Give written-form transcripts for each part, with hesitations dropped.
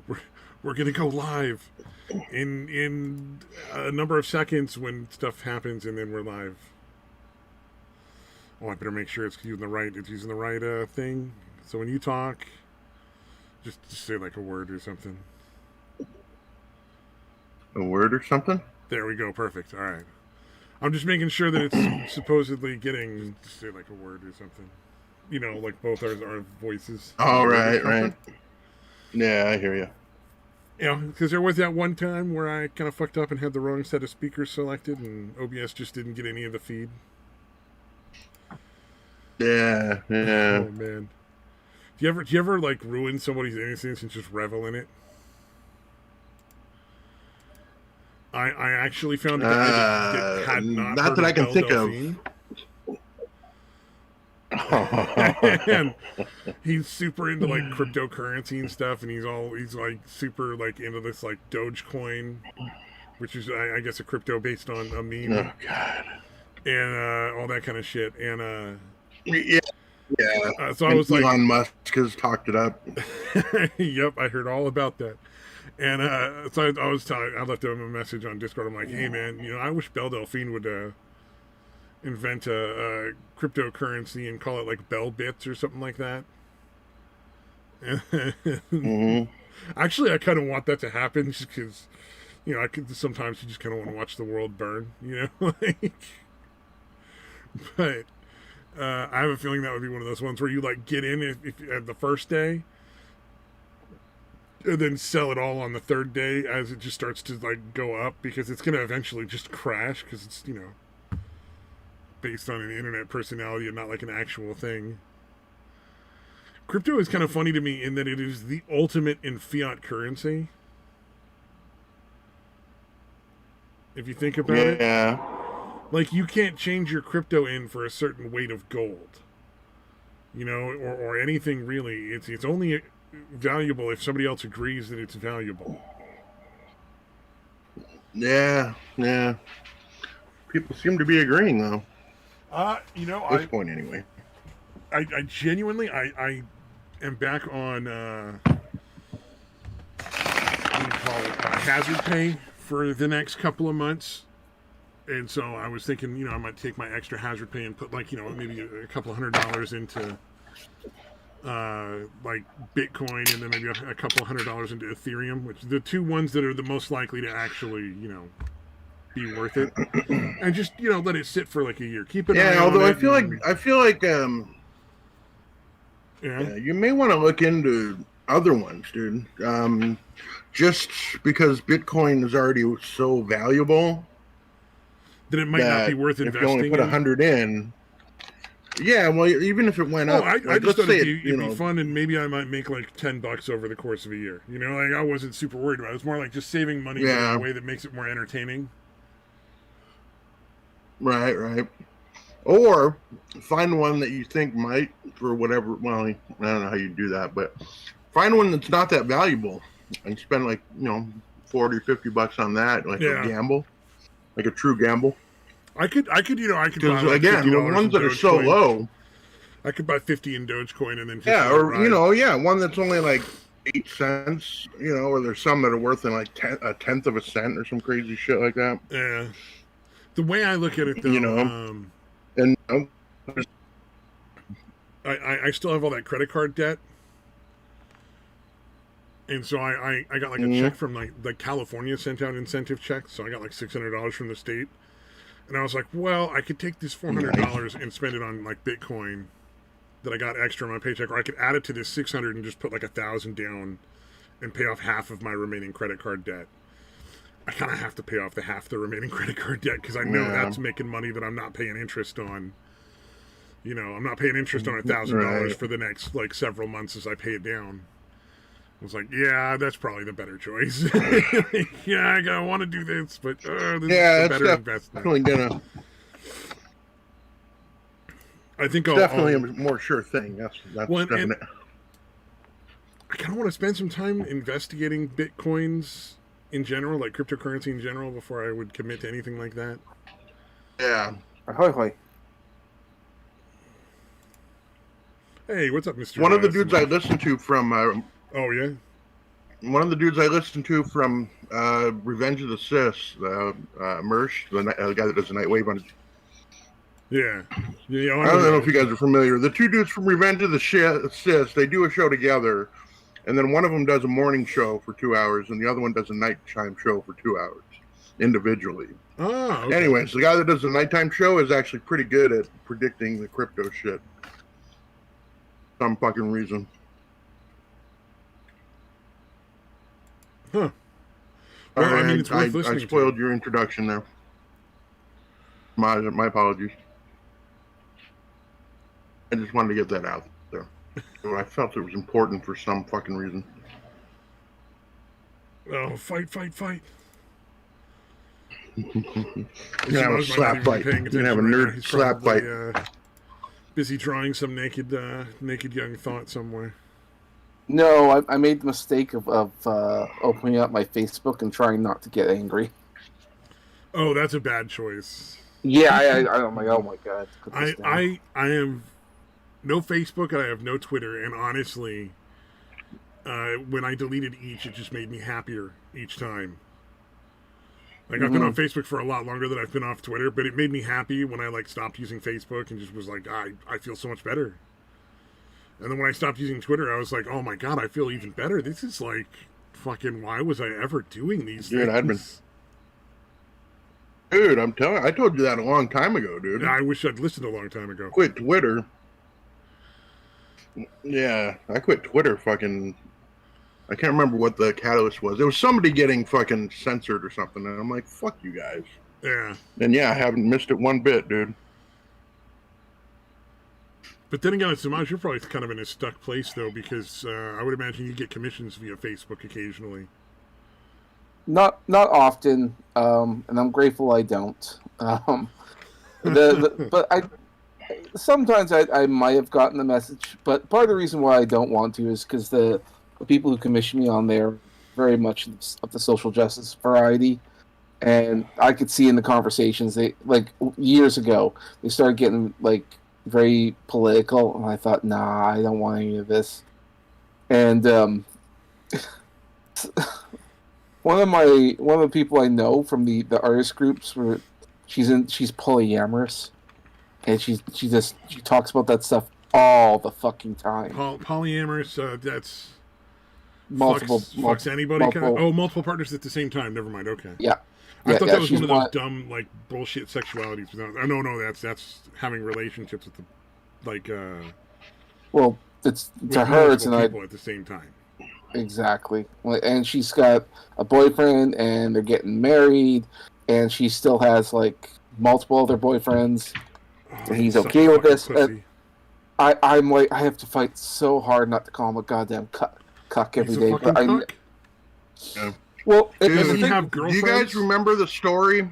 we're, we're gonna go live in a number of seconds when stuff happens, and then we're live. Oh, I better make sure it's using the right thing. So when you talk, just say like a word or something. A word or something? There we go. Perfect. All right. I'm just making sure that it's supposedly getting, just say like a word or something. You know, like both our voices. All right, right. Yeah, I hear you. You know, because there was that one time where I kind of fucked up and had the wrong set of speakers selected, and OBS just didn't get any of the feed. Yeah, yeah. Oh man. Do you ever like ruin somebody's innocence and just revel in it? I actually found a guy that had not heard that I of can Belle think Delphine. And he's super into like cryptocurrency and stuff, and he's like super like into this like Dogecoin, which is I guess a crypto based on a meme. Oh God. And all that kind of shit. And yeah, so I was Elon Musk has talked it up. Yep, I heard all about that. And so I left him a message on Discord. I'm like, hey man, you know, I wish Belle Delphine would invent a cryptocurrency and call it like Bell Bits or something like that. Mm-hmm. Actually, I kind of want that to happen just because, you know, sometimes you just kind of want to watch the world burn, you know, like. But I have a feeling that would be one of those ones where you like get in if at the first day, and then sell it all on the third day as it just starts to like go up, because it's going to eventually just crash because it's, you know, based on an internet personality and not like an actual thing. Crypto is kind of funny to me in that it is the ultimate in fiat currency. If you think about it. Yeah. Like, you can't change your crypto in for a certain weight of gold. You know, or anything really. It's only valuable if somebody else agrees that it's valuable. Yeah, yeah. People seem to be agreeing, though. You know, at this point, anyway. I genuinely, I am back on, what do you call it, hazard pay for the next couple of months. And so I was thinking, you know, I might take my extra hazard pay and put like, you know, maybe a couple $100 into like Bitcoin, and then maybe a couple $100 into Ethereum, which are the two ones that are the most likely to actually, you know, be worth it. And just, you know, let it sit for like a year. Keep it. Yeah, although I feel like yeah, you may want to look into other ones, dude. Just because Bitcoin is already so valuable that it might not be worth investing. If you only put 100 in, yeah, well, even if it went up, I just thought it'd be fun, and maybe I might make like $10 over the course of a year. You know, like I wasn't super worried about it. It was more like just saving money in a way that makes it more entertaining. Right, right. Or find one that you think might, for whatever. Well, I don't know how you do that, but find one that's not that valuable and spend like, you know, $40-$50 on that, like a gamble, like a true gamble. I could buy like again, the ones that are so low. I could buy 50 in Dogecoin and then one that's only like 8 cents, you know, or there's some that are worth like a tenth of a cent or some crazy shit like that. Yeah. The way I look at it, though, you know, and I still have all that credit card debt. And so I got like a check from like California sent out incentive checks. So I got like $600 from the state. And I was like, well, I could take this $400 and spend it on like Bitcoin that I got extra on my paycheck, or I could add it to this 600 and just put like 1,000 down and pay off half of my remaining credit card debt. I kind of have to pay off the remaining credit card debt because I know that's making money that I'm not paying interest on. You know, I'm not paying interest on $1,000 for the next like several months as I pay it down. I was like, yeah, that's probably the better choice. Yeah, I want to do this, but this is a better investment. Definitely gonna. I think definitely a more sure thing. That's definite. I kind of want to spend some time investigating Bitcoins in general, like cryptocurrency in general, before I would commit to anything like that. Yeah. Hey, what's up, Mr. One of the dudes I listened to from oh, yeah? one of the dudes I listened to from Revenge of the Sis, Mersh, the guy that does the Nightwave on. Yeah. Yeah, I don't know if you guys are familiar. The two dudes from Revenge of the Sis, they do a show together, and then one of them does a morning show for 2 hours, and the other one does a nighttime show for 2 hours individually. Oh, okay. Anyways, the guy that does the nighttime show is actually pretty good at predicting the crypto shit. Some fucking reason. Huh. Well, I mean, it's worth listening I spoiled your introduction there. My apologies. I just wanted to get that out there. So I felt it was important for some fucking reason. Oh, fight. You're gonna have a slap fight. You're gonna have a nerd slap fight. Busy drawing some naked young thought somewhere. No, I made the mistake of opening up my Facebook and trying not to get angry. Oh, that's a bad choice. Yeah, I'm like, oh my god. I have no Facebook and I have no Twitter, and honestly, when I deleted each, it just made me happier each time. Like, I've been on Facebook for a lot longer than I've been off Twitter, but it made me happy when I, like, stopped using Facebook and just was like, I feel so much better. And then when I stopped using Twitter, I was like, oh my god, I feel even better. This is like, fucking, why was I ever doing these things? Dude, I'm telling you, I told you that a long time ago, dude. Yeah, I wish I'd listened a long time ago. Quit Twitter. Yeah, I quit Twitter fucking... I can't remember what the catalyst was. It was somebody getting fucking censored or something, and I'm like, fuck you guys. Yeah. And yeah, I haven't missed it one bit, dude. But then again, Samaj, you're probably kind of in a stuck place, though, because I would imagine you get commissions via Facebook occasionally. Not often, and I'm grateful I don't. But sometimes I might have gotten the message, but part of the reason why I don't want to is because the people who commission me on there very much of the social justice variety, and I could see in the conversations they, like, years ago, they started getting like very political, and I thought, nah, I don't want any of this. And one of the people I know from the artist groups, where she's polyamorous, and she talks about that stuff all the fucking time. Polyamorous, that's multiple anybody multiple, kind of, multiple partners at the same time. Never mind. Okay. Yeah. I thought that was one of those dumb, like, bullshit sexualities. No, that's having relationships with the, like, well, it's to her, it's people at the same time. Exactly. And she's got a boyfriend, and they're getting married, and she still has, like, multiple other boyfriends, and he's okay with this. I'm like, I have to fight so hard not to call him a goddamn cuck every day. But cuck? Yeah. Well, do you guys remember the story?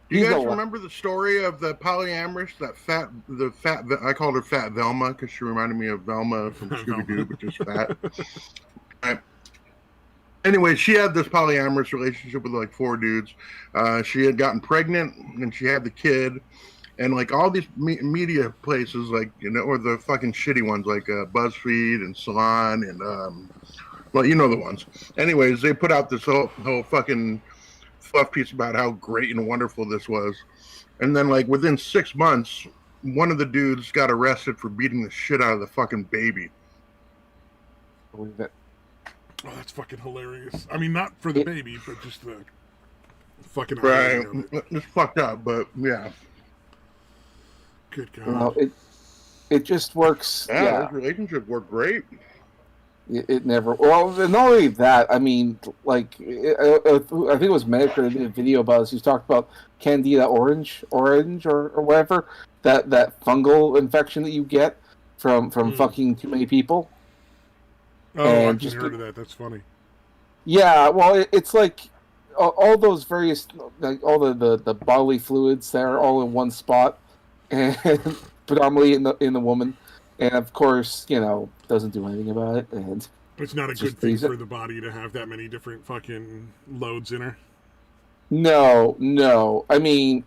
Do you guys remember the story of the polyamorous, the fat? I called her Fat Velma because she reminded me of Velma from Scooby Doo, but just fat. Right. Anyway, she had this polyamorous relationship with like 4 dudes. She had gotten pregnant and she had the kid, and like all these media places, like, you know, or the fucking shitty ones like BuzzFeed and Salon and well, you know the ones. Anyways, they put out this whole fucking fluff piece about how great and wonderful this was. And then, like, within 6 months, one of the dudes got arrested for beating the shit out of the fucking baby. Believe it. Oh, that's fucking hilarious. I mean, not for the baby, but just the fucking... Right. It's fucked up, but yeah. Good God. Well, it just works. Yeah, those relationships work great. It never. Well, not only that. I mean, like, I think it was Medicare that did a video about this. He talked about Candida orange or whatever, that fungal infection that you get from fucking too many people. Oh, and I've just heard of that. That's funny. Yeah, well, it's like all those various, like, all the bodily fluids that are all in one spot, and predominantly in the woman. And of course, you know, doesn't do anything about it. And it's not a good thing for the body to have that many different fucking loads in her. No. I mean,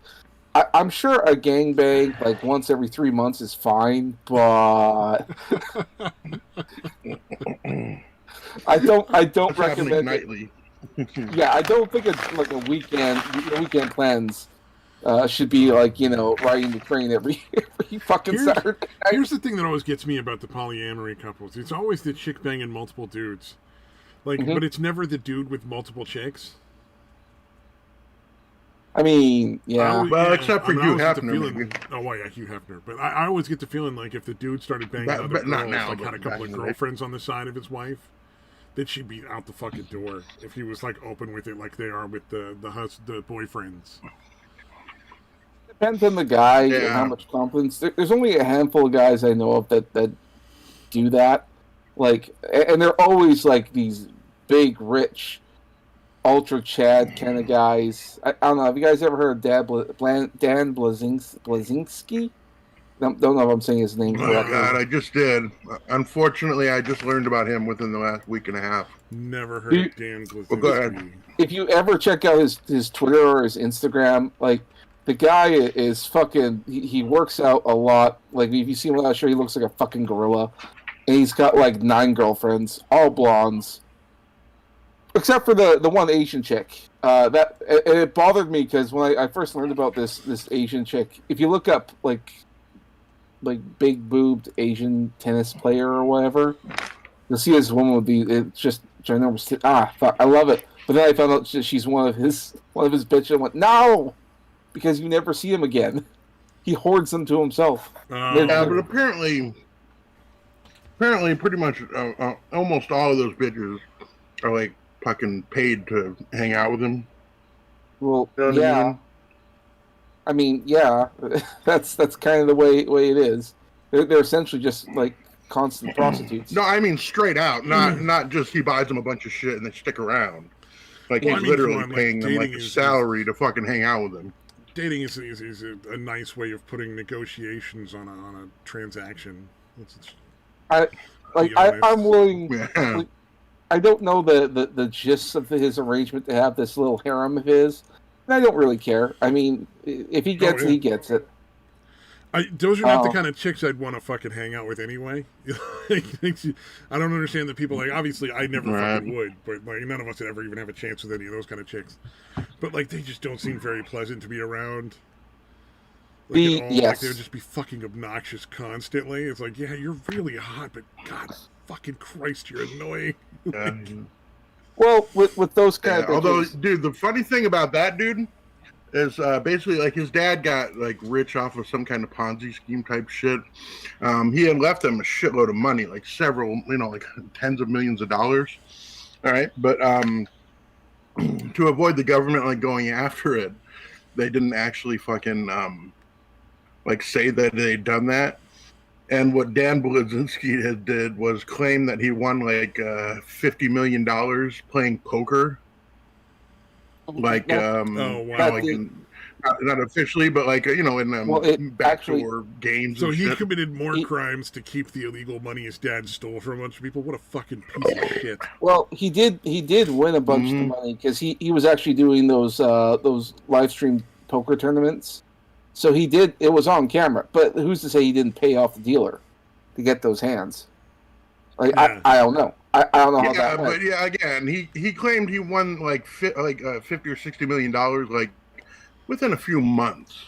I'm sure a gangbang like once every 3 months is fine, but I don't What's happening recommend it. nightly? Yeah, I don't think it's like a weekend plans should be like, riding the train every fucking Here's Saturday night. here's the thing that always gets me about the polyamory couples. It's always the chick banging multiple dudes. Like, but it's never the dude with multiple chicks. I mean, yeah. Well, except for I Hugh always get the Hefner, feeling, maybe. oh, well, yeah, Hugh Hefner. But I always get the feeling like if the dude started banging other But not girls, now, like but had a couple back of in the day. girlfriends on the side of his wife, that she'd be out the fucking door if he was like open with it, like they are with the boyfriends. Depends on the guy and Yeah. how much confidence. There's only a handful of guys I know of that do that. Like, and they're always like these big, rich, ultra Chad kind of guys. I don't know. Have you guys ever heard of Dan Blazinski? Don't know if I'm saying his name Oh correctly. God, I just did. Unfortunately, I just learned about him within the last week and a half. Never heard of Dan Well, go ahead. Blazinski. If you ever check out his Twitter or his Instagram, like, the guy is fucking. He works out a lot. Like, if you see him last year, he looks like a fucking gorilla. And he's got like 9 girlfriends, all blondes, except for the one Asian chick. That it bothered me because when I first learned about this Asian chick, if you look up like big boobed Asian tennis player or whatever, you'll see this woman with it's just ginormous. Fuck, I love it. But then I found out she's one of his bitches. I went, no, because you never see him again. He hoards them to himself. Yeah, but apparently, pretty much almost all of those bitches are like fucking paid to hang out with him. Well, You know what I yeah. mean? I mean, yeah, that's kind of the way it is. They're essentially just like constant prostitutes. No, I mean straight out, not just he buys them a bunch of shit and they stick around. Like Well, he's I mean, literally come on, like, paying them like dating a is- salary to fucking hang out with them. Dating is a nice way of putting negotiations on a transaction. I'm willing. Yeah. I don't know the gist of his arrangement to have this little harem of his. And I don't really care. I mean, if he gets it, he gets it. Those are not the kind of chicks I'd want to fucking hang out with anyway. I don't understand that people, like, obviously I never fucking would, but like none of us would ever even have a chance with any of those kind of chicks. But like they just don't seem very pleasant to be around. Like, like they would just be fucking obnoxious constantly. It's like, yeah, you're really hot, but God fucking Christ, you're annoying. Well, with those kind of bitches, although, dude, the funny thing about that dude is basically like his dad got like rich off of some kind of Ponzi scheme type shit. He had left him a shitload of money, like several, like tens of millions of dollars. All right, but to avoid the government like going after it, they didn't actually fucking like say that they'd done that. And what Dan Blazinski did was claim that he won like $50 million playing poker. Like, not officially, but like, in backdoor games. So and he shit. committed more crimes to keep the illegal money his dad stole from a bunch of people. What a fucking piece of shit. Well, he did win a bunch of money because he was actually doing those live stream poker tournaments. So he did. It was on camera, but who's to say he didn't pay off the dealer to get those hands? Like I don't know. I don't know how that went. But yeah, again, he claimed he won like $50 or $60 million like within a few months.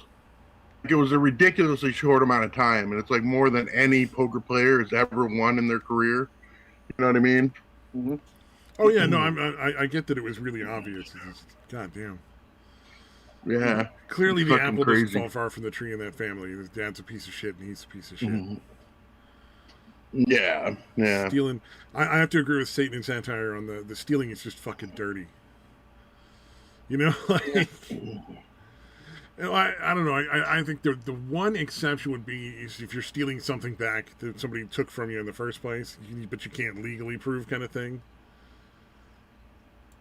Like, it was a ridiculously short amount of time, and it's like more than any poker player has ever won in their career. You know what I mean? Mm-hmm. Oh yeah, no, I get that it was really obvious. God damn. Yeah. Clearly, the apple crazy. doesn't fall far from the tree in that family. His dad's a piece of shit, and he's a piece of shit. Yeah. Stealing. I have to agree with Satan and satire on the stealing is just fucking dirty. You know, like. I don't know. I think the one exception would be is if you're stealing something back that somebody took from you in the first place, but you can't legally prove, kind of thing.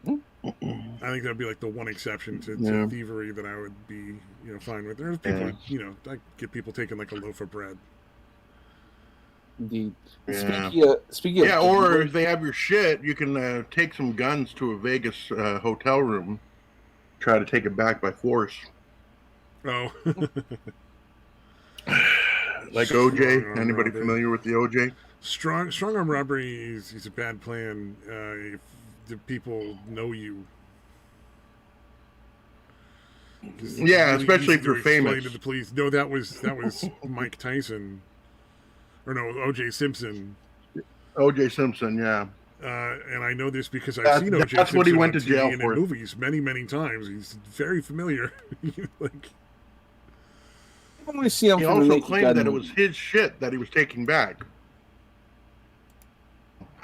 I think that'd be like the one exception to thievery that I would be, fine with. There's people, I get people taking like a loaf of bread. Indeed. Yeah. Speaking of, or if they have your shit, you can take some guns to a Vegas hotel room, try to take it back by force. Oh. Like OJ. Anybody familiar with the OJ? Strong arm robbery is a bad plan if the people know you. Yeah, really especially easy if you're to explain famous. to the police. No, that was Mike Tyson, or no, O.J. Simpson. O.J. Simpson, yeah. And I know this because I've seen O.J. That's what he Simpson went on to jail TV and in for. movies many times. He's very familiar. Like, I've only seen him He from the also Naked claimed Gun that it movies. was his shit that he was taking back.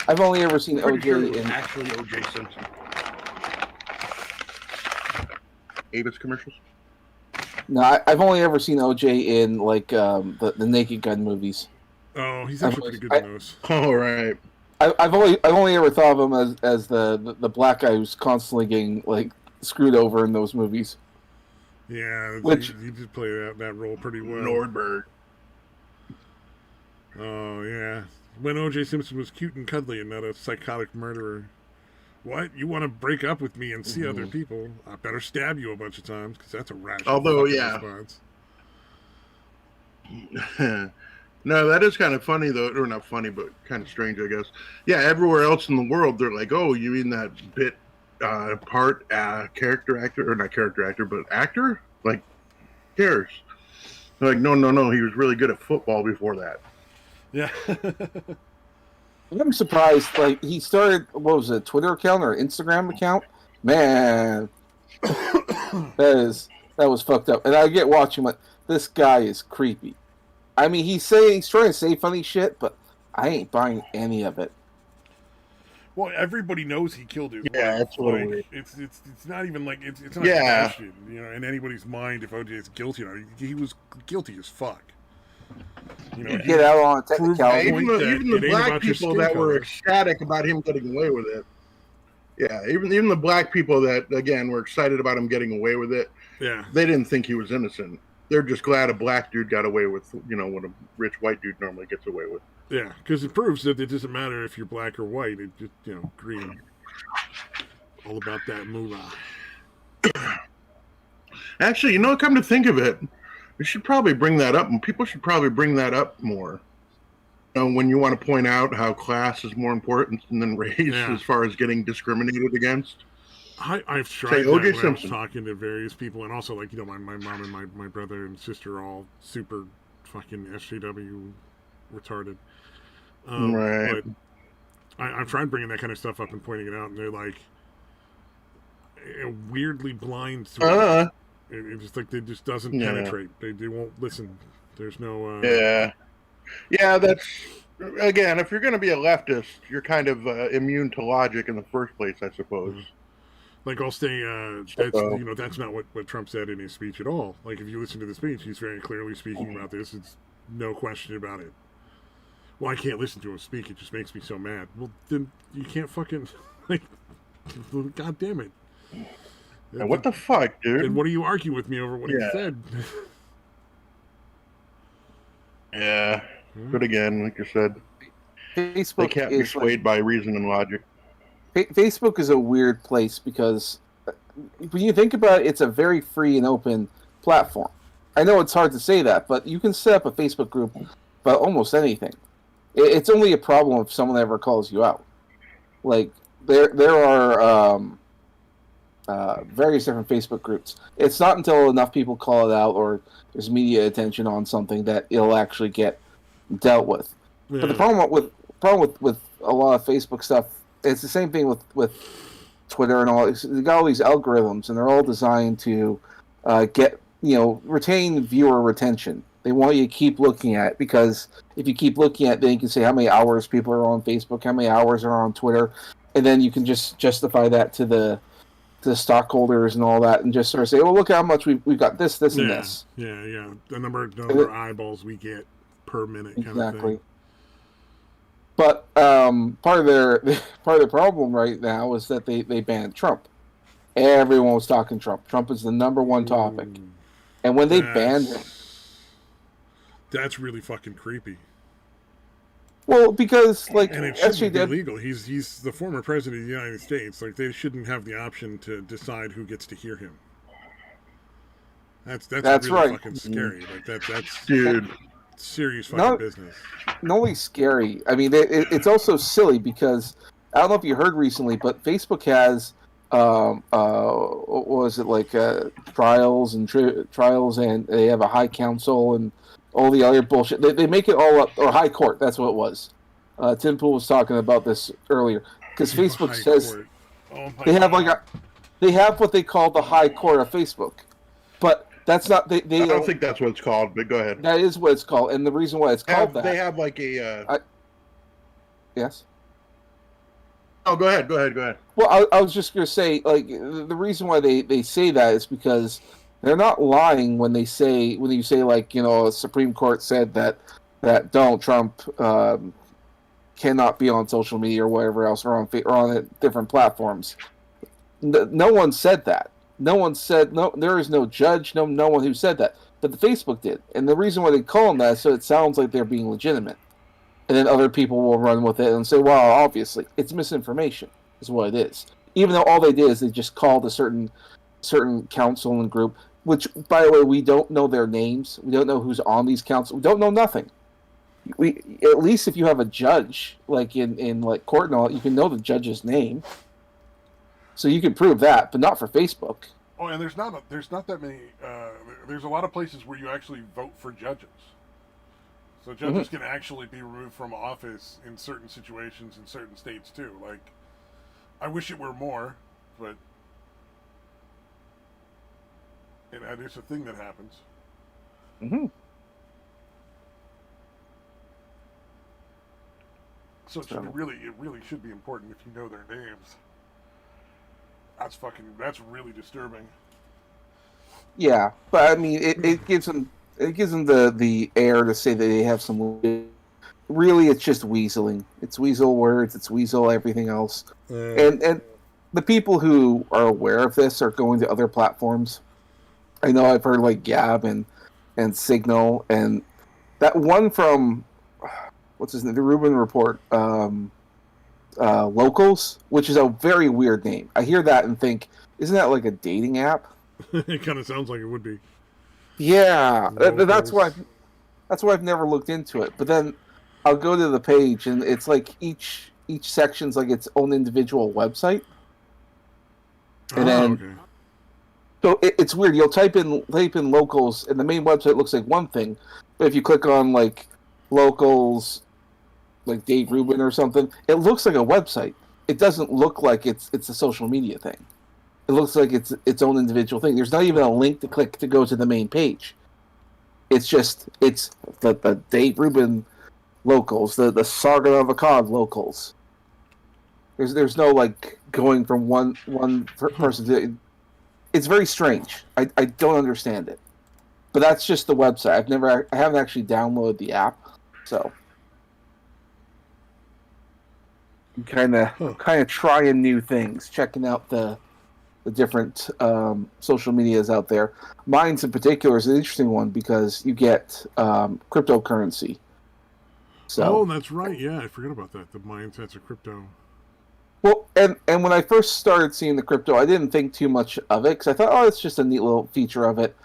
I've only ever seen Pretty OJ sure it was in. actually O.J. Simpson. Avis commercials. No, I've only ever seen OJ in like the Naked Gun movies. oh, he's I've actually always, pretty good in those. All right. I've only ever thought of him as the black guy who's constantly getting like screwed over in those movies. Yeah, Which he did play that role pretty well. Nordberg. Oh yeah, when O.J. Simpson was cute and cuddly and not a psychotic murderer. What? You want to break up with me and see other people? I better stab you a bunch of times because that's a rational Although, fucking yeah. response. No, that is kind of funny though, or not funny, but kind of strange, I guess. Yeah, everywhere else in the world, they're like, "Oh, you mean that bit part character actor, or not character actor, but actor? Like, cares?" They're like, no, he was really good at football before that. Yeah. I'm surprised. Like he started, what was it, a Twitter account or Instagram account? Man, that was fucked up. And I get watching, like this guy is creepy. I mean, he's trying to say funny shit, but I ain't buying any of it. Well, everybody knows he killed his Yeah, wife. it's a little Like, weird. it's not even like it's not Yeah. question, in anybody's mind if OJ is guilty or not. He was guilty as fuck. Get out on a Prove technicality. point Even that even it the ain't black about your people skin that were color. ecstatic about him getting away with it. Yeah, even the black people that again were excited about him getting away with it. Yeah. They didn't think he was innocent. They're just glad a black dude got away with, what a rich white dude normally gets away with. Yeah, because it proves that it doesn't matter if you're black or white. It just, green. All about that moolah. Actually, come to think of it, we should probably bring that up, and people should probably bring that up more. When you want to point out how class is more important than race as far as getting discriminated against. I've tried that O.J. when I was Simpson. talking to various people, and also like my mom and my brother and sister are all super fucking SJW retarded. Right. But I've tried bringing that kind of stuff up and pointing it out, and they're like weirdly blind to it. It just like it just doesn't penetrate. They won't listen. There's no. Yeah. That's again. If you're going to be a leftist, you're kind of immune to logic in the first place, I suppose. Mm-hmm. Like I'll say that's not what Trump said in his speech at all. Like if you listen to the speech, he's very clearly speaking about this. It's no question about it. Well, I can't listen to him speak. It just makes me so mad. Well, then you can't fucking like. God damn it! And what the fuck, dude? And what do you argue with me over what he said? Yeah, but again, like you said, Facebook they can't be swayed by reason and logic. Facebook is a weird place because when you think about it, it's a very free and open platform. I know it's hard to say that, but you can set up a Facebook group about almost anything. It's only a problem if someone ever calls you out. Like there are various different Facebook groups. It's not until enough people call it out or there's media attention on something that it'll actually get dealt with. Yeah. But the problem with a lot of Facebook stuff, it's the same thing with Twitter and all. They got all these algorithms, and they're all designed to retain viewer retention. They want you to keep looking at it because if you keep looking at it, then you can say how many hours people are on Facebook, how many hours are on Twitter, and then you can just justify that to the stockholders and all that, and just sort of say, well, look how much we've got this, and this. Yeah. The number of eyeballs we get per minute kind of thing. But part of the problem right now is that they banned Trump. Everyone was talking Trump. Trump is the number one topic. And when they banned him... That's really fucking creepy. Well, because, like... And it shouldn't be legal. He's the former president of the United States. Like, they shouldn't have the option to decide who gets to hear him. That's really right. Fucking scary. Like, that's... Dude... serious fucking Not business. not only scary. I mean, it's also silly because I don't know if you heard recently, but Facebook has what was it like trials and they have a high council and all the other bullshit. They make it all up, or high court. That's what it was. Tim Pool was talking about this earlier because Facebook says they have they have what they call the high court of Facebook, but that's not they. I don't think that's what it's called, but go ahead. That is what it's called, and the reason why it's called that they have like a. Yes. Oh, go ahead. Well, I was just going to say, like, the reason why they say that is because they're not lying when you say, like, a Supreme Court said that Donald Trump cannot be on social media or whatever else, or on different platforms. No one said that. No one said, no, there is no judge, no one who said that. But the Facebook did. And the reason why they call them that is so it sounds like they're being legitimate. And then other people will run with it and say, well, obviously, it's misinformation, is what it is. Even though all they did is they just called a certain council and group, which, by the way, we don't know their names. We don't know who's on these councils. We don't know nothing. At least if you have a judge, like in like court and all, you can know the judge's name. So you can prove that, but not for Facebook. Oh, and there's not that many. There's a lot of places where you actually vote for judges. So judges can actually be removed from office in certain situations in certain states too. Like, I wish it were more, but it's a thing that happens. Mm-hmm. So it really should be important if you know their names. That's really disturbing. Yeah, but I mean, it gives them the air to say that they have some. Really, it's just weaseling. It's weasel words. It's weasel everything else. And the people who are aware of this are going to other platforms. I know I've heard like Gab and Signal and that one from what's his name, the Rubin Report. Locals, which is a very weird name. I hear that and think, isn't that like a dating app? It kind of sounds like it would be. Yeah, that's why I've never looked into it. But then I'll go to the page and it's like each section's like its own individual website. And then okay. So it's weird. You'll type in locals and the main website looks like one thing, but if you click on like locals like Dave Rubin or something, it looks like a website. It doesn't look like it's a social media thing. It looks like it's its own individual thing. There's not even a link to click to go to the main page. It's the Dave Rubin locals, the Saga of Akkad locals. There's no like going from one person to. It's very strange. I don't understand it, but that's just the website. I haven't actually downloaded the app, so. Kind of trying new things, checking out the different social medias out there. Mine's in particular is an interesting one because you get cryptocurrency. So, that's right. Yeah, I forgot about that. The mindsets of crypto. Well, and when I first started seeing the crypto, I didn't think too much of it because I thought, oh, it's just a neat little feature of it.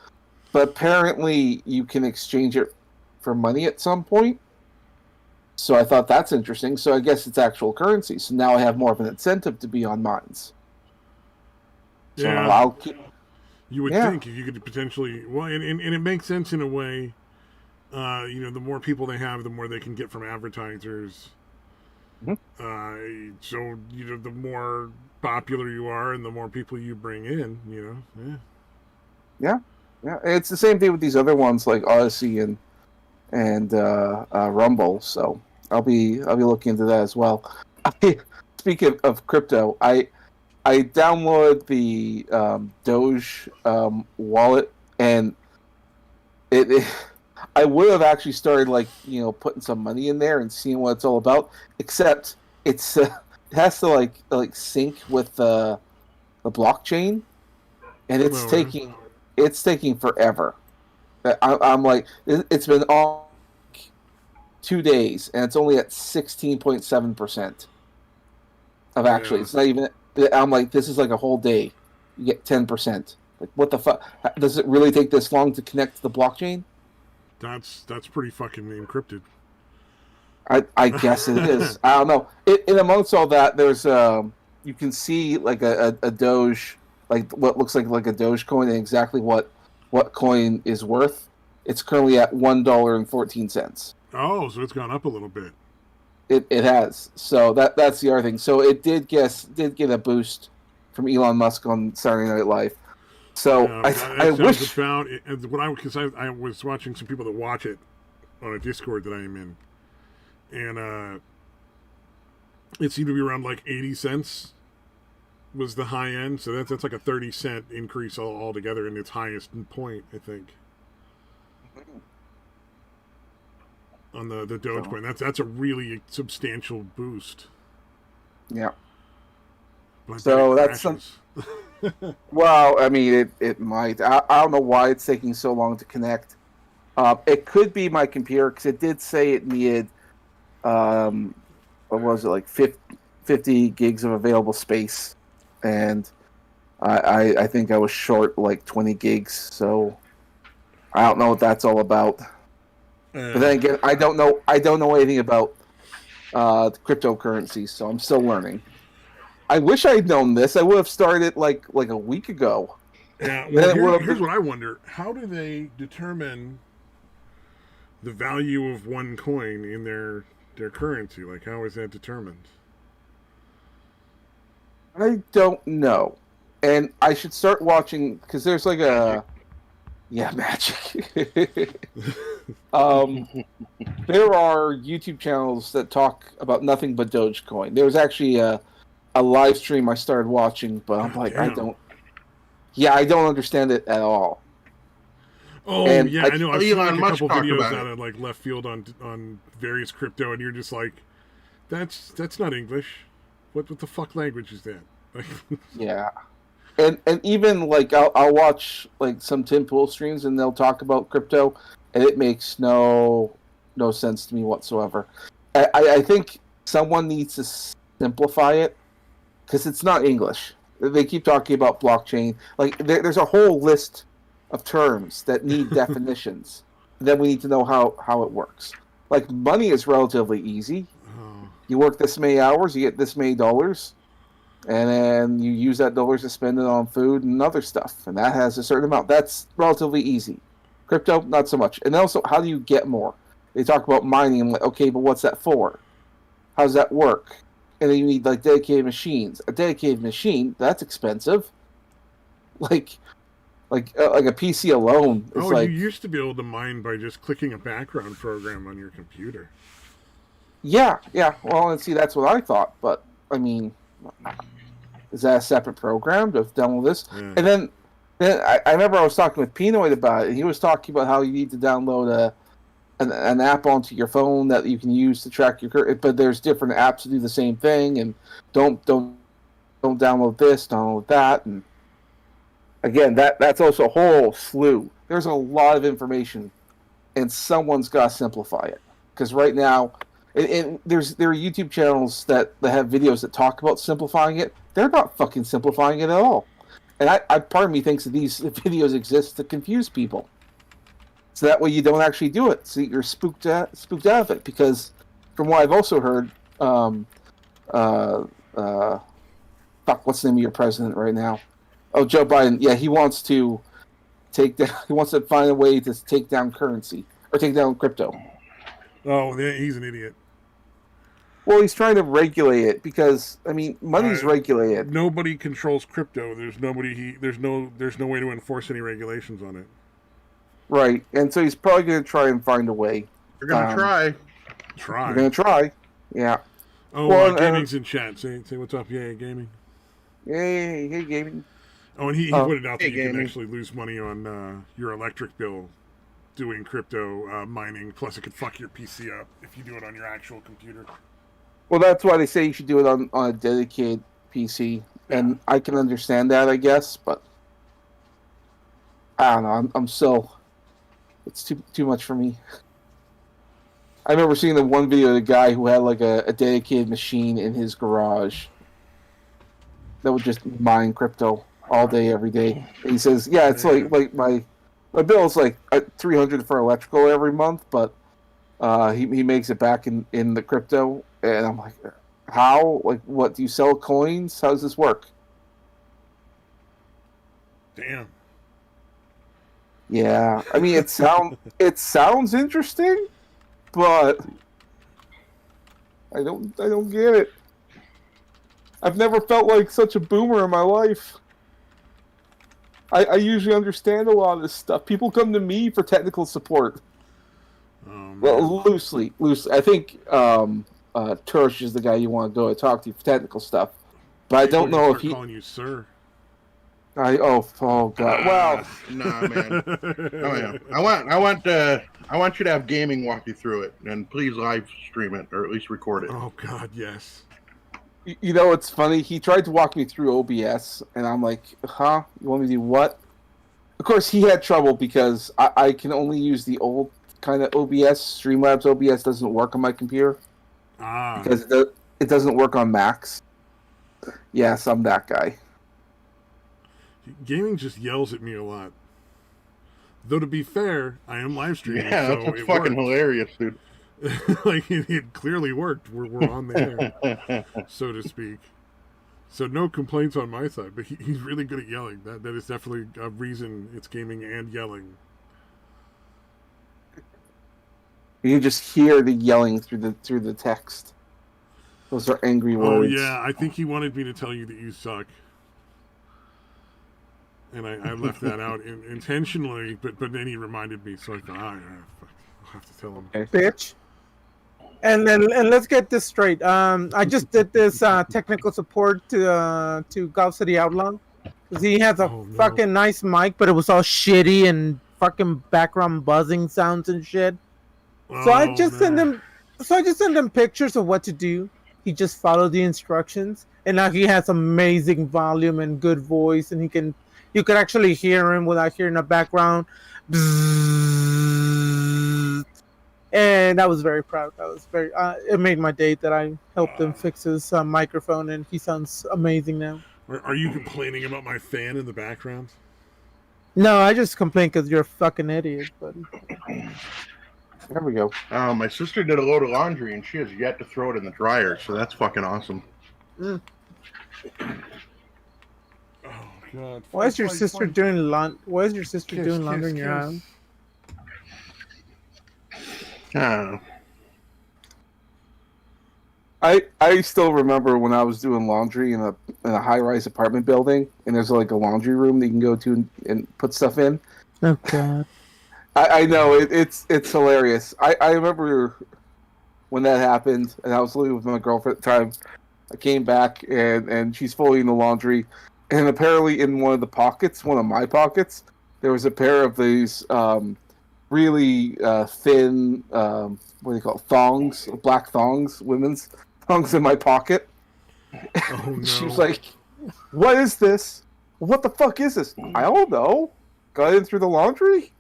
But apparently, you can exchange it for money at some point. So I thought that's interesting. So I guess it's actual currency. So now I have more of an incentive to be on mines. So Yeah. I'll keep. You would think you could potentially, well, and it makes sense in a way. The more people they have, the more they can get from advertisers. Mm-hmm. So the more popular you are, and the more people you bring in. Yeah. It's the same thing with these other ones like Odyssey and Rumble. So I'll be looking into that as well. Speaking of crypto, I downloaded the Doge wallet, and I would have actually started putting some money in there and seeing what it's all about. Except it has to like sync with the blockchain, and it's taking forever. I'm like, it's been on 2 days, and it's only at 16.7% of actually. Yeah. It's not even. I'm like, this is like a whole day. You get 10%. Like, what the fuck? Does it really take this long to connect to the blockchain? That's pretty fucking encrypted. I guess it is. I don't know. In amongst all that, there's you can see like a Doge, like what looks like a Doge coin, and exactly what coin is worth. It's currently at $1.14. Oh, so it's gone up a little bit. It has. So that's the other thing. So it did get a boost from Elon Musk on Saturday Night Live. So I wish about it, because I was watching some people that watch it on a Discord that I am in, and it seemed to be around like 80 cents was the high end. So that's like a 30-cent increase altogether in its highest point, I think. On the Dogecoin, that's a really substantial boost. Yeah. But so that's some. Well, I mean, it might. I don't know why it's taking so long to connect. It could be my computer because it did say it needed, what was it, like 50 gigs of available space, and I think I was short like 20 gigs. So I don't know what that's all about. But then again, I don't know anything about the cryptocurrency, so I'm still learning. I wish I had known this. I would have started like a week ago. Yeah, well, here's what I wonder: how do they determine the value of one coin in their currency? Like, how is that determined? I don't know, and I should start watching because there's like a. Yeah, magic. There are YouTube channels that talk about nothing but Dogecoin. There was actually a live stream I started watching, but I'm like, I don't understand it at all. Oh, and yeah, I know. I've seen like a couple videos out of like left field on various crypto, and you're just like, that's not English. What the fuck language is that? Yeah. And even like I'll watch like some Tim Pool streams and they'll talk about crypto and it makes no sense to me whatsoever. I think someone needs to simplify it because it's not English. They keep talking about blockchain. Like there's a whole list of terms that need definitions. Then we need to know how it works. Like money is relatively easy. You work this many hours, you get this many dollars. And then you use that dollars to spend it on food and other stuff. And that has a certain amount. That's relatively easy. Crypto, not so much. And also, how do you get more? They talk about mining. I'm like, okay, but what's that for? How does that work? And then you need, like, dedicated machines. A dedicated machine, that's expensive. Like a PC alone is like... you used to be able to mine by just clicking a background program on your computer. Yeah. Well, and see, that's what I thought. But, I mean... Is that a separate program to download this? Yeah. And then I remember I was talking with Pinoid about it, and he was talking about how you need to download an app onto your phone that you can use to track your... But there's different apps to do the same thing, and don't download this, download that. And again, that's also a whole slew. There's a lot of information, and someone's got to simplify it. Because right now... And there are YouTube channels that have videos that talk about simplifying it. They're not fucking simplifying it at all. And I part of me thinks that these videos exist to confuse people. So that way you don't actually do it. So you're spooked out of it. Because from what I've also heard, what's the name of your president right now? Oh, Joe Biden. Yeah, he wants to find a way to take down currency or take down crypto. Oh, he's an idiot. Well, he's trying to regulate it because money's regulated. Nobody controls crypto. There's no way to enforce any regulations on it. Right, and so he's probably going to try and find a way. You're going to try. You're going to try. Yeah. Oh, well, Gaming's in chat. Say what's up, Yay Gaming. Hey, Gaming. Oh, and he put it out that you can actually lose money on your electric bill doing crypto mining. Plus, it could fuck your PC up if you do it on your actual computer. Well, that's why they say you should do it on a dedicated PC, and I can understand that, I guess, but I don't know. I'm still, it's too much for me. I remember seeing the one video of the guy who had like a dedicated machine in his garage that would just mine crypto all day, every day. And he says, "Yeah, it's like My bill is like $300 for electrical every month, but he makes it back in the crypto, and I'm like, how? Like, what? Do you sell coins? How does this work? Damn. Yeah, I mean, it sounds interesting, but I don't get it. I've never felt like such a boomer in my life. I usually understand a lot of this stuff. People come to me for technical support. Oh, Well, loosely. I think Tursh is the guy you want to go and talk to for technical stuff. But I don't know if he. Calling you sir. Oh god. Well, nah, man. Oh, yeah. I want you to have gaming walk you through it, and please live stream it or at least record it. Oh god, yes. you know it's funny. He tried to walk me through OBS, and I'm like, huh? You want me to do what? Of course, he had trouble because I can only use the old kind of OBS. Streamlabs OBS doesn't work on my computer because it doesn't work on Macs. Yes, I'm that guy. Gaming just yells at me a lot. Though to be fair, I am live streaming. Yeah, so that's it fucking worked. hilarious, dude. Like it clearly worked. We're on there, so to speak. So no complaints on my side. But he's really good at yelling. That is definitely a reason it's gaming and yelling. You can just hear the yelling through the text. Those are angry words. Oh yeah, I think he wanted me to tell you that you suck. And I left that out intentionally, but then he reminded me, so I thought, I'll have to tell him. Okay. Bitch. And let's get this straight. I just did this technical support to Golf City Outlaw. He has a fucking nice mic, but it was all shitty and fucking background buzzing sounds and shit. So I just send him pictures of what to do. He just followed the instructions, and now he has amazing volume and good voice, and you could actually hear him without hearing the background. And I was very proud. It made my day that I helped him fix his microphone, and he sounds amazing now. Are you complaining about my fan in the background? No, I just complain because you're a fucking idiot, buddy. There we go. My sister did a load of laundry, and she has yet to throw it in the dryer, so that's fucking awesome. Mm. Oh god! Why is your sister doing laundry in your house? I still remember when I was doing laundry in a high-rise apartment building, and there's like a laundry room that you can go to and put stuff in. Oh god! I know it's hilarious. I remember when that happened, and I was living with my girlfriend at the time. I came back and she's folding the laundry, and apparently in one of the pockets, one of my pockets, there was a pair of these really thin what do you call it? Thongs, black thongs, women's thongs in my pocket. Oh no! She was like, "What is this? What the fuck is this?" I don't know. Got in through the laundry.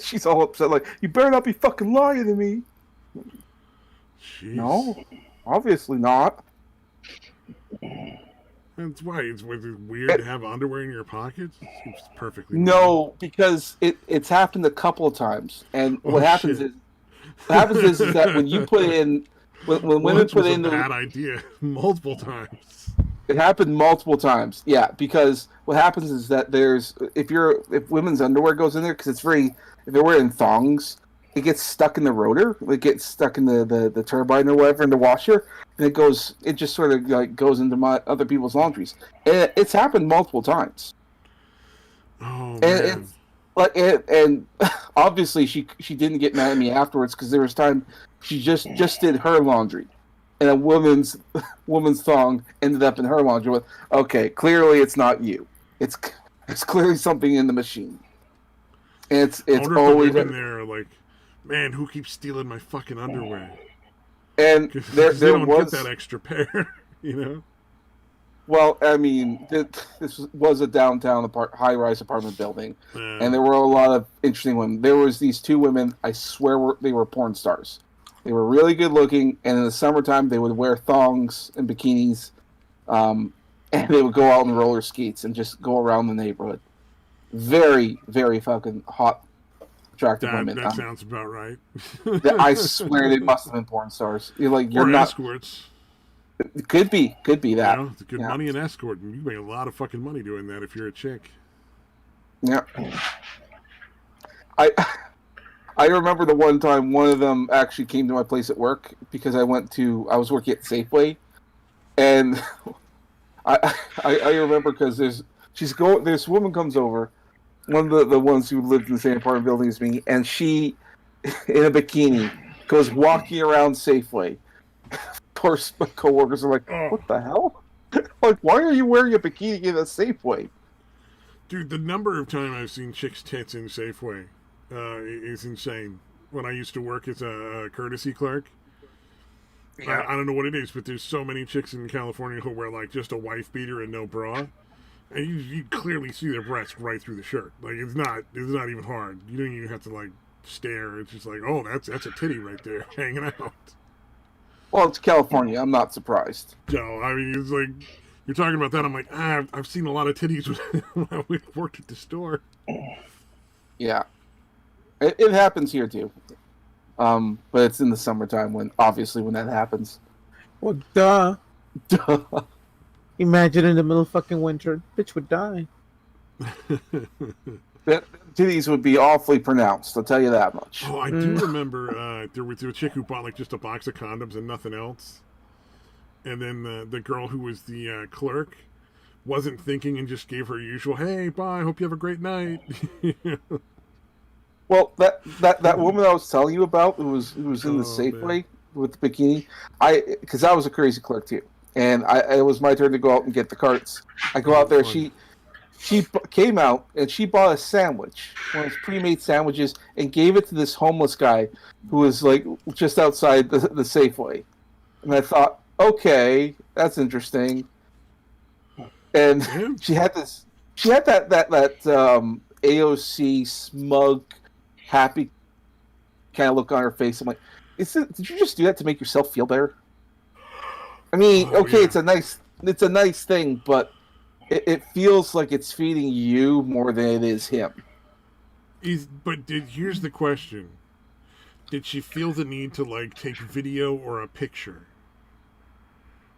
She's all upset, like, "You better not be fucking lying to me." Jeez. No, obviously not. That's why it's weird to have underwear in your pockets. It seems perfectly. No, because it's happened a couple of times, and what happens is that when you put in when women put in the bad idea multiple times. It happened multiple times. Yeah, because what happens is that if women's underwear goes in there, because if they're wearing thongs, it gets stuck in the rotor. It gets stuck in the turbine or whatever in the washer, and it just sort of like goes into other people's laundries. And it's happened multiple times. Oh and man! And obviously she didn't get mad at me afterwards, because there was time she just did her laundry, and a woman's thong ended up in her laundry. With okay, clearly it's not you. It's clearly something in the machine. And it's always in there like, man, who keeps stealing my fucking underwear? And there don't was get that extra pair, you know. Well, I mean, this was a downtown high-rise apartment building, and there were a lot of interesting women. There was these two women, I swear they were porn stars. They were really good looking, and in the summertime they would wear thongs and bikinis, and they would go out on roller skates and just go around the neighborhood. very, very fucking hot, attractive women. That sounds about right. I swear they must have been porn stars. You're or not escorts. Could be that. You know, it's good money in escort, and you make a lot of fucking money doing that if you're a chick. Yeah. I remember the one time one of them actually came to my place at work because I was working at Safeway, and I remember because this woman comes over, one of the ones who lived in the same apartment building as me, and she, in a bikini, goes walking around Safeway. Of course, my coworkers are like, "What the hell? Like, why are you wearing a bikini in a Safeway?" Dude, the number of times I've seen chicks' tits in Safeway is insane. When I used to work as a courtesy clerk, I don't know what it is, but there's so many chicks in California who wear like just a wife beater and no bra, and you clearly see their breasts right through the shirt. Like it's not even hard. You don't even have to like stare. It's just like, oh, that's a titty right there hanging out. Well, it's California. I'm not surprised. No, I mean, it's like, you're talking about that. I'm like, I've seen a lot of titties when I worked at the store. Yeah. It happens here, too. But it's in the summertime when that happens. Well, duh. Imagine in the middle of fucking winter. Bitch would die. Titties would be awfully pronounced, I'll tell you that much. Oh, I do remember there was a chick who bought like just a box of condoms and nothing else. And then the girl who was the clerk wasn't thinking and just gave her usual, "Hey, bye, hope you have a great night." Well, that woman I was telling you about who was in the Safeway with the bikini, because I was a crazy clerk too. And it was my turn to go out and get the carts. I go out there, she came out and she bought a sandwich, one of those pre-made sandwiches, and gave it to this homeless guy who was like just outside the Safeway. And I thought, okay, that's interesting. And she had that AOC smug, happy kind of look on her face. I'm like, did you just do that to make yourself feel better? I mean, it's a nice thing, but it feels like it's feeding you more than it is him. Here's the question: did she feel the need to like take video or a picture,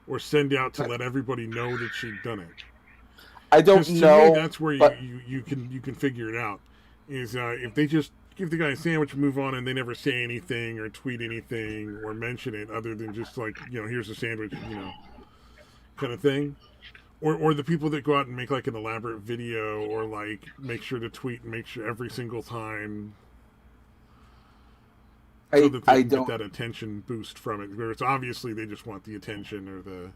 or send out to let everybody know that she'd done it? I don't know. Me, that's where you can figure it out. Is if they just give the guy a sandwich, move on, and they never say anything or tweet anything or mention it, other than just like, here's a sandwich, kind of thing. Or the people that go out and make like an elaborate video or like make sure to tweet and make sure every single time, so that they get that attention boost from it. Where it's obviously they just want the attention or the.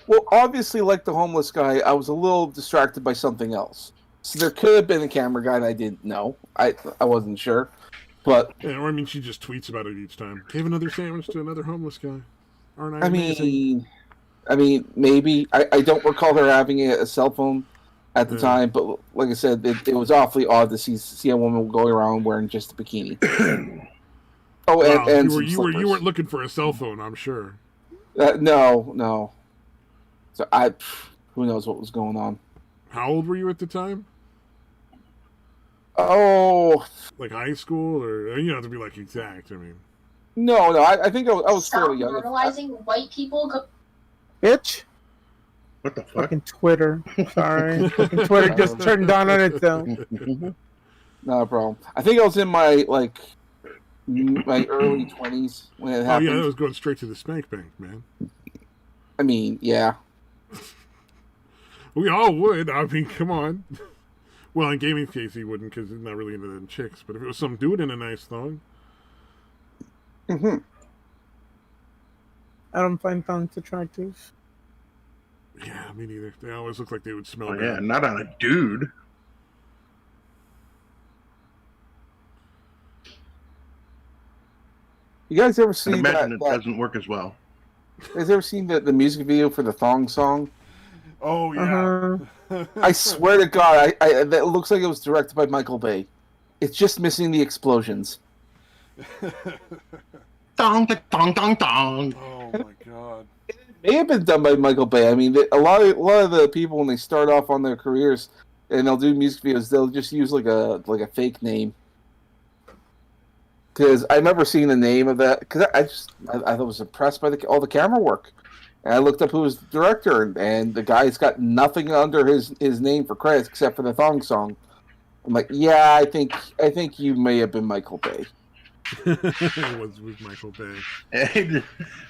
Well, obviously, like the homeless guy, I was a little distracted by something else. So there could have been a camera guy that I didn't know. I wasn't sure, but or I mean, she just tweets about it each time. Gave another sandwich to another homeless guy. Aren't I? I mean, maybe. I don't recall her having a cell phone at the time, but like I said, it was awfully odd to see a woman going around wearing just a bikini. And you weren't looking for a cell phone, I'm sure. No. So who knows what was going on. How old were you at the time? Oh, like high school, or you don't have to be like exact. I mean, no. I think I was fairly young. Normalizing white people. Bitch. What the fuck? Fucking Twitter. Sorry. Fucking Twitter just turned on its own. Not a problem. I think I was in my early 20s when it happened. Oh yeah, that was going straight to the spank bank, man. I mean, yeah. We all would. I mean, come on. Well, in gaming's case, he wouldn't because he's not really into the chicks. But if it was some dude in a nice thong. Mm-hmm. I don't find thongs attractive. Yeah, me neither. They always look like they would smell Oh, good. yeah, not on a dude. You guys ever I seen imagine it doesn't work as well. You guys ever seen the music video for the Thong Song? Oh, yeah. I swear to God, that looks like it was directed by Michael Bay. It's just missing the explosions. Dong, dong, dong, dong. Oh, my God. may have been done by Michael Bay. I mean, a lot of the people when they start off on their careers and they'll do music videos, they'll just use like a fake name. Because I remember seeing the name of that. Because I was impressed by all the camera work, and I looked up who was the director, and the guy's got nothing under his name for credits except for the thong song. I'm like, yeah, I think you may have been Michael Bay. It was with Michael Bay.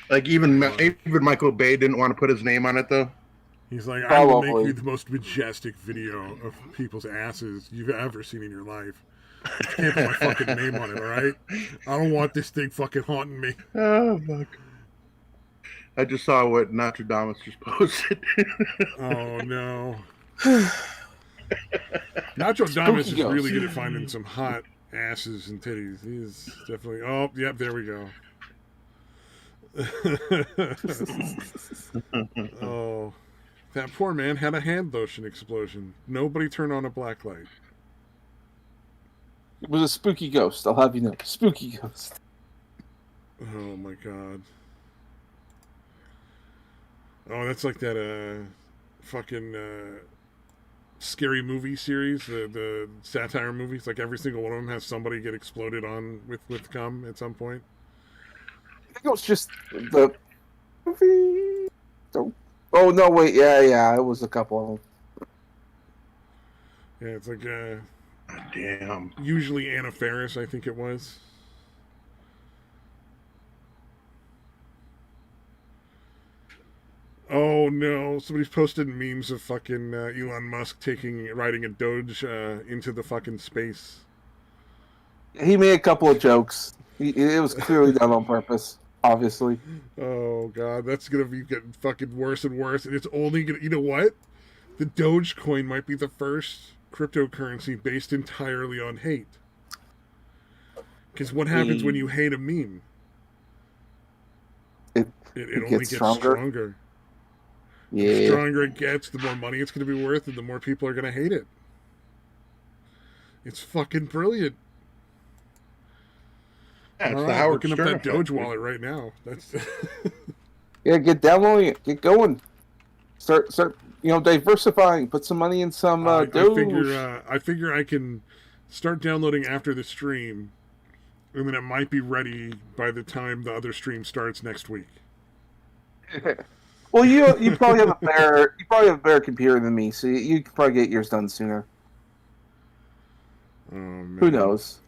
Like even Michael Bay didn't want to put his name on it though. He's like, I will make you the most majestic video of people's asses you've ever seen in your life. You can't put my fucking name on it, all right? I don't want this thing fucking haunting me. Oh fuck! I just saw what Nostradamus just posted. Oh no! Nostradamus is really good at finding some hot asses and titties. He's definitely. Oh, yep, there we go. Oh, that poor man had a hand lotion explosion. Nobody turned on a black light. It was a spooky ghost, I'll have you know. Spooky ghost. Oh my god. Oh, that's like that fucking scary movie series, the satire movies. Like every single one of them has somebody get exploded on with cum at some point. I think it was just the movie. Oh no, wait, yeah, it was a couple of them. Yeah, it's like damn. Usually Anna Faris, I think it was. Oh no! Somebody's posted memes of fucking Elon Musk riding a Doge into the fucking space. He made a couple of jokes. It was clearly done on purpose, obviously. Oh god, that's gonna be getting fucking worse and worse, and it's only gonna. You know what? The Dogecoin might be the first cryptocurrency based entirely on hate. Because what happens when you hate a meme? It only gets stronger. Yeah. The stronger it gets, the more money it's going to be worth, and the more people are going to hate it. It's fucking brilliant. Yeah, it's all the right, Howard looking Stern up that Doge wallet right now. That's yeah, get downloading it. Get going. Start. Diversifying. Put some money in some Doge. I figure I can start downloading after the stream, and then it might be ready by the time the other stream starts next week. Well, you probably have a better computer than me, so you can probably get yours done sooner. Oh, man. Who knows?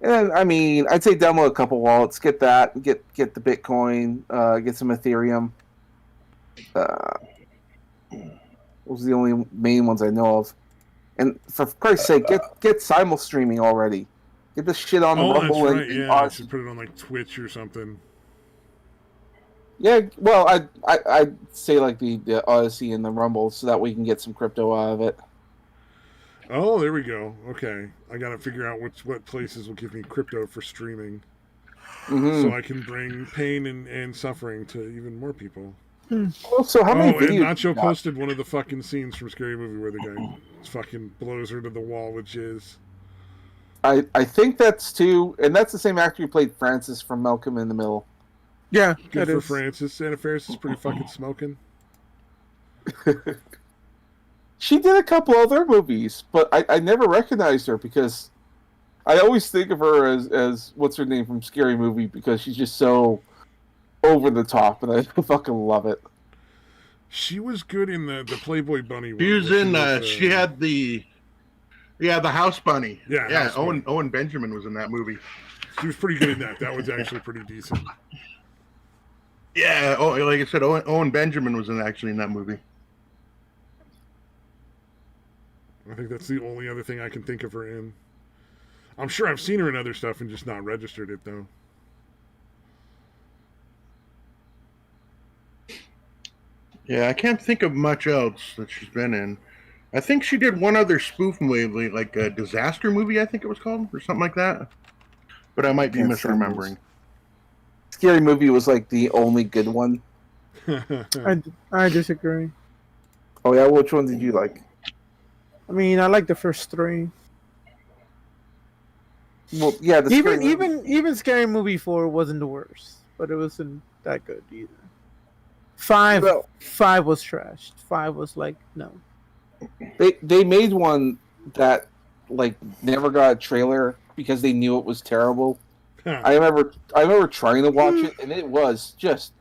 And I mean, I'd say download a couple wallets, get that, get the Bitcoin, get some Ethereum. Those are the only main ones I know of. And for Christ's sake, get simul streaming already. Get this shit on the Rumble that's right. and yeah, I should put it on like Twitch or something. Yeah, well, I'd say like the Odyssey and the Rumble, so that we can get some crypto out of it. Oh, there we go. Okay, I gotta figure out what places will give me crypto for streaming, so I can bring pain and suffering to even more people. Also, how many videos? And Nacho posted one of the fucking scenes from Scary Movie where the guy fucking blows her to the wall with jizz. I think that's two, and that's the same actor who played Francis from Malcolm in the Middle. Yeah, good for Francis. Anna Faris is pretty fucking smoking. She did a couple other movies, but I never recognized her because I always think of her as what's her name from Scary Movie because she's just so over the top, and I fucking love it. She was good in the Playboy Bunny one. She was in. She had the House Bunny. Yeah. Owen Benjamin was in that movie. She was pretty good in that. That was actually pretty decent. Yeah, like I said, Owen Benjamin was actually in that movie. I think that's the only other thing I can think of her in. I'm sure I've seen her in other stuff and just not registered it, though. Yeah, I can't think of much else that she's been in. I think she did one other spoof movie, like a disaster movie, I think it was called, or something like that. But I might be misremembering. Scary Movie was like the only good one. I disagree. Oh yeah, which one did you like? I mean, I like the first three. Well, yeah, even Scary Movie 4 wasn't the worst, but it wasn't that good either. Five Well, five was trashed. Five was like no. they made one that like never got a trailer because they knew it was terrible. Huh. I remember trying to watch it, and it was just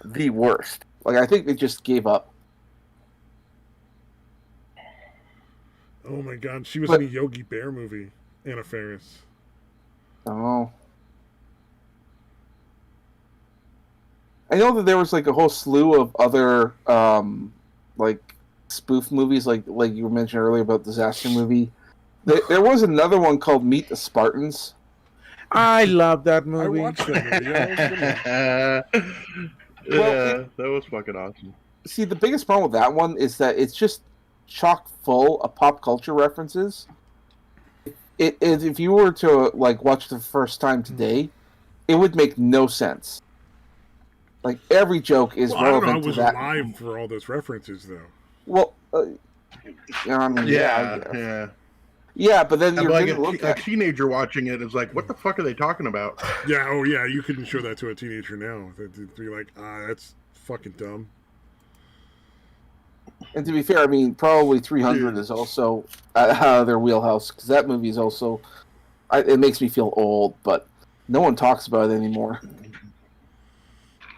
the worst. Like I think they just gave up. Oh my god, she was But- in a Yogi Bear movie. Anna Faris. Oh. I know that there was like a whole slew of other like spoof movies, like you were mentioning earlier about disaster movie. There was another one called Meet the Spartans. I love that I movie. watched that movie. Yeah, that was a good one. Well, that was fucking awesome. See, the biggest problem with that one is that it's just chock full of pop culture references. If you were to like watch the first time today, it would make no sense. Like every joke is Well, I don't know. I relevant to was that. alive for all those references, though. Well, I mean, Yeah. yeah, but then I'm you're like going to look a at teenager watching it is like, what the fuck are they talking about? Yeah. Oh, yeah. You couldn't show that to a teenager now. They'd be like, that's fucking dumb. and to be fair, I mean, probably 300 is also out of their wheelhouse because that movie is also. It makes me feel old, but no one talks about it anymore.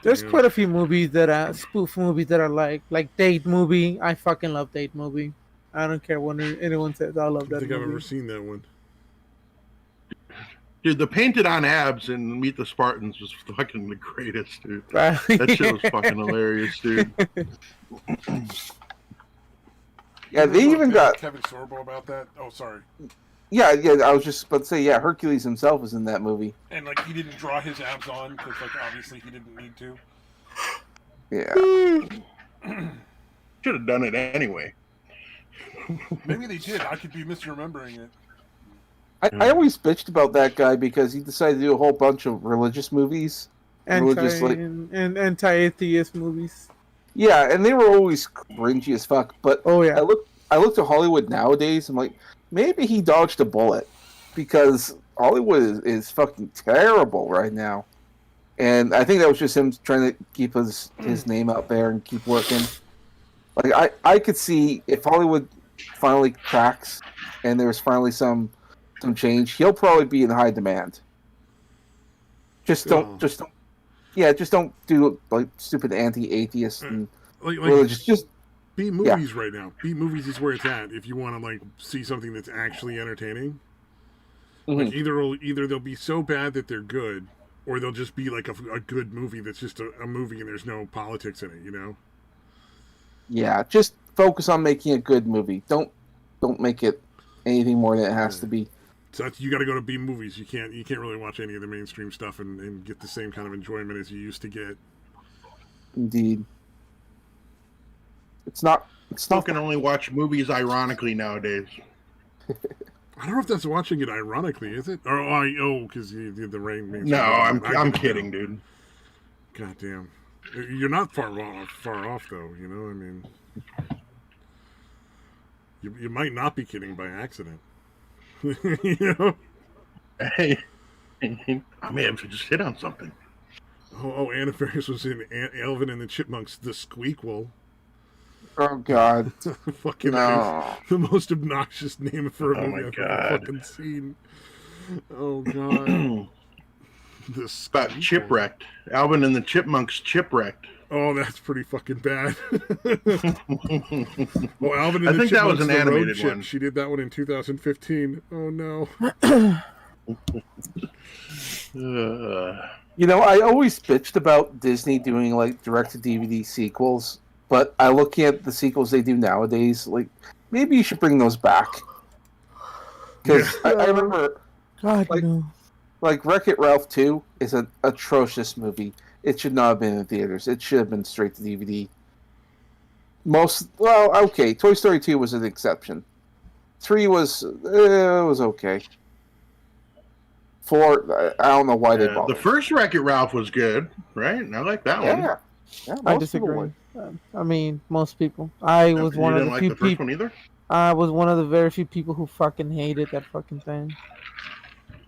There's Yeah. quite a few movies that are spoof movies that are like Date Movie. I fucking love Date Movie. I don't care what anyone says. I love I that think I've ever movie. seen that one. Dude, the painted on abs in Meet the Spartans was fucking the greatest, dude. Right? That shit was fucking hilarious, dude. Yeah, they even got. Kevin Sorbo about that. Oh, sorry. Yeah. I was just about to say, yeah, Hercules himself was in that movie. And like he didn't draw his abs on because like obviously he didn't need to. Yeah. Should have done it anyway. Maybe they did. I could be misremembering it. I always bitched about that guy because he decided to do a whole bunch of religious movies. Religious, like- and anti-atheist movies. Yeah, and they were always cringy as fuck. But Oh yeah. I look to Hollywood nowadays. I'm like, maybe he dodged a bullet because Hollywood is fucking terrible right now. And I think that was just him trying to keep his name out there and keep working. Like I could see if Hollywood finally cracks and there's finally some change, he'll probably be in high demand. Just don't do like stupid anti-atheist and Like religious. Just B movies right now. B movies is where it's at. If you want to like see something that's actually entertaining, like either they'll be so bad that they're good, or they'll just be like a good movie that's just a movie and there's no politics in it. You know? yeah, just focus on making a good movie. Don't make it anything more than it has to be. So that's, you got to go to B movies. You can't really watch any of the mainstream stuff and get the same kind of enjoyment as you used to get. Indeed. It's not. Still can only watch movies ironically nowadays. I don't know if that's watching it ironically, is it? Or because you did the rain. No, I'm kidding, dude. God damn, you're not far off though. You know, I mean, you might not be kidding by accident. You know? Hey, I may have just hit on something. Oh, Anna Faris was in Alvin and the Chipmunks, The Squeakquel. Oh God! Fucking No. the most obnoxious name for a Oh movie my I've God. ever fucking seen. Oh God. The About Squeakquel. Chipwrecked. Alvin and the Chipmunks Chipwrecked. Oh, that's pretty fucking bad. Well, Alvin and I the think that was Chipmunks, an The Road animated Chip. one. She did that one in 2015. Oh no. You know, I always bitched about Disney doing like direct-to-DVD sequels, but I look at the sequels they do nowadays. Like, maybe you should bring those back. Because I remember, God like- no. like, Wreck-It Ralph 2 is an atrocious movie. It should not have been in theaters. It should have been straight to DVD. Okay, Toy Story 2 was an exception. 3 was okay. 4, I don't know why they bothered. The first Wreck-It Ralph was good, right? I like that one. Yeah, I most people disagree. would. I mean, most people. I was You one of didn't the like few the first people. one either? I was one of the very few people who fucking hated that fucking thing.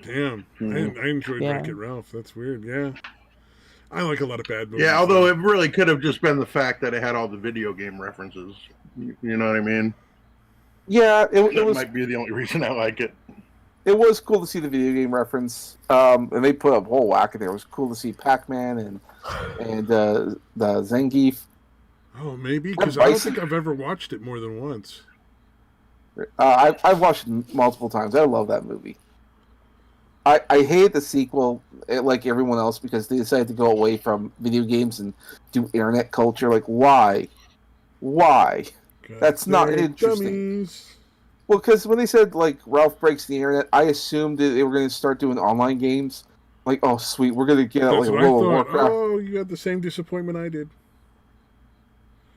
Damn. Mhm. I enjoyed Yeah. Wreck-It Ralph. That's weird. Yeah. I like a lot of bad movies. Yeah, although it really could have just been the fact that it had all the video game references. You know what I mean? Yeah, it That was. might be the only reason I like it. It was cool to see the video game reference, and they put a whole whack in there. It was cool to see Pac-Man and the Zangief. Oh, maybe because I don't think I've ever watched it more than once. I've watched it multiple times. I love that movie. I hate the sequel, like everyone else, because they decided to go away from video games and do internet culture. Like, why? Why? That's not interesting. Dummies. Well, because when they said, like, Ralph Breaks the Internet, I assumed that they were going to start doing online games. Like, oh, sweet, we're going to get That's like a what World of I thought. Warcraft. Oh, you had the same disappointment I did.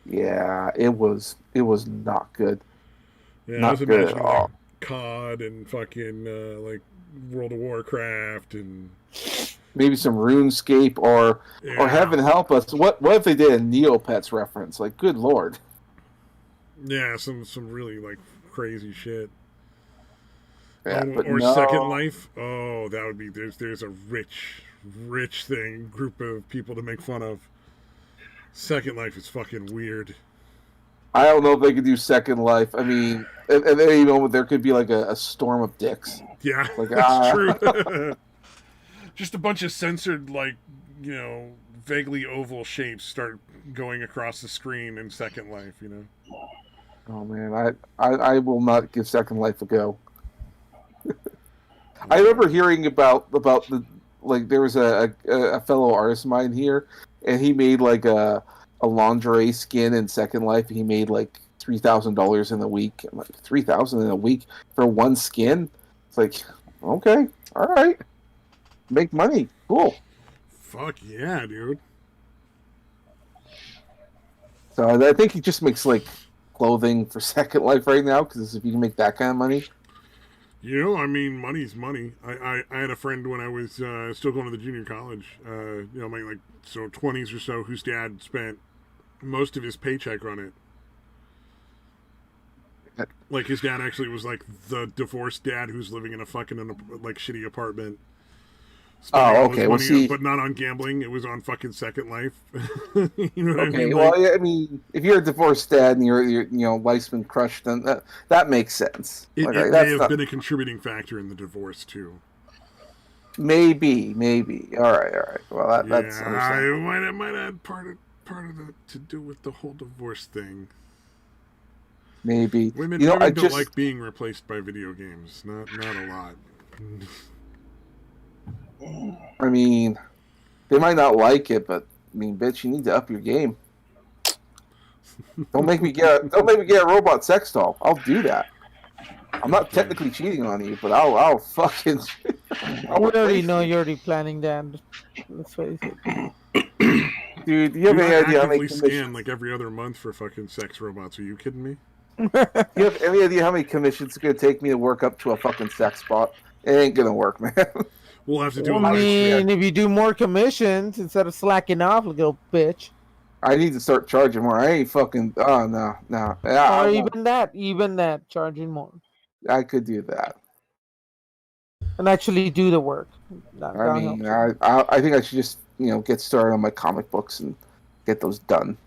Yeah, it was not good. Yeah, Not I was good imagining at all. like COD and fucking like World of Warcraft and Maybe some RuneScape or heaven help us, what if they did a Neopets reference? Like, good lord. yeah, some really like crazy shit. Yeah, but or no. Second Life. Oh, that would be there's a rich group of people to make fun of. Second Life is fucking weird. I don't know if they could do Second Life. I mean, at any moment there could be like a storm of dicks. Yeah, Like, that's true. Just a bunch of censored, like, you know, vaguely oval shapes start going across the screen in Second Life, you know. Oh man, I will not give Second Life a go. I remember hearing about the like there was a fellow artist of mine here, and he made like a lingerie skin in Second Life. He made like $3,000 in a week. I'm like, $3,000 in a week for one skin? It's like, okay, all right, make money, cool. Fuck yeah, dude. So I think he just makes like clothing for Second Life right now, because if you can make that kind of money. You know, I mean, money's money. I had a friend when I was still going to the junior college, you know, my like 20s or so, whose dad spent most of his paycheck on it. Like his dad actually was like the divorced dad who's living in a fucking like shitty apartment. Oh, okay. Money, Well, see, but not on gambling. It was on fucking Second Life. You know what I okay. mean? Well, Like, yeah, I mean, if you're a divorced dad and your you know life's been crushed, then that makes sense. it Like, may have been a contributing factor in the divorce too. Maybe. All right. Well, that's Yeah, understandable. I might add part of the to do with the whole divorce thing. Maybe Women, you know, women I don't just like being replaced by video games. Not a lot. I mean, they might not like it, but I mean, bitch, you need to up your game. Don't make me get a robot sex doll. I'll do that. I'm not technically cheating on you, but I'll fucking. We already know you're already planning that. Let's face it. Dude, do you have You any idea how actively many scan commissions? like every other month for fucking sex robots. Are you kidding me? Do you have any idea how many commissions it's gonna take me to work up to a fucking sex bot? It ain't gonna work, man. We'll have to do I a live stream. mean, if you do more commissions instead of slacking off, little bitch. I need to start charging more. I ain't fucking. Oh no. Yeah, Or even that, charging more. I could do that. And actually do the work. I mean, I think I should just get started on my comic books and get those done.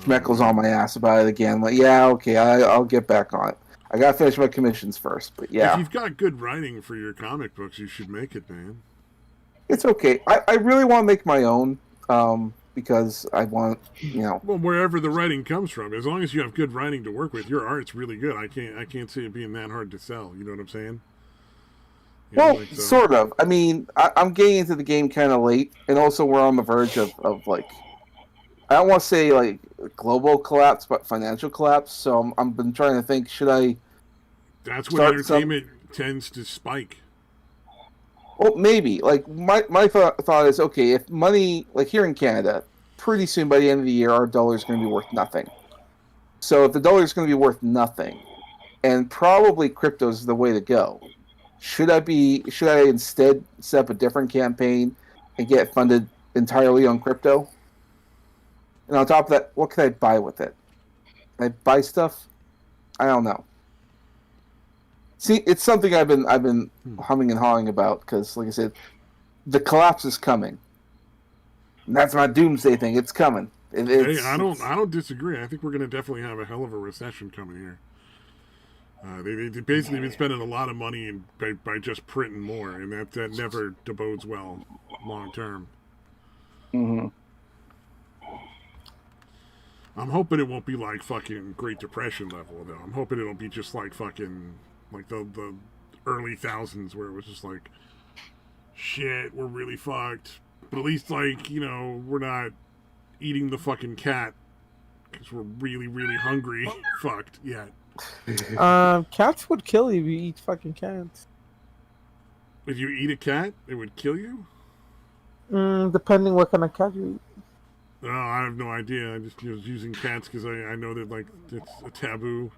Schmeckle's on my ass about it again. Like, yeah, okay, I'll get back on it. I gotta finish my commissions first, but If yeah, you've got good writing for your comic books, you should make it, man. it's okay. I really want to make my own because I want Well, wherever the writing comes from, as long as you have good writing to work with, your art's really good. I can't see it being that hard to sell. You know what I'm saying? You know, Well, like, so- sort of. I mean, I'm getting into the game kind of late, and also we're on the verge of like, I don't want to say like global collapse, but financial collapse. So I've been trying to think, should I? That's when start entertainment tends to spike. Well, maybe. Like my thought is, okay, if money, like here in Canada, pretty soon by the end of the year, our dollar is going to be worth nothing. So if the dollar is going to be worth nothing, and probably crypto is the way to go, should I instead set up a different campaign and get funded entirely on crypto? And on top of that, what can I buy with it? Can I buy stuff? I don't know. See, it's something I've been humming and hawing about because, like I said, the collapse is coming. And that's my doomsday thing. It's coming. Hey, I don't disagree. I think we're going to definitely have a hell of a recession coming here. They basically been spending a lot of money by just printing more, and that never bodes well long term. Mm-hmm. I'm hoping it won't be like fucking Great Depression level, though. I'm hoping it'll be just like fucking like the early thousands where it was just like, shit, we're really fucked. But at least, like, you know, we're not eating the fucking cat because we're really, really hungry. Fucked yet. Cats would kill you if you eat fucking cats. If you eat a cat, it would kill you? Depending what kind of cat you eat. No, I have no idea. I just was using cats because I know that, like, it's a taboo.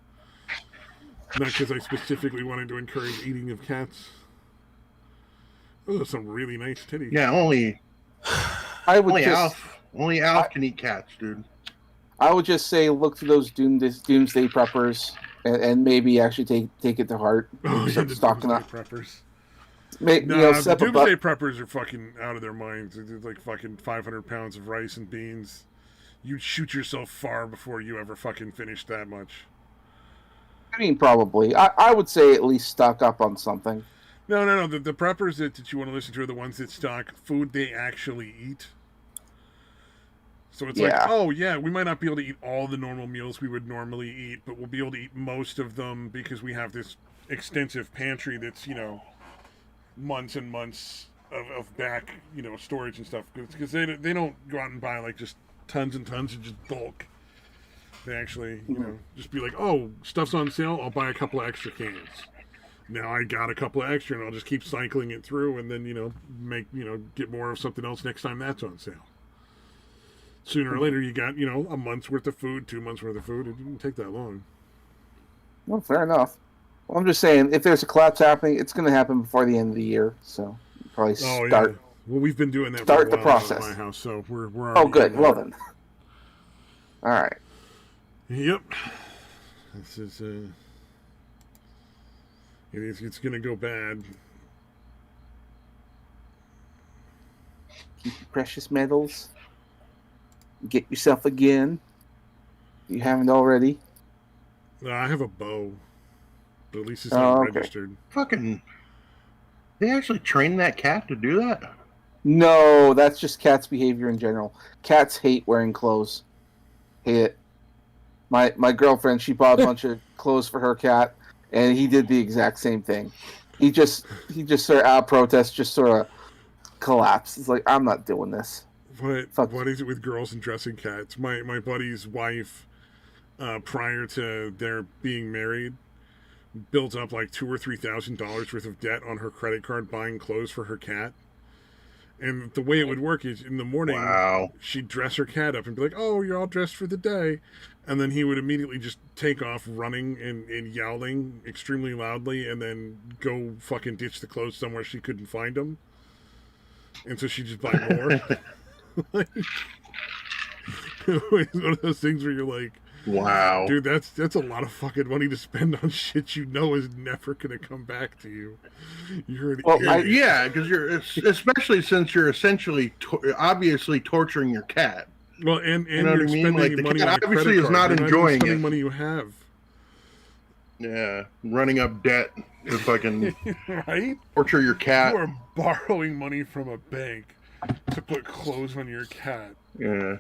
Not because I specifically wanted to encourage eating of cats. Those are some really nice titties. Yeah, only Alf can eat cats, dude. I would just say look to those doomsday preppers and maybe actually take it to heart. Oh, yeah, Start the stocking doomsday up. preppers. The Doomsday preppers are fucking out of their minds. They're like fucking 500 pounds of rice and beans. You'd shoot yourself far before you ever fucking finish that much. I mean, probably. I would say at least stock up on something. No. The preppers that you want to listen to are the ones that stock food they actually eat. So it's like, oh yeah, we might not be able to eat all the normal meals we would normally eat, but we'll be able to eat most of them because we have this extensive pantry that's, you know, months and months of back, you know, storage and stuff. Because they don't go out and buy like just tons and tons of just bulk. They actually, you know, just be like, oh, stuff's on sale, I'll buy a couple of extra cans. Now I got a couple of extra and I'll just keep cycling it through and then, you know, get more of something else next time that's on sale. Sooner or later, you got, you know, a month's worth of food, 2 months worth of food. It didn't take that long. Well, fair enough. Well, I'm just saying, if there's a collapse happening, it's going to happen before the end of the year. So probably start. Yeah. Well, we've been doing that for a while the process at my house, so we're oh, good. Well then. All right. Yep. This is it's going to go bad. Keep your precious metals. Get yourself a gun. You haven't already. I have a bow, but at least it's not registered. Fucking, they actually trained that cat to do that? No, that's just cats' behavior in general. Cats hate wearing clothes. Hate it. My girlfriend, she bought a bunch of clothes for her cat, and he did the exact same thing. He just sort of out of protest, just sort of collapsed. He's like, I'm not doing this. What is it with girls and dressing cats? My buddy's wife, prior to their being married, built up like $2,000 or $3,000 worth of debt on her credit card buying clothes for her cat. And the way it would work is in the morning, she'd dress her cat up and be like, "Oh, you're all dressed for the day," and then he would immediately just take off running and yowling extremely loudly, and then go fucking ditch the clothes somewhere she couldn't find them. And so she'd just buy more. It's one of those things where you're like, wow, dude, that's a lot of fucking money to spend on shit you know is never gonna come back to you. You're an idiot. Yeah, because you're, especially since you're essentially obviously torturing your cat. Well, and you know you're what I mean? spending Like, the money cat on a obviously credit is card. not You're enjoying spending it. money you have. Yeah, running up debt to fucking right? torture your cat. You are borrowing money from a bank to put clothes on your cat. Yeah.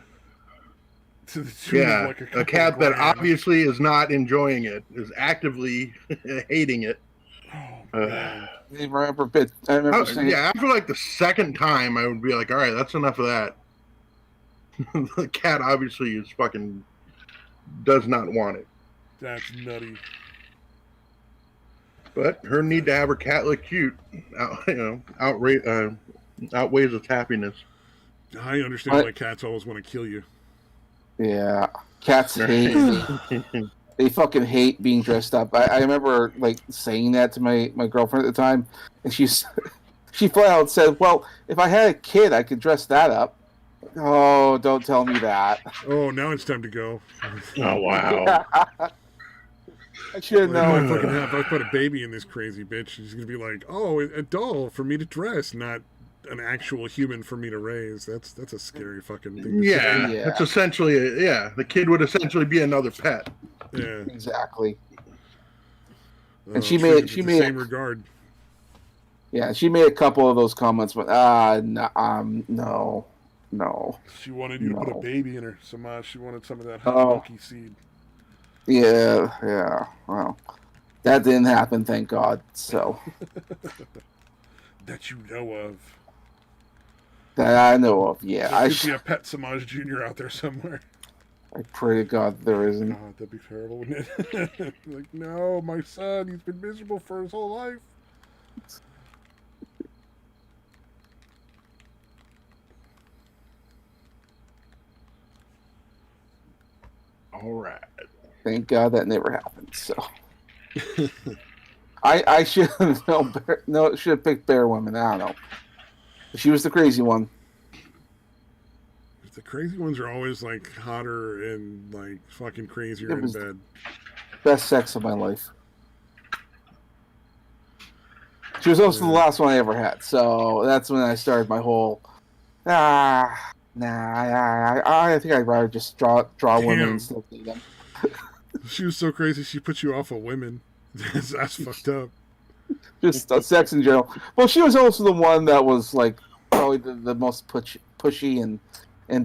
To the tune of like a cat that obviously is not enjoying it, is actively hating it. I remember saying, after like the second time, I would be like, all right, that's enough of that. The cat obviously is fucking does not want it. That's nutty. But her need to have her cat look cute, outweighs its happiness. I understand why cats always want to kill you. Yeah, cats hate. They fucking hate being dressed up. I remember like saying that to my girlfriend at the time, and she flat out said, "Well, if I had a kid, I could dress that up." Oh, don't tell me that. Oh, now it's time to go. Oh wow. I should know. If I put a baby in this crazy bitch, she's gonna be like, "Oh, a doll for me to dress, not an actual human for me to raise. That's a scary fucking thing. To Yeah, say. it's essentially the kid would essentially be another pet. Yeah, Exactly. And she made the same regard. Yeah, she made a couple of those comments, but no. She wanted you to put a baby in her. She wanted some of that hot milky seed. Yeah. Well, that didn't happen, thank God. So that you know of. That I know of. Yeah, there could be a Pet Samaj Jr. out there somewhere. I pray to God there isn't. God, that'd be terrible, wouldn't it? Like, no, my son, he's been miserable for his whole life. All right. Thank God that never happened. So I should have should have picked Bear Woman. I don't know. She was the crazy one. The crazy ones are always like hotter and like fucking crazier in bed. Best sex of my life. She was also the last one I ever had, so that's when I started my whole. I think I'd rather just draw women and still date them. She was so crazy, she put you off of women. That's fucked up. Just sex in general. Well, she was also the one that was like probably the most pushy and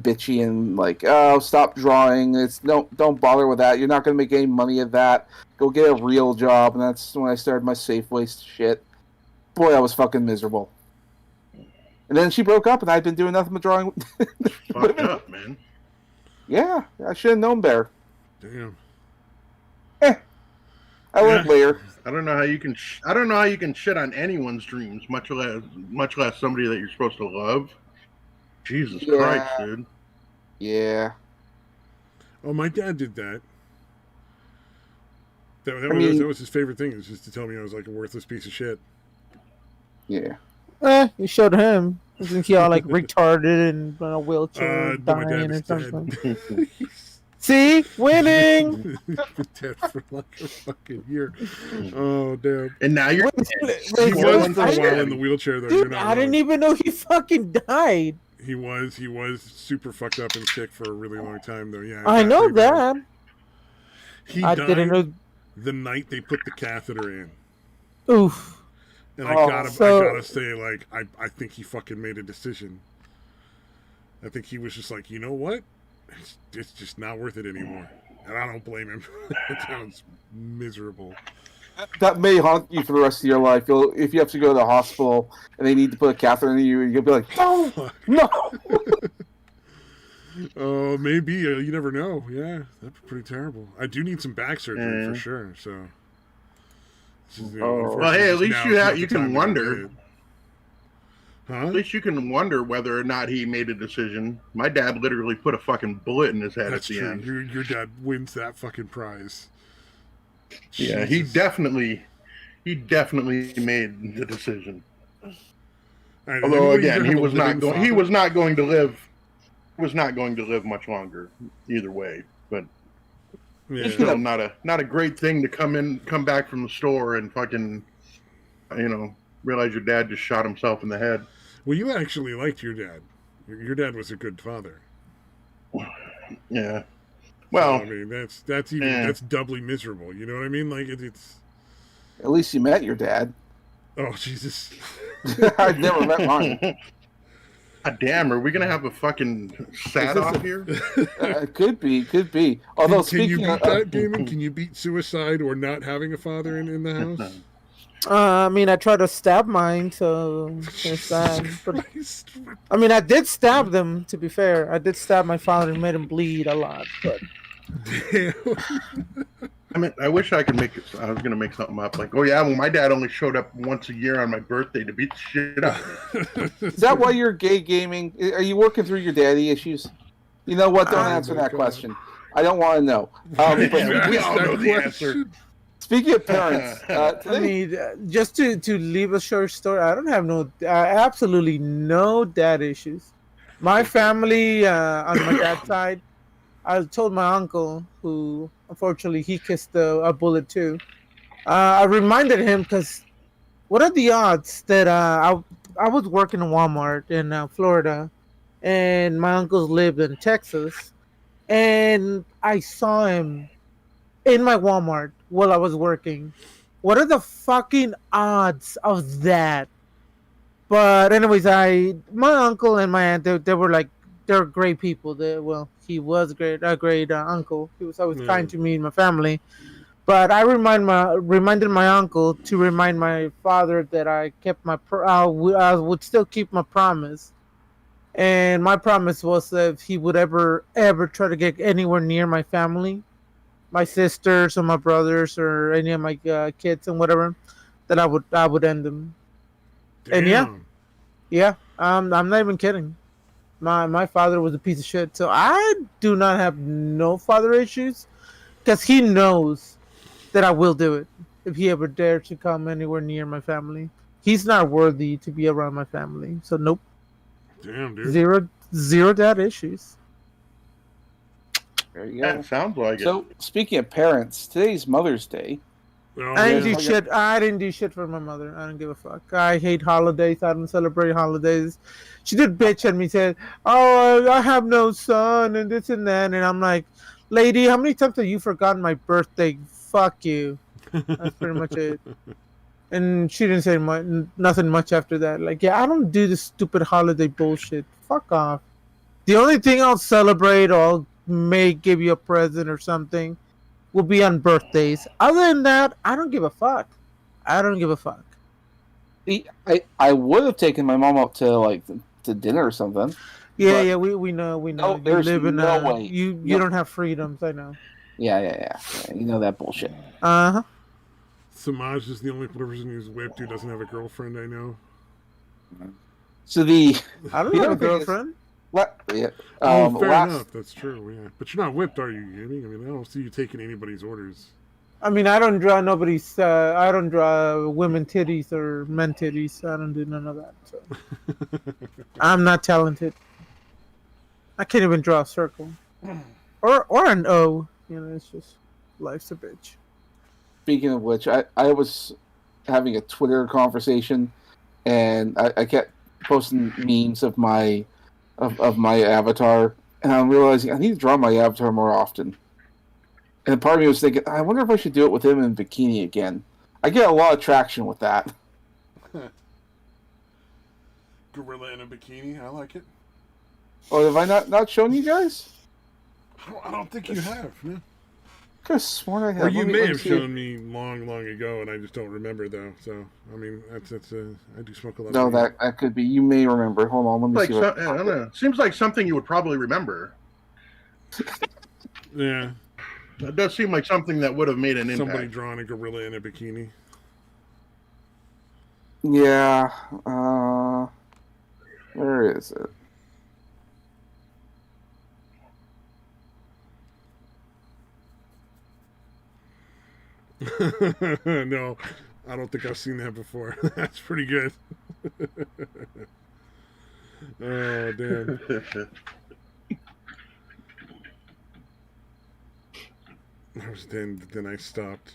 bitchy and like, oh, stop drawing. Don't bother with that. You're not gonna make any money at that. Go get a real job. And that's when I started my safe waste shit. Boy, I was fucking miserable. And then she broke up, and I'd been doing nothing but drawing. Fucked up, man. Yeah, I should have known better. Damn. I learned later. I don't know how you can. I don't know how you can shit on anyone's dreams, much less somebody that you're supposed to love. Jesus Christ, dude. Yeah. Oh, my dad did that. That was his favorite thing, was just to tell me I was like a worthless piece of shit. Yeah. You showed him. Isn't he all like retarded and in a wheelchair dying or something? See? Winning! Been dead for like a fucking year. Oh, damn. And now you're... He was for a while in the wheelchair, though. Dude, I didn't even know he fucking died. He was super fucked up and sick for a really long time, though. Yeah, I know that. He died the night they put the catheter in. Oof. And I gotta say, like, I think he fucking made a decision. I think he was just like, you know what? It's just not worth it anymore. And I don't blame him. It sounds miserable. That may haunt you for the rest of your life. If you have to go to the hospital and they need to put a catheter in you, you'll be like, no. Oh, maybe. You never know. Yeah, that'd be pretty terrible. I do need some back surgery for sure. So. Well, hey, at least you can wonder. Huh? At least you can wonder whether or not he made a decision. My dad literally put a fucking bullet in his head at the end. Your dad wins that fucking prize. Yeah, Jesus. he definitely made the decision. Although again, he was not going to live much longer either way. But it's still not a great thing to come back from the store and fucking, realize your dad just shot himself in the head. Well, you actually liked your dad. Your dad was a good father. Yeah. Well, so, I mean, that's doubly miserable. You know what I mean? Like it's. At least you met your dad. Oh Jesus! I've never met mine. God damn, are we gonna have a fucking sad off here? Could be. Although can you beat that, Damon? Can you beat suicide or not having a father in the house? I mean, I tried to stab mine, so it's sad. But, I mean, I did stab them, to be fair. I did stab my father and made him bleed a lot. But damn. I mean, I wish I could make it. I was going to make something up. Like, oh, yeah, well, my dad only showed up once a year on my birthday to beat the shit out of me. Is that why you're gay gaming? Are you working through your daddy issues? You know what? Don't answer that question. I don't want to know. We all know the answer. Speaking of parents, I mean, just to leave a short story, I don't have absolutely no dad issues. My family on my dad's side, I told my uncle, who unfortunately he kissed a bullet too. I reminded him because what are the odds that I was working in Walmart in Florida, and my uncles lived in Texas, and I saw him in my Walmart while I was working. What are the fucking odds of that? But anyways, my uncle and my aunt they were like they're great people. He was a great uncle. He was always Yeah. kind to me and my family. But I reminded my uncle to remind my father that I kept I would still keep my promise. And my promise was that if he would ever try to get anywhere near my family, my sisters or my brothers or any of my kids and whatever, that I would end them. And yeah, Damn. yeah, I'm not even kidding. My father was a piece of shit, so I do not have no father issues because he knows that I will do it if he ever dares to come anywhere near my family. He's not worthy to be around my family, so nope, Damn, dude. zero dad issues. There you Yeah, go. it sounds like it. So, speaking of parents, today's Mother's Day. Oh, I yeah. didn't do shit. I didn't do shit for my mother. I don't give a fuck. I hate holidays. I don't celebrate holidays. She did bitch at me, said, "Oh, I have no son," and this and that. And I'm like, "Lady, how many times have you forgotten my birthday? Fuck you." That's pretty much it. And she didn't say nothing much after that. Like, yeah, I don't do this stupid holiday bullshit. Fuck off. The only thing I'll celebrate or I'll may give you a present or something will be on birthdays. Other than that, I don't give a fuck. I don't give a fuck. I would have taken my mom out to dinner or something. Yeah, But- yeah, we know. No, You there's live in no a way. you No. don't have freedoms. I know. Yeah. You know that bullshit. Uh huh. Samaj is the only person who's whipped who doesn't have a girlfriend I know. So the I don't The have a other thing is- girlfriend. yeah, Oh, fair last enough. That's true. Yeah, but you're not whipped, are you? Yemi? I mean, I don't see you taking anybody's orders. I mean, I don't draw nobody's. I don't draw women titties or men titties. I don't do none of that. So. I'm not talented. I can't even draw a circle, or an O. You know, it's just life's a bitch. Speaking of which, I was having a Twitter conversation, and I kept posting memes of my avatar, and I'm realizing I need to draw my avatar more often. And part of me was thinking, I wonder if I should do it with him in bikini again. I get a lot of traction with that. Gorilla in a bikini. I like it. Oh, have I not shown you guys? I don't think you have. No. Could have sworn I have. Or you Let me- may let me have see. shown me long ago, and I just don't remember though. So I mean, that's I do smoke a lot. No, of weed. that could be. You may remember. Hold on, let me Like see. What, I don't know. Seems like something you would probably remember. Yeah, That does seem like something that would have made an impact. somebody drawing a gorilla in a bikini. yeah. Where is it? No, I don't think I've seen that before. That's pretty good. Oh damn! Then I stopped.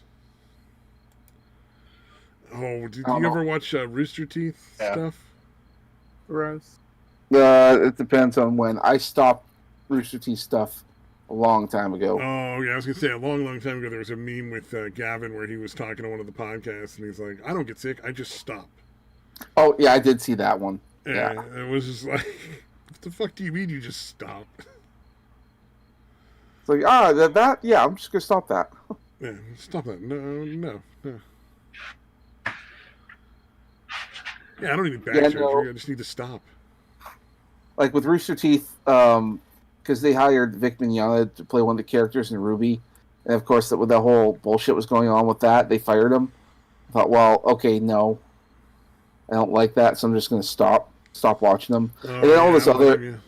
Oh, did Oh, you no. ever watch Rooster Teeth Yeah. stuff? Gross. It depends on when. I stopped Rooster Teeth stuff a long time ago. Oh yeah, I was gonna say a long time ago there was a meme with Gavin where he was talking to one of the podcasts and he's like, "I don't get sick, I just stop." Oh yeah, I did see that one. And Yeah. it was just like, "What the fuck do you mean you just stop?" It's like that. Yeah, I'm just gonna stop that. Yeah, stop that. No. Yeah, I don't need back Yeah, surgery. no. I just need to stop. Like with Rooster Teeth, because they hired Vic Mignogna to play one of the characters in Ruby, and of course with that whole bullshit was going on with that, they fired him. I thought, well, okay, no, I don't like that, so I'm just gonna stop watching them. Oh, And then all this I don't other- blame you.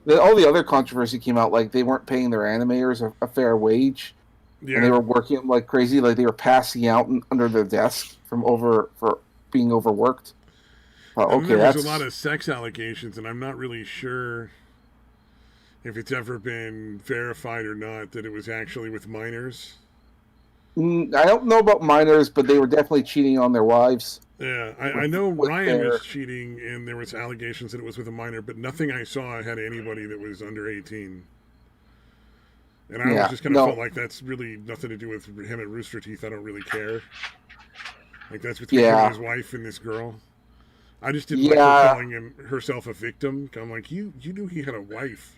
Then all the other controversy came out, like they weren't paying their animators a fair wage. Yeah. And they were working like crazy, like they were passing out under their desk for being overworked. And Okay, there that's was a lot of sex allegations, and I'm not really sure if it's ever been verified or not that it was actually with minors. I don't know about minors, but they were definitely cheating on their wives. Yeah, I know with Ryan their- was cheating, and there was allegations that it was with a minor, but nothing I saw had anybody that was under 18. And I always Yeah, just kind of no. felt like that's really nothing to do with him and Rooster Teeth. I don't really care. Like that's between him and his wife and this girl. I just didn't like her calling herself a victim. I'm like, you knew he had a wife.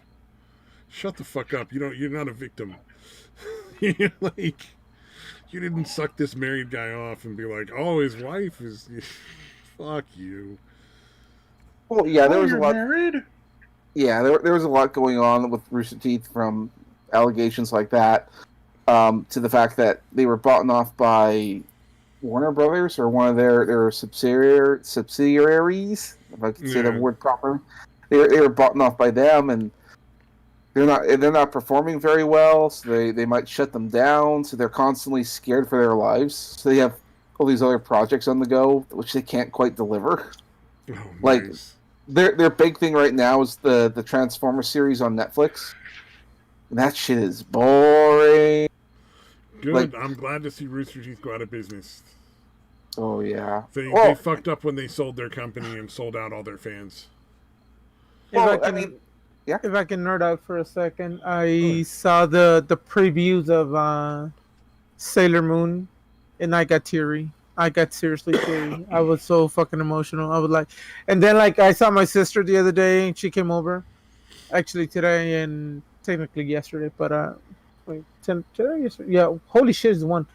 Shut the fuck up. You're not a victim. Like, you didn't suck this married guy off and be like, oh, his wife is. Fuck you. Well, yeah, there was a lot. Married? Yeah, there was a lot going on with Rooster Teeth, from allegations like that to the fact that they were bought off by Warner Brothers, or one of their subsidiaries, if I can say the word properly. They were bought off by them, and they're not performing very well, so they might shut them down. So they're constantly scared for their lives. So they have all these other projects on the go, which they can't quite deliver. Oh, Like, nice. their big thing right now is the Transformers series on Netflix. And that shit is boring. Good. like- I'm glad to see Rooster Teeth go out of business. Oh yeah. They fucked up when they sold their company and sold out all their fans. If I Well, can, I mean, yeah. If I can nerd out for a second, I saw the previews of Sailor Moon, and I got teary. I got seriously teary. I was so fucking emotional. I was like, and then like I saw my sister the other day, and she came over, actually today and technically yesterday, but wait, today, yesterday, yeah. Holy shit, is one.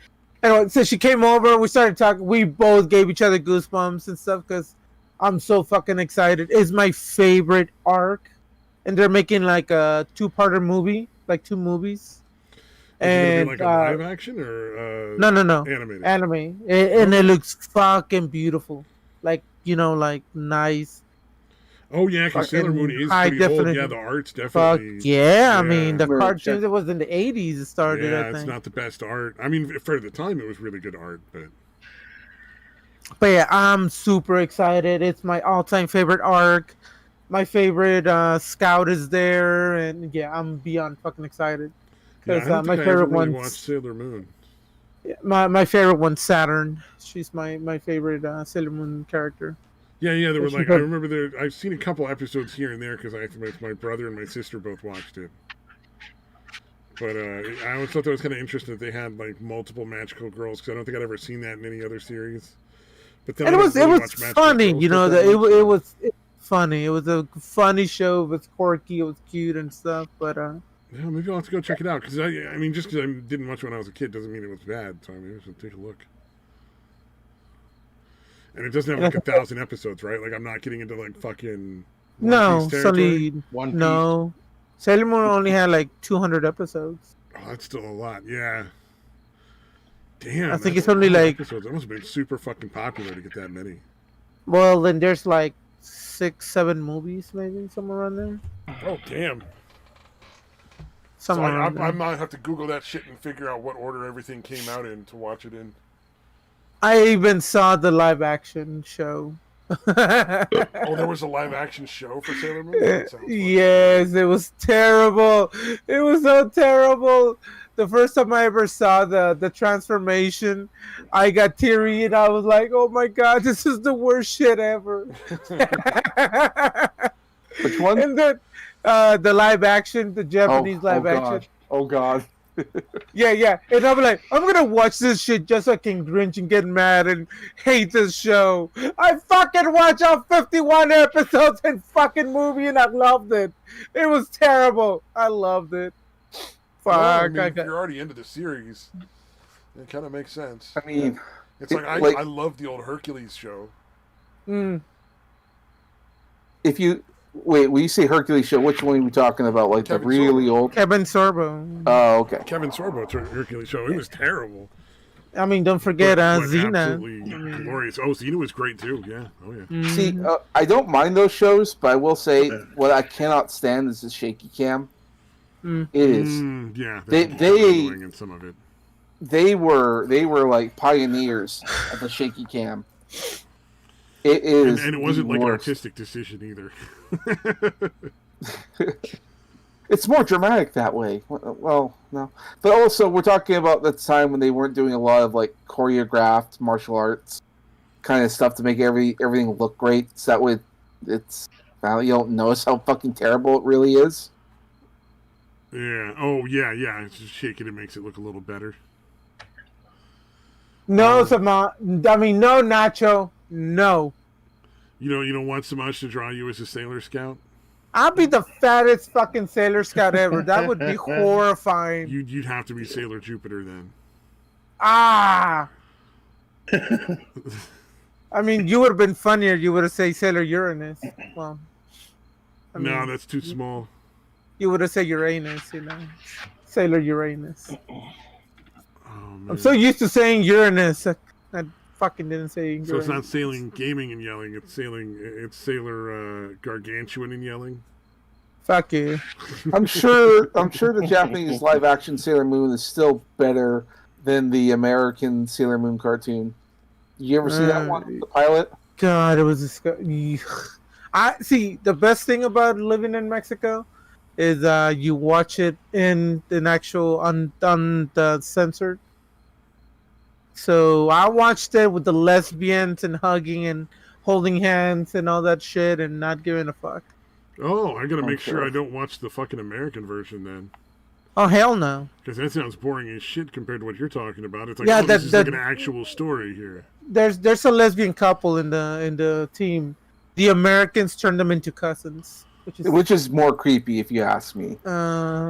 Anyway, so she came over. We started talking. We both gave each other goosebumps and stuff because I'm so fucking excited. It's my favorite arc, and they're making like a two-parter movie, like 2 movies. Is it gonna be like a live action or no, animated? anime, and it looks fucking beautiful, like like nice. Oh yeah, because Sailor Moon is high pretty old. definition. Yeah, the art's Fuck definitely. yeah! I mean, the Very cartoons. It was in the '80s. It started. Yeah, I it's think. not the best art. I mean, for the time, it was really good art, but. But yeah, I'm super excited. It's my all-time favorite arc. My favorite Scout is there, and yeah, I'm beyond fucking excited. Yeah, I Because don't my think I ever favorite really one's watched Sailor Moon. my favorite one's Saturn. She's my favorite Sailor Moon character. Yeah, there were She like I had- remember I've seen a couple episodes here and there because my brother and my sister both watched it. But I always thought that was kind of interesting that they had like multiple magical girls because I don't think I'd ever seen that in any other series. But then And I it was don't really watch Magical funny, Girls you know. stuff That that much, it was funny. It was a funny show. It was quirky. It was cute and stuff. But Yeah, maybe I'll have to go check it out because I mean, just because I didn't watch it when I was a kid doesn't mean it was bad. So maybe I should take a look. And it doesn't have like 1,000 episodes, right? Like I'm not getting into like fucking no, Piece territory. Sully, One Piece. no. Sailor Moon only had like 200 episodes. Oh, that's still a lot. Yeah. Damn. I think that's it's only a lot of like- episodes. That must have been super fucking popular to get that many. Well, then there's like 6, 7 movies, maybe somewhere around there. Oh damn. So Somewhere around I there. might have to Google that shit and figure out what order everything came out in to watch it in. I even saw the live action show. Oh, there was a live action show for Sailor Moon? That sounds fun. Yes, it was terrible. It was so terrible. The first time I ever saw the transformation, I got teary and I was like, "Oh my god, this is the worst shit ever." Which one? And then the live action, the Japanese live action. God. Oh god. Yeah. And I'm like, I'm gonna watch this shit just so I can cringe and get mad and hate this show. I fucking watched all 51 episodes in fucking movie and I loved it. It was terrible. I loved it. Fuck. Well, I mean, I if got- you're already into the series, it kind of makes sense. I mean, It's like I love the old Hercules show. Mm. if you wait, when you say Hercules show, which one are we talking about? Like Kevin the really old? Kevin Sorbo. Oh, okay. Kevin Sorbo's Hercules show. It was terrible. I mean, don't forget But Xena. absolutely I mean, glorious. Oh, Xena was great too. Yeah. Oh yeah. mhm. See, I don't mind those shows, but I will say what I cannot stand is the shaky cam. Mm. It is. Yeah. They- that's they- annoying in some of it. They were like pioneers of the shaky cam. It is, And it wasn't the like an worst. artistic decision either. It's more dramatic that way. Well, no, but also we're talking about the time when they weren't doing a lot of like choreographed martial arts. kind of stuff to make everything look great. So that way, it's you don't notice how fucking terrible it really is. Yeah. Oh, yeah. It's just shaking. It makes it look a little better. No, no, Nacho. No. You don't want Samash to draw you as a Sailor Scout? I'll be the fattest fucking Sailor Scout ever. That would be horrifying. You'd have to be Sailor Jupiter then. Ah. I mean, you would have been funnier. You would have said Sailor Uranus. Well, no, that's too small. You would have said Uranus, you know, Sailor Uranus. Oh, man. I'm so used to saying Uranus. I fucking didn't say Uranus. So it's not sailing gaming and yelling. It's Sailor Gargantuan and yelling. Fuck you. I'm sure the Japanese live action Sailor Moon is still better than the American Sailor Moon cartoon. You ever see that one, the pilot? God, it was I see. The best thing about living in Mexico is you watch it in an actual on the censored. So I watched it with the lesbians and hugging and holding hands and all that shit and not giving a fuck. Oh, I gotta make sure I don't watch the fucking American version then. Oh, hell no. Because that sounds boring as shit compared to what you're talking about. It's like, Yeah, this is like an actual story here. There's a lesbian couple in the team. The Americans turned them into cousins, which is more creepy if you ask me.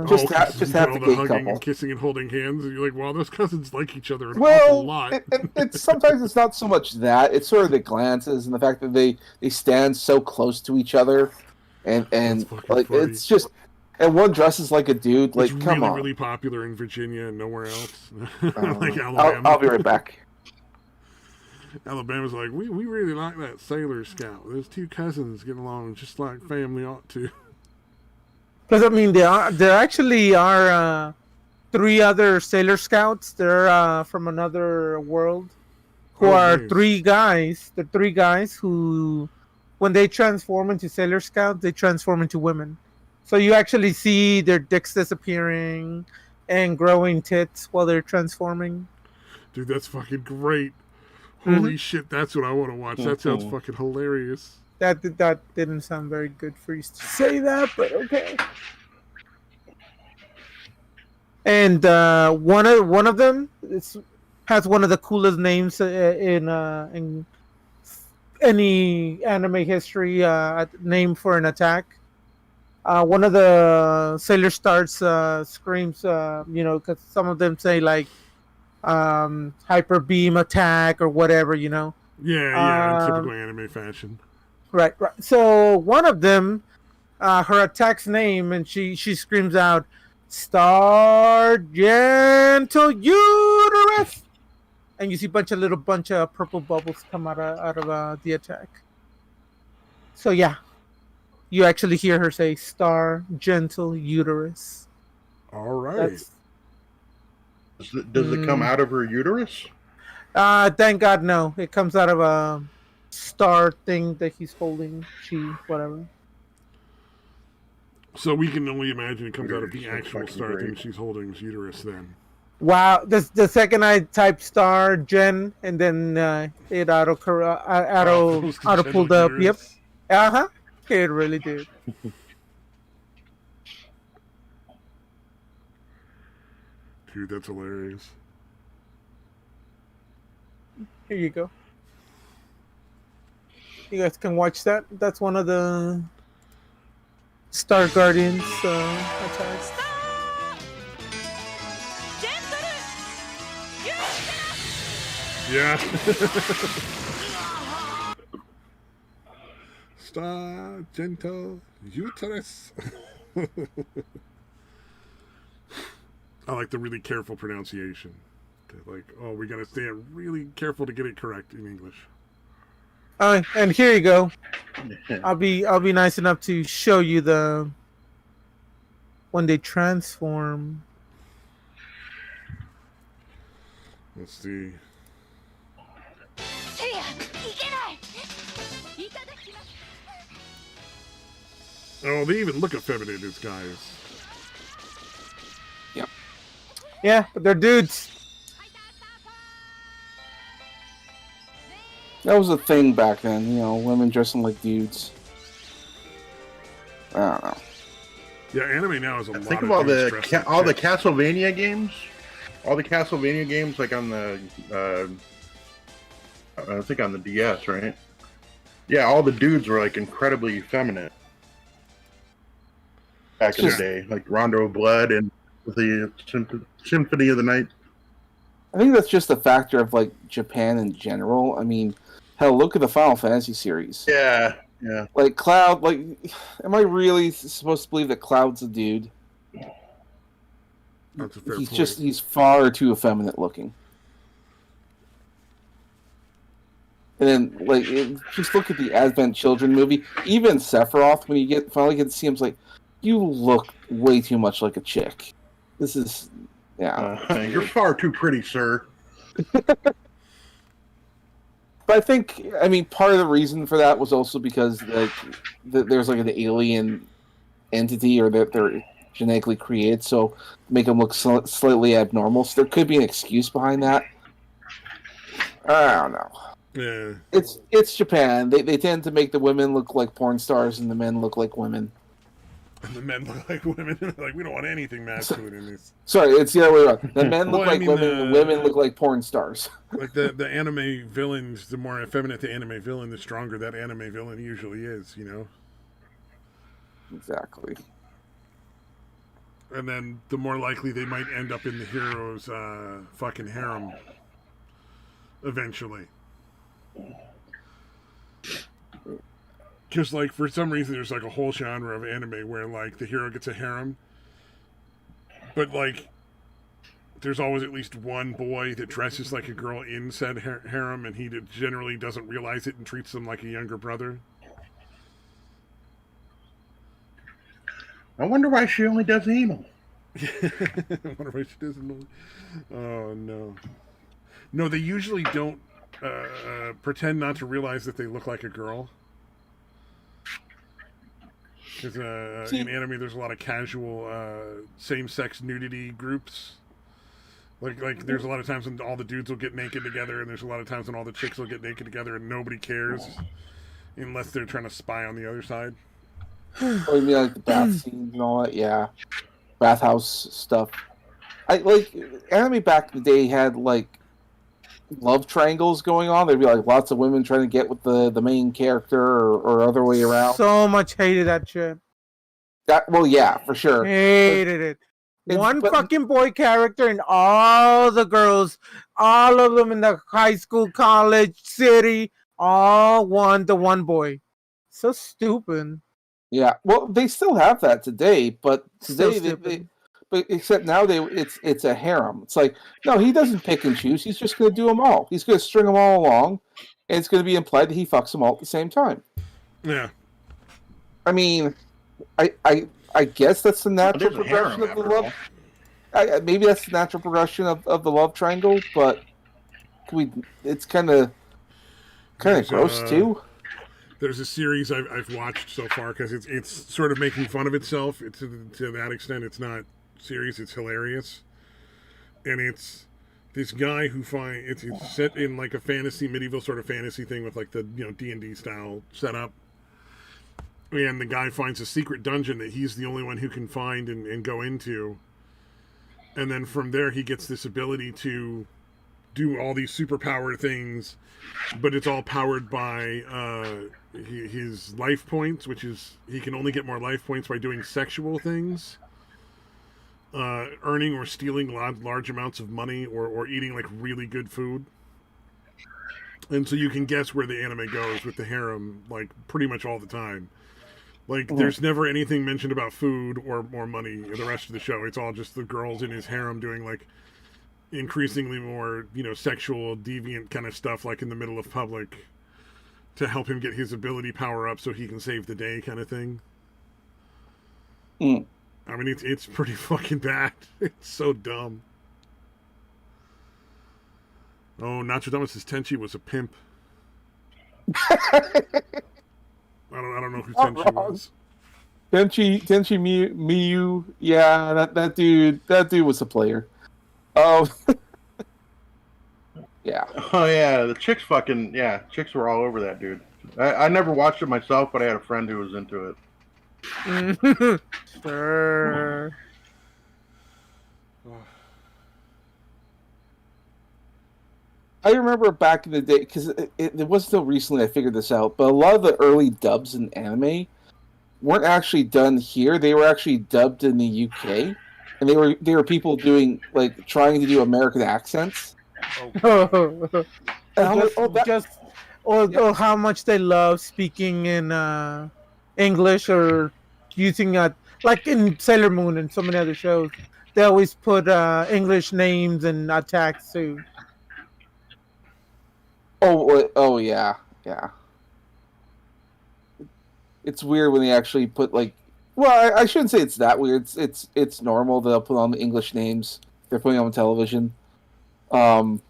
Just have the gay hugging couple, and kissing and holding hands, and you're like, wow, those cousins like each other an well, awful lot. It's sometimes it's not so much that, it's sort of the glances and the fact that they stand so close to each other, and like funny. It's just. And one dresses like a dude. Like, it's come really, on. really popular in Virginia and nowhere else. Like Alabama. I'll be right back. Alabama's like, we really like that Sailor Scout. Those two cousins get along just like family ought to. Because I mean, there actually are 3 other Sailor Scouts. They're from another world. Who are nice. 3 guys. The 3 guys who, when they transform into Sailor Scouts, they transform into women. So you actually see their dicks disappearing and growing tits while they're transforming. Dude, that's fucking great. Holy shit, that's what I want to watch. That sounds fucking hilarious. That didn't sound very good for you to say that, but okay. And one of them has one of the coolest names in any anime history. Name for an attack. One of the Sailor Stars screams, because some of them say like hyper beam attack or whatever, Yeah, in typical anime fashion. Right. So one of them, her attack's name, and she screams out, "Star Gentle Uterus," and you see bunch of purple bubbles come out of the attack. So yeah. You actually hear her say, "Star Gentle Uterus." All right. Does it come out of her uterus? Thank God, no. It comes out of a star thing that he's holding. Whatever. So we can only imagine it comes out of the actual star thing she's holding uterus then. Wow. The second I type star gen and then it auto pulled up. Yep. Uh-huh. It really did. Dude, that's hilarious. Here you go. You guys can watch that. That's one of the Star Guardians attacks. Yeah. Star Gentle Uterus. I like the really careful pronunciation. Like, oh, we gotta stay really careful to get it correct in English. And here you go. I'll be nice enough to show you when they transform. Let's see. Oh, they even look effeminate, these guys. Yep. Yeah, but they're dudes. That was a thing back then, women dressing like dudes. I don't know. Yeah, anime now is a lot Think of of all dudes the dressed like all the chicks. Castlevania games. All the Castlevania games, like on the, I think on the DS, right? Yeah, all the dudes were like incredibly effeminate back in the day, like Rondo of Blood and the Symphony of the Night. I think that's just a factor of like Japan in general. I mean, hell, look at the Final Fantasy series. Yeah, yeah. Like Cloud, like, am I really supposed to believe that Cloud's a dude? That's a fair He's point. he's far too effeminate looking. And then, like, just look at the Advent Children movie. Even Sephiroth, when you finally get to see him, it's like, you look way too much like a chick. This is, yeah. You're far too pretty, sir. But I think, part of the reason for that was also because like there's like an alien entity, or that they're genetically created, so make them look slightly abnormal. So there could be an excuse behind that. I don't know. Yeah. It's Japan. They tend to make the women look like porn stars and the men look like women. And the men look like women. Like, we don't want anything masculine in this. Sorry, it's the other way around. The men look Well, I like mean, women, and the women look like porn stars. Like the anime villains, the more effeminate the anime villain, the stronger that anime villain usually is, Exactly. And then the more likely they might end up in the hero's fucking harem eventually. Just like, for some reason, there's like a whole genre of anime where like the hero gets a harem, but like there's always at least one boy that dresses like a girl in said harem, and he generally doesn't realize it and treats them like a younger brother. I wonder why she only does anal. I wonder why she doesn't. Oh no, no, they usually don't pretend not to realize that they look like a girl. Because in anime, there's a lot of casual same-sex nudity groups. Like there's a lot of times when all the dudes will get naked together, and there's a lot of times when all the chicks will get naked together, and nobody cares unless they're trying to spy on the other side. Oh, you mean like the bath scenes and all that? Yeah, bathhouse stuff. I like anime back in the day had like love triangles going on. There'd be like lots of women trying to get with the main character, or other way around. So much hated that shit. Well, yeah, for sure. Hated it. One fucking boy character and all the girls, all of them in the high school, college, city, all the one boy. So stupid. Yeah, well, they still have that today, but today but except now it's a harem. It's like, no, he doesn't pick and choose. He's just going to do them all. He's going to string them all along, and it's going to be implied that he fucks them all at the same time. Yeah. I mean, I guess that's the natural progression of the love. Maybe that's the natural progression of the love triangle, but it's kind of gross too. There's a series I've watched so far because it's sort of making fun of itself. It's to that extent, it's not serious. It's hilarious, and it's this guy who it's set in like a medieval sort of fantasy thing with like the D&D style setup. And the guy finds a secret dungeon that he's the only one who can find and go into. And then from there, he gets this ability to do all these superpower things, but it's all powered by his life points, which is he can only get more life points by doing sexual things, earning or stealing large amounts of money, or eating like really good food. And so you can guess where the anime goes with the harem, like pretty much all the time. Like, there's never anything mentioned about food or money in the rest of the show. It's all just the girls in his harem doing, like, increasingly more, sexual, deviant kind of stuff, like in the middle of public, to help him get his ability power up so he can save the day kind of thing. I mean, it's pretty fucking bad. It's so dumb. Oh, Nostradamus' Tenchi was a pimp. I don't know who Tenchi was. Tenchi Miyu, yeah, that dude was a player. Yeah. Oh yeah, the chicks fucking chicks were all over that dude. I never watched it myself, but I had a friend who was into it. Sure. I remember back in the day, because it wasn't until recently I figured this out, but a lot of the early dubs in anime weren't actually done here. They were actually dubbed in the UK, and they were people doing like trying to do American accents. or And I'm like, just oh, that just yeah. or how much they love speaking in English or using like in Sailor Moon and so many other shows. They always put English names and attacks too. Oh yeah, yeah. It's weird when they actually put like. Well, I shouldn't say it's that weird. It's normal that they'll put on the English names they're putting on television. Um,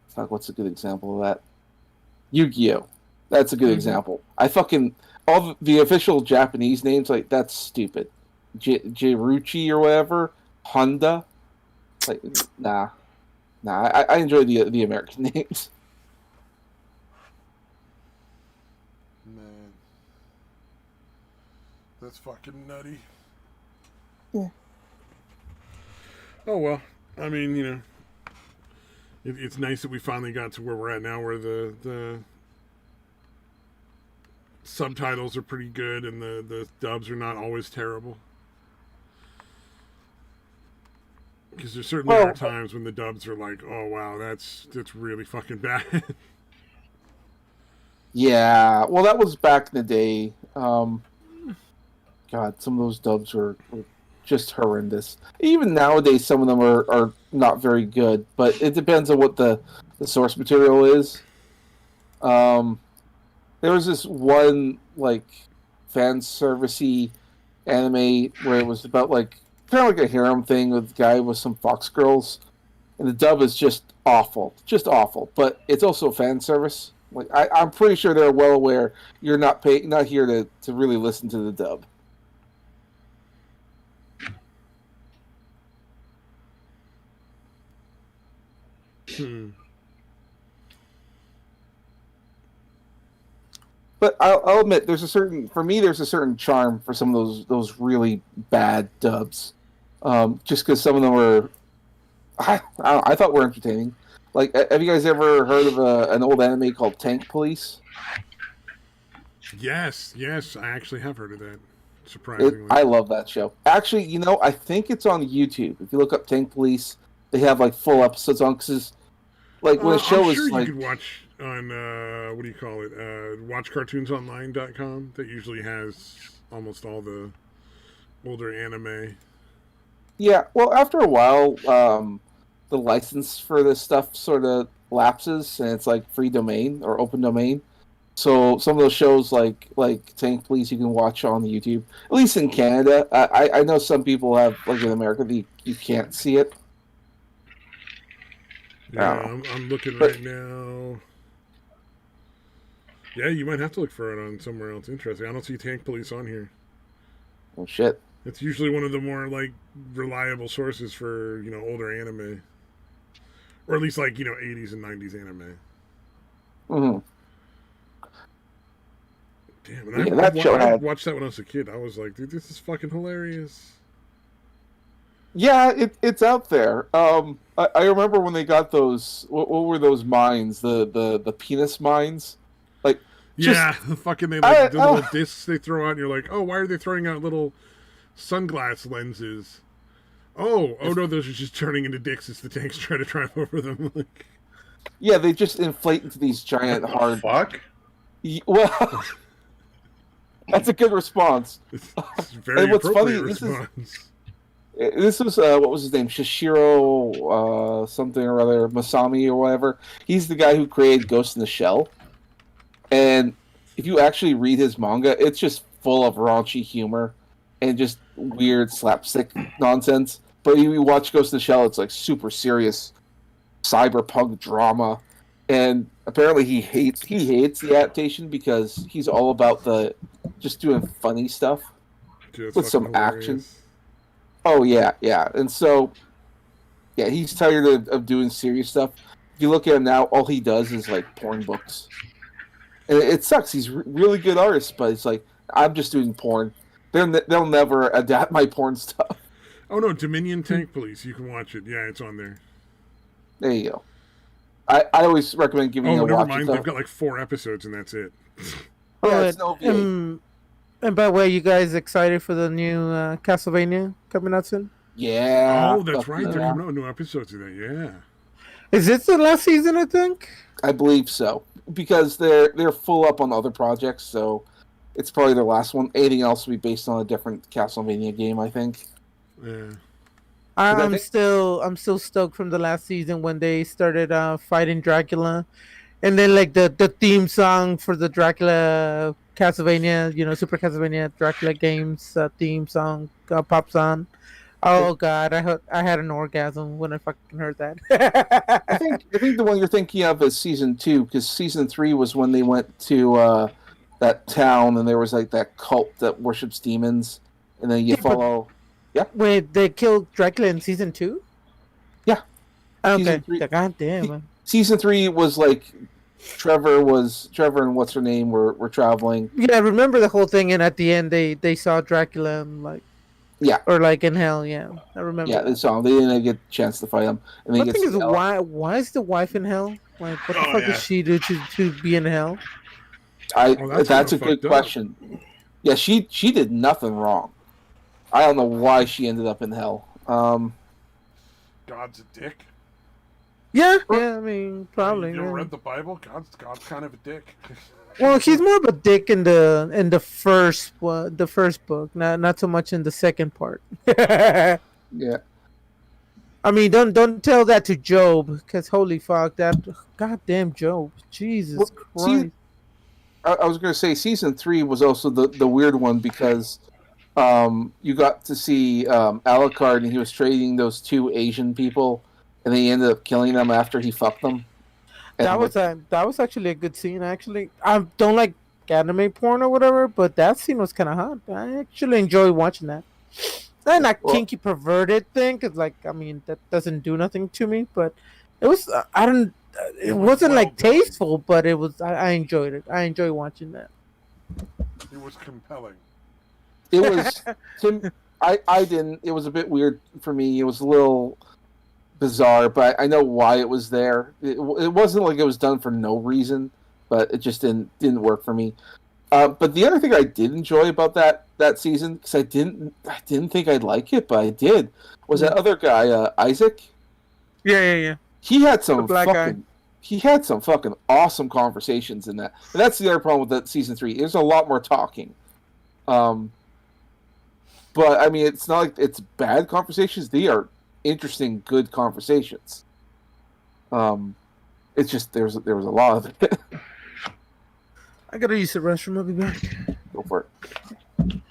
fuck, what's a good example of that? Yu-Gi-Oh. That's a good example. I fucking all the official Japanese names like that's stupid. Jiruchi or whatever, Honda. Like nah. I enjoy the American names. Man, that's fucking nutty. Yeah. Oh well, I mean, it's nice that we finally got to where we're at now, where the subtitles are pretty good and the dubs are not always terrible. Because there certainly are times when the dubs are like, oh wow, that's really fucking bad. Yeah, well, that was back in the day. God, some of those dubs were just horrendous. Even nowadays, some of them are not very good, but it depends on what the source material is. There was this one like fan servicey anime where it was about like kind of like a harem thing with a guy with some fox girls, and the dub is just awful. But it's also fan service. Like I'm pretty sure they're well aware you're not here to really listen to the dub. But I'll admit, there's a certain charm for some of those really bad dubs, just because some of them were, I thought were entertaining. Like, have you guys ever heard of an old anime called Tank Police? Yes, I actually have heard of that. Surprisingly, I love that show. Actually, I think it's on YouTube. If you look up Tank Police, they have like full episodes on. Because like when a show I'm is sure like, you could watch on what do you call it? WatchCartoonsOnline.com. That usually has almost all the older anime. yeah. Well, after a while, the license for this stuff sort of lapses, and it's like free domain or open domain. So some of those shows like Tank Police you can watch on YouTube. At least in Canada, I know some people have like in America you can't see it. Yeah, I'm looking right now. Yeah, you might have to look for it on somewhere else. Interesting. I don't see Tank Police on here. Oh shit! It's usually one of the more like reliable sources for older anime, or at least like 80s and 90s anime. Mm-hmm. Damn, and I watched that when I was a kid. I was like, dude, this is fucking hilarious. Yeah, it's out there. I remember when they got those. What were those mines? The penis mines. Like yeah, fucking they like the little discs they throw out, and you're like, oh, why are they throwing out little sunglass lenses? Oh no, those are just turning into dicks as the tanks try to drive over them. Like, yeah, they just inflate into these giant hard. Fuck. Well, that's a good response. It's very and what's appropriate funny, response. This was what was his name? Shishiro something or other, Masami or whatever. He's the guy who created Ghost in the Shell. And if you actually read his manga, it's just full of raunchy humor and just weird slapstick nonsense. But if you watch Ghost in the Shell, it's like super serious cyberpunk drama. And apparently he hates the adaptation because he's all about the just doing funny stuff with some hilarious. action. Oh yeah. And so Yeah, he's tired of doing serious stuff. If you look at him now, all he does is like porn books. And it sucks. He's really good artist, but it's like, I'm just doing porn. They'll never adapt my porn stuff. Oh no, Dominion Tank Police. You can watch it. Yeah, it's on there. There you go. I always recommend giving you a never watch. mind. They've got like 4 episodes, and that's it. Yeah, it's no VA. And by the way, you guys excited for the new Castlevania coming out soon? Yeah. Oh, that's right. They're coming out with new episodes of that. Yeah. Is this the last season? I think. I believe so, because they're full up on other projects, so it's probably their last one. Anything else will be based on a different Castlevania game, I think. Yeah. I'm still stoked from the last season when they started fighting Dracula, and then like the theme song for the Dracula Castlevania, Super Castlevania Dracula games theme song pops on. Oh god, I had an orgasm when I fucking heard that. I think the one you're thinking of is season 2, because season 3 was when they went to that town and there was like that cult that worships demons, and then you follow. Yeah. Wait, they killed Dracula in season 2? Yeah. Okay. God damn. Season 3 was like Trevor and what's her name were traveling. Yeah, I remember the whole thing, and at the end they saw Dracula and like. Yeah. Or like in hell, yeah. I remember. Yeah, they saw him. They didn't get a chance to fight him. And the thing is, why is the wife in hell? Like, what the fuck does she do to be in hell? That's a good question. Yeah, she did nothing wrong. I don't know why she ended up in hell. God's a dick. Yeah, I mean, probably. You read the Bible? God's kind of a dick. Well, he's more of a dick in the first book, not so much in the second part. Yeah. I mean, don't tell that to Job, because holy fuck, that goddamn Job, Jesus Christ. I was going to say season 3 was also the weird one, because you got to see Alucard, and he was trading those 2 Asian people, and he ended up killing them after he fucked them. That was actually a good scene. Actually, I don't like anime porn or whatever, but that scene was kind of hot. I actually enjoy watching that. And that kinky perverted thing, cause like I mean that doesn't do nothing to me, but it was it wasn't like tasteful, but it was. I enjoyed it. I enjoy watching that. It was compelling. It was. I didn't. It was a bit weird for me. It was a little bizarre, but I know why it was there. It wasn't like it was done for no reason, but it just didn't work for me. But the other thing I did enjoy about that season, because I didn't think I'd like it, but I did, was that other guy, Isaac. Yeah. He had some fucking awesome conversations in that. And that's the other problem with that season 3. There's a lot more talking. But I mean, it's not like it's bad conversations. They are interesting, good conversations. It's just there was a lot of it. I gotta use the restroom. I'll be back. Go for it.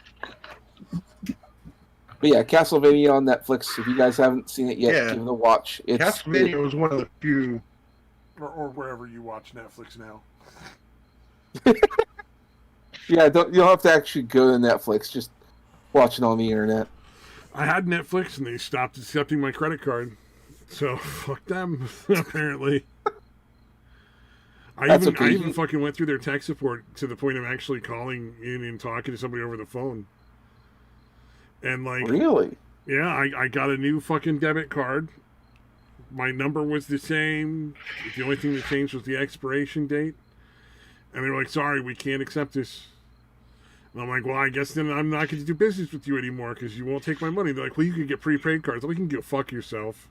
But yeah, Castlevania on Netflix. If you guys haven't seen it yet, give it a watch. Castlevania was one of the few, or wherever you watch Netflix now. Yeah, you don't have to actually go to Netflix. Just watch it on the internet. I had Netflix and they stopped accepting my credit card, so fuck them. Apparently, I even fucking went through their tech support to the point of actually calling in and talking to somebody over the phone. And like, really? Yeah, I got a new fucking debit card. My number was the same. The only thing that changed was the expiration date. And they were like, "Sorry, we can't accept this." And I'm like, "Well, I guess then I'm not going to do business with you anymore because you won't take my money." They're like, "Well, you can get prepaid cards." I'm like, "You can go fuck yourself."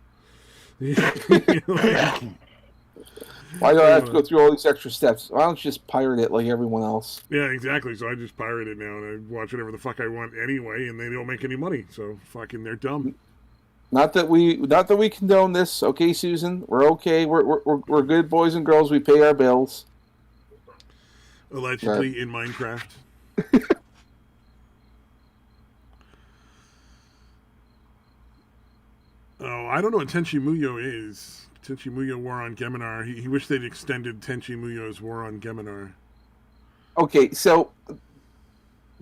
Why do I have to go through all these extra steps? Why don't you just pirate it like everyone else? Yeah, exactly. So I just pirate it now and I watch whatever the fuck I want anyway, and they don't make any money. So fucking, they're dumb. Not that we condone this, okay, Susan? We're okay. We're good boys and girls. We pay our bills. Allegedly in Minecraft. Oh, I don't know what Tenchi Muyo is. Tenchi Muyo War on Geminar. He wished they'd extended Tenchi Muyo's War on Geminar. Okay, so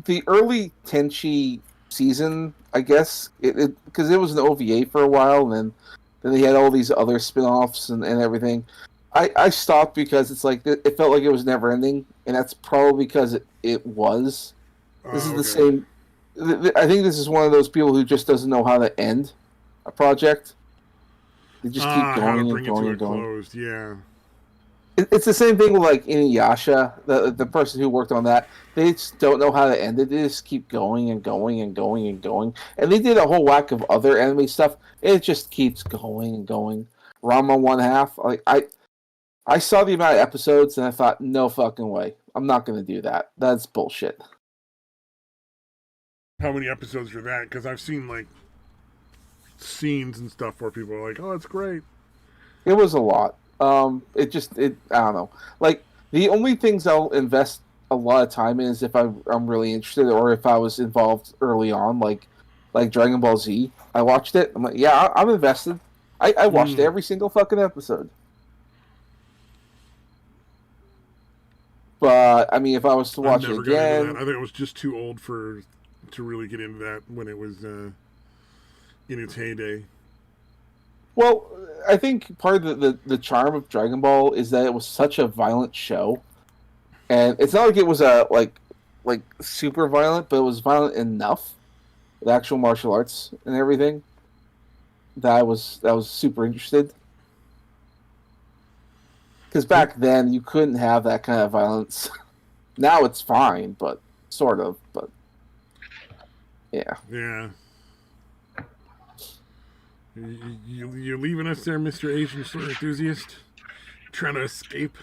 the early Tenchi season, I guess, because it was an OVA for a while, and then Then they had all these other spin-offs and everything. I stopped because it's like it felt like it was never ending, and that's probably because it was. This is the same. I think this is one of those people who just doesn't know how to end a project. They just keep going and going and going. Closed. Yeah. It's the same thing with like Inuyasha, the person who worked on that. They just don't know how to end it. They just keep going and going and going and going. And they did a whole whack of other anime stuff. It just keeps going and going. Rama one half. Like I saw the amount of episodes and I thought, no fucking way. I'm not going to do that. That's bullshit. How many episodes are that? Because I've seen like scenes and stuff where people are like, "Oh, it's great." It was a lot. I don't know. Like the only things I'll invest a lot of time in is if I'm really interested, or if I was involved early on, like Dragon Ball Z. I watched it. I'm like, yeah, I'm invested. I watched every single fucking episode. But I mean, if I was to watch it again, I think I was just too old to really get into that when it was in its heyday. Well, I think part of the charm of Dragon Ball is that it was such a violent show, and it's not like it was like super violent, but it was violent enough, with actual martial arts and everything, that I was super interested. Because back then you couldn't have that kind of violence. Now it's fine, but sort of. But yeah. Yeah. You're leaving us there, Mr. Asian Store Enthusiast? Trying to escape?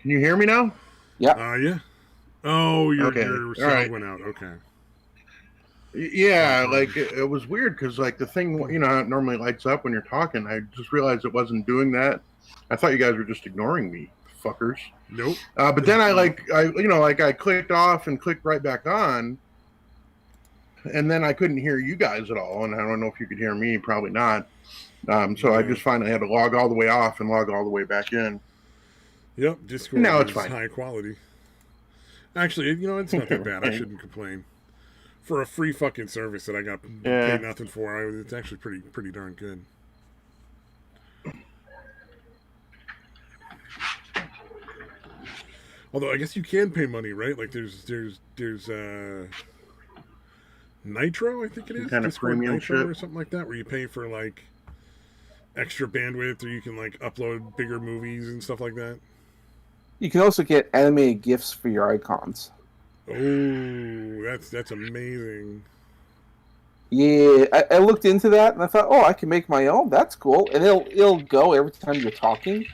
Can you hear me now? Yeah. Yeah. Oh, your sound right. went out. Okay. Yeah, like it was weird because like the thing, you know, how it normally lights up when you're talking. I just realized it wasn't doing that. I thought you guys were just ignoring me, fuckers. Nope. But then I clicked off and clicked right back on. And then I couldn't hear you guys at all, and I don't know if you could hear me. Probably not. So I just finally had to log all the way off and log all the way back in. Yep, Discord now is high quality. Actually, you know, it's not that bad. I shouldn't complain. For a free fucking service that I got paid nothing for, it's actually pretty darn good. Although I guess you can pay money, right? Like there's Nitro, I think it is, kind of Discord premium Nitro shit or something like that, where you pay for like extra bandwidth, or you can like upload bigger movies and stuff like that. You can also get animated GIFs for your icons. Oh, that's amazing. Yeah, I looked into that and I thought, oh, I can make my own. That's cool, and it'll go every time you're talking.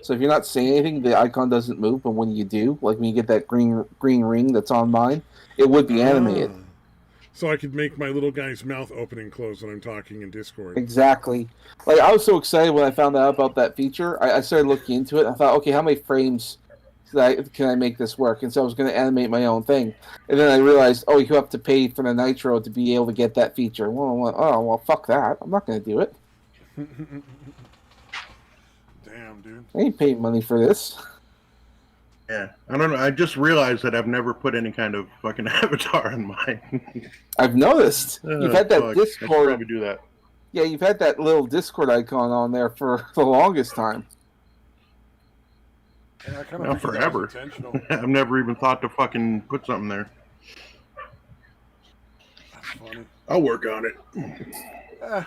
So if you're not saying anything, the icon doesn't move. But when you do, like when you get that green ring that's on mine, it would be animated. So I could make my little guy's mouth open and close when I'm talking in Discord. Exactly. Like I was so excited when I found out about that feature. I started looking into it. And I thought, okay, how many frames can I make this work? And so I was going to animate my own thing. And then I realized, oh, you have to pay for the Nitro to be able to get that feature. Well, fuck that. I'm not going to do it. Damn, dude. I ain't paying money for this. Yeah, I don't know. I just realized that I've never put any kind of fucking avatar on mine. I've noticed. You've had that Discord. I should probably do that. Yeah, you've had that little Discord icon on there for the longest time. Yeah, not forever. I've never even thought to fucking put something there. That's funny. I'll work on it.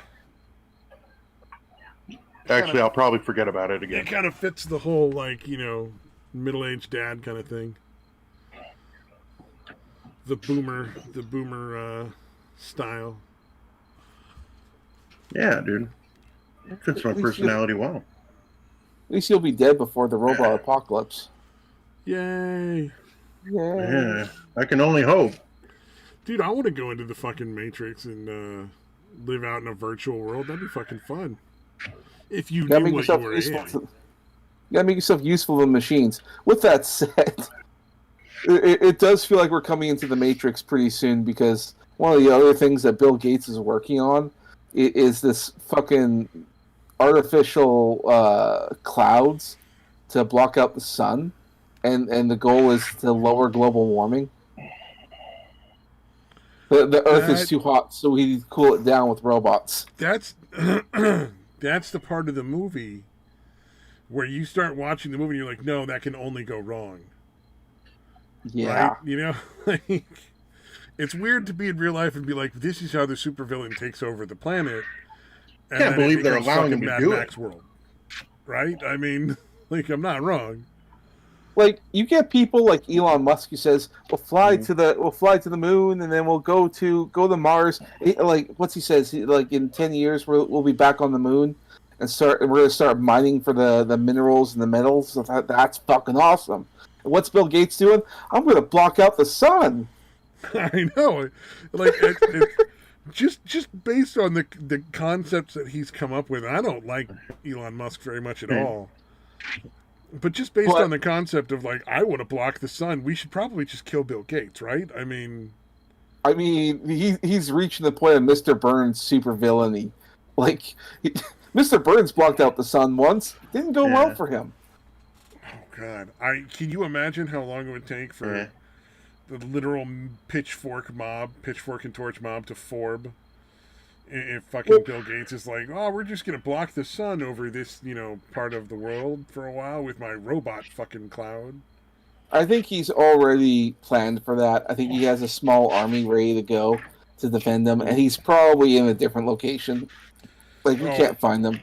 Actually, I'll probably forget about it again. It kind of fits the whole, like, you know, middle-aged dad kind of thing. The boomer style. Yeah, dude. It fits my personality well. At least you'll be dead before the robot apocalypse. Yay. Yeah. I can only hope. Dude, I want to go into the fucking Matrix and live out in a virtual world. That'd be fucking fun. If you knew what you were in. You gotta make yourself useful to the machines. With that said, it does feel like we're coming into the Matrix pretty soon, because one of the other things that Bill Gates is working on is this fucking artificial clouds to block out the sun, and the goal is to lower global warming. The Earth is too hot, so we need to cool it down with robots. That's that's the part of the movie where you start watching the movie and you're like, no, that can only go wrong. Yeah. Right? You know, like, it's weird to be in real life and be like, this is how the supervillain takes over the planet. I can't believe they're allowing him to do Max World. Right? I mean, like, I'm not wrong. Like, you get people like Elon Musk who says we'll fly to the moon and then we'll go to Mars. Like, what's he says? Like, in 10 years we'll be back on the moon and we're gonna start mining for the minerals and the metals. So that's fucking awesome. And what's Bill Gates doing? I'm gonna block out the sun. I know, like just based on the concepts that he's come up with. I don't like Elon Musk very much at all. But just based on the concept of, like, I want to block the sun, we should probably just kill Bill Gates, right? I mean, he's reaching the point of Mr. Burns super villainy. Like, Mr. Burns blocked out the sun once. Didn't go well for him. Oh, God. Can you imagine how long it would take for the literal pitchfork and torch mob to forb? If fucking Bill Gates is like, oh, we're just going to block the sun over this, part of the world for a while with my robot fucking cloud. I think he's already planned for that. I think he has a small army ready to go to defend them, and he's probably in a different location. Like, we can't find them.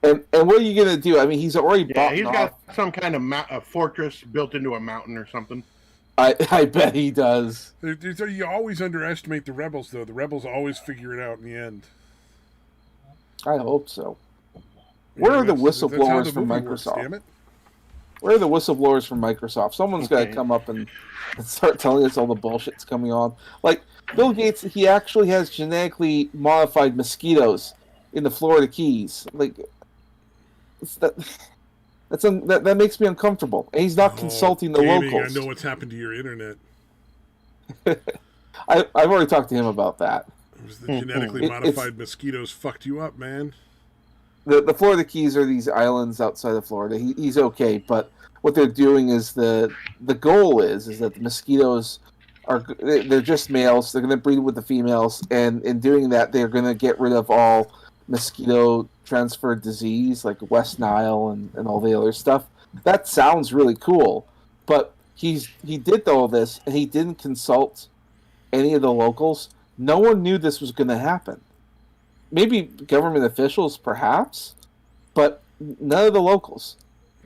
And what are you going to do? I mean, he's already bought he's got some kind of a fortress built into a mountain or something. I bet he does. You always underestimate the rebels, though. The rebels always figure it out in the end. I hope so. Where are the whistleblowers from Microsoft? Damn it. Where are the whistleblowers from Microsoft? Someone's got to come up and start telling us all the bullshit's coming on. Like, Bill Gates, he actually has genetically modified mosquitoes in the Florida Keys. Like, that makes me uncomfortable. And he's not consulting the locals. I know what's happened to your internet. I've already talked to him about that. It was the genetically modified mosquitoes fucked you up, man. The Florida Keys are these islands outside of Florida. He's okay, but what they're doing is the goal is that the mosquitoes they're just males. They're going to breed with the females, and in doing that, they're going to get rid of all mosquito transferred disease like West Nile and all the other stuff. That sounds really cool, but he did all this and he didn't consult any of the locals. No one knew this was going to happen. Maybe government officials, perhaps, but none of the locals.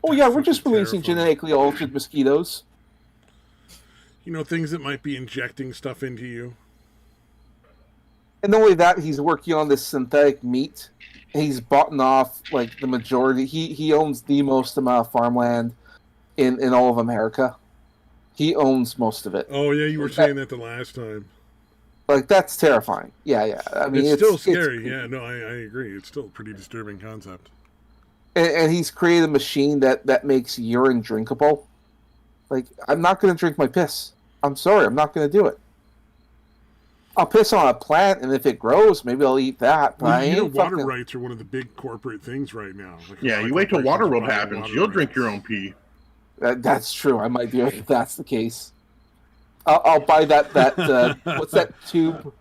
Oh yeah, we're just releasing genetically altered mosquitoes. Things that might be injecting stuff into you. And not only that, he's working on this synthetic meat. He's bought off like the majority. He owns the most amount of farmland in all of America. He owns most of it. Oh yeah, you were saying that the last time. Like, that's terrifying. Yeah. I mean, it's still scary. I agree. It's still a pretty disturbing concept. And he's created a machine that makes urine drinkable. Like, I'm not going to drink my piss. I'm sorry, I'm not going to do it. I'll piss on a plant, and if it grows, maybe I'll eat that. But water rights are one of the big corporate things right now. Like, you wait till Waterworld happens. You'll drink your own pee. That's true. I might do it if that's the case. I'll buy that what's that tube?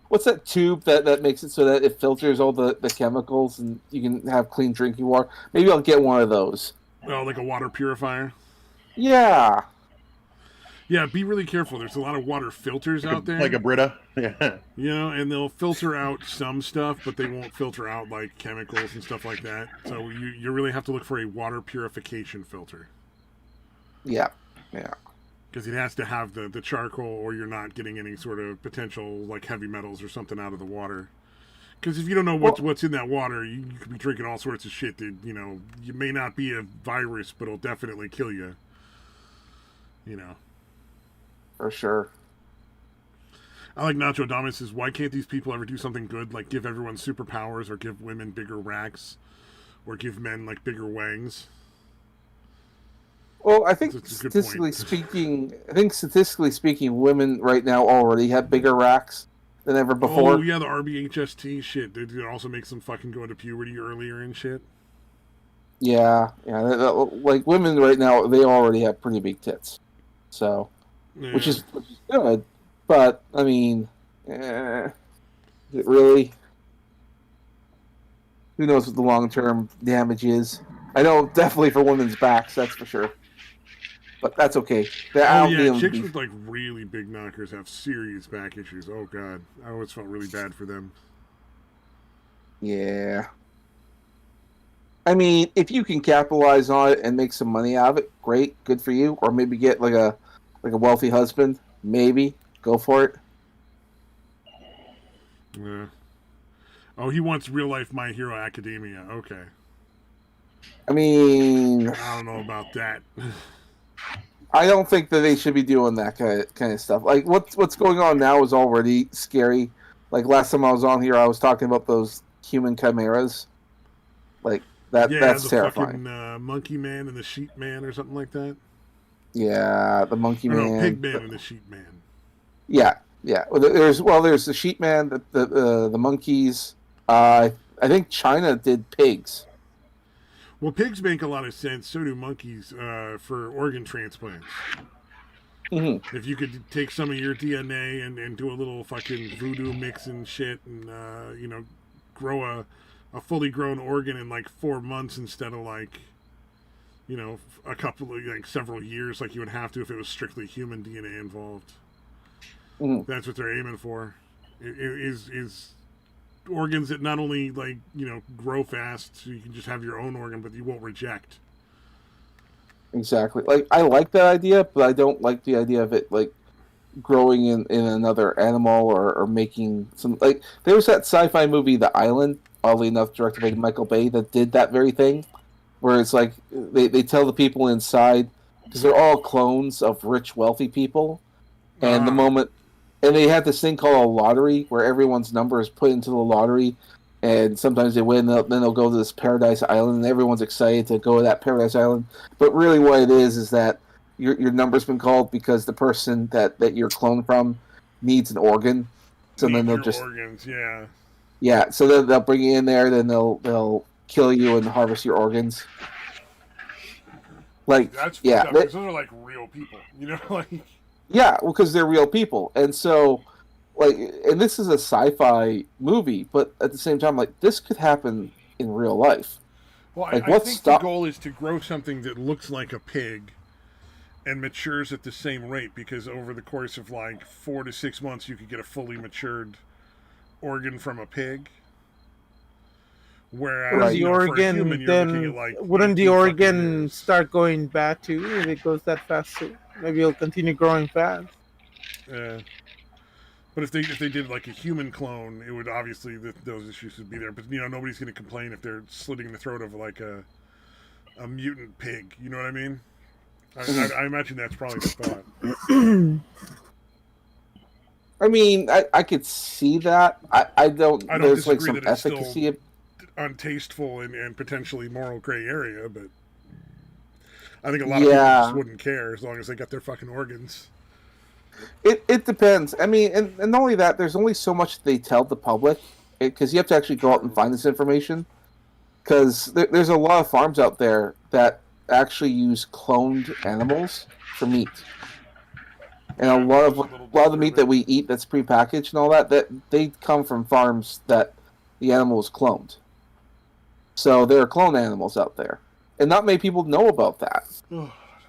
What's that tube that makes it so that it filters all the chemicals and you can have clean drinking water? Maybe I'll get one of those. Oh, like a water purifier? Yeah. Yeah, be really careful. There's a lot of water filters out there. Like a Brita? Yeah. And they'll filter out some stuff, but they won't filter out, like, chemicals and stuff like that. So you really have to look for a water purification filter. Yeah. Because it has to have the charcoal, or you're not getting any sort of potential, like, heavy metals or something out of the water. Because if you don't know what's in that water, you could be drinking all sorts of shit that, you may not be a virus, but it'll definitely kill you. For sure. I like Nacho Damas says, why can't these people ever do something good, like give everyone superpowers, or give women bigger racks, or give men, like, bigger wangs? Well, I think statistically speaking, women right now already have bigger racks than ever before. Oh yeah, the RBHST shit. Did it also makes them fucking go into puberty earlier and shit? Yeah. Like, women right now, they already have pretty big tits, so which is good. But I mean, Is it really? Who knows what the long-term damage is? I know definitely for women's backs, that's for sure. But that's okay. I Oh don't need yeah, them to chicks be. with like really big knockers have serious back issues. Oh god, I always felt really bad for them. Yeah. I mean, if you can capitalize on it and make some money out of it, great, good for you. Or maybe get like a wealthy husband, maybe go for it. Yeah. Oh, he wants real life My Hero Academia. Okay. I mean, I don't know about that. I don't think that they should be doing that kind of stuff. Like what's going on now is already scary. Like last time I was on here, I was talking about those human chimeras. Like Yeah, that's the terrifying. fucking Monkey Man and the Sheep Man or something like that. Yeah, the monkey Or no, man. Pig Man and the Sheep Man. Yeah, yeah. There's the sheep man, the monkeys. I think China did pigs. Well, pigs make a lot of sense. So do monkeys for organ transplants. Mm-hmm. If you could take some of your DNA and do a little fucking voodoo mix and shit and, grow a fully grown organ in like 4 months instead of like, a couple of, like several years like you would have to if it was strictly human DNA involved. Mm-hmm. That's what they're aiming for. Is organs that not only like, grow fast so you can just have your own organ, but you won't reject. Exactly. Like I like that idea, but I don't like the idea of it like growing in another animal or making some like there was that sci-fi movie The Island, oddly enough directed by Michael Bay, that did that very thing where it's like they tell the people inside because they're all clones of rich wealthy people, and the Ah, moment and they have this thing called a lottery where everyone's number is put into the lottery, and sometimes they win. Then they'll go to this paradise island, and everyone's excited to go to that paradise island. But really, what it is that your number's been called because the person that you're cloned from needs an organ. So then needs they'll your just organs, yeah. yeah. So then they'll bring you in there. Then they'll kill you and harvest your organs. Like That's fucked yeah, up because those are like real people, like. yeah, well, because they're real people, and so like, and this is a sci-fi movie, but at the same time, like, this could happen in real life. Well, Like, I what's think the stop? goal is to grow something that looks like a pig and matures at the same rate because over the course of like 4 to 6 months, you could get a fully matured organ from a pig. Wouldn't Whereas, Right, the for a human, organ you're looking at then? like Wouldn't the 18 fucking organ years. start going bad too if it goes that fast too? Maybe it'll continue growing fast. Uh, but if they did like a human clone, it would obviously those issues would be there. But nobody's going to complain if they're slitting the throat of like a mutant pig. You know what I mean? I imagine that's probably the thought. I mean, I could see that. I don't. I don't There's like disagree some that it's still efficacy. untasteful and potentially moral gray area, but I think a lot of people just Yeah, wouldn't care as long as they got their fucking organs. it depends. I mean, and not only that, there's only so much they tell the public because you have to actually go out and True. find this information. Because there's a lot of farms out there that actually use cloned animals for meat. And Yeah, which is a little a lot of the meat that disturbing. we eat that's prepackaged and all that they come from farms that the animal was cloned. So there are clone animals out there, and not many people know about that.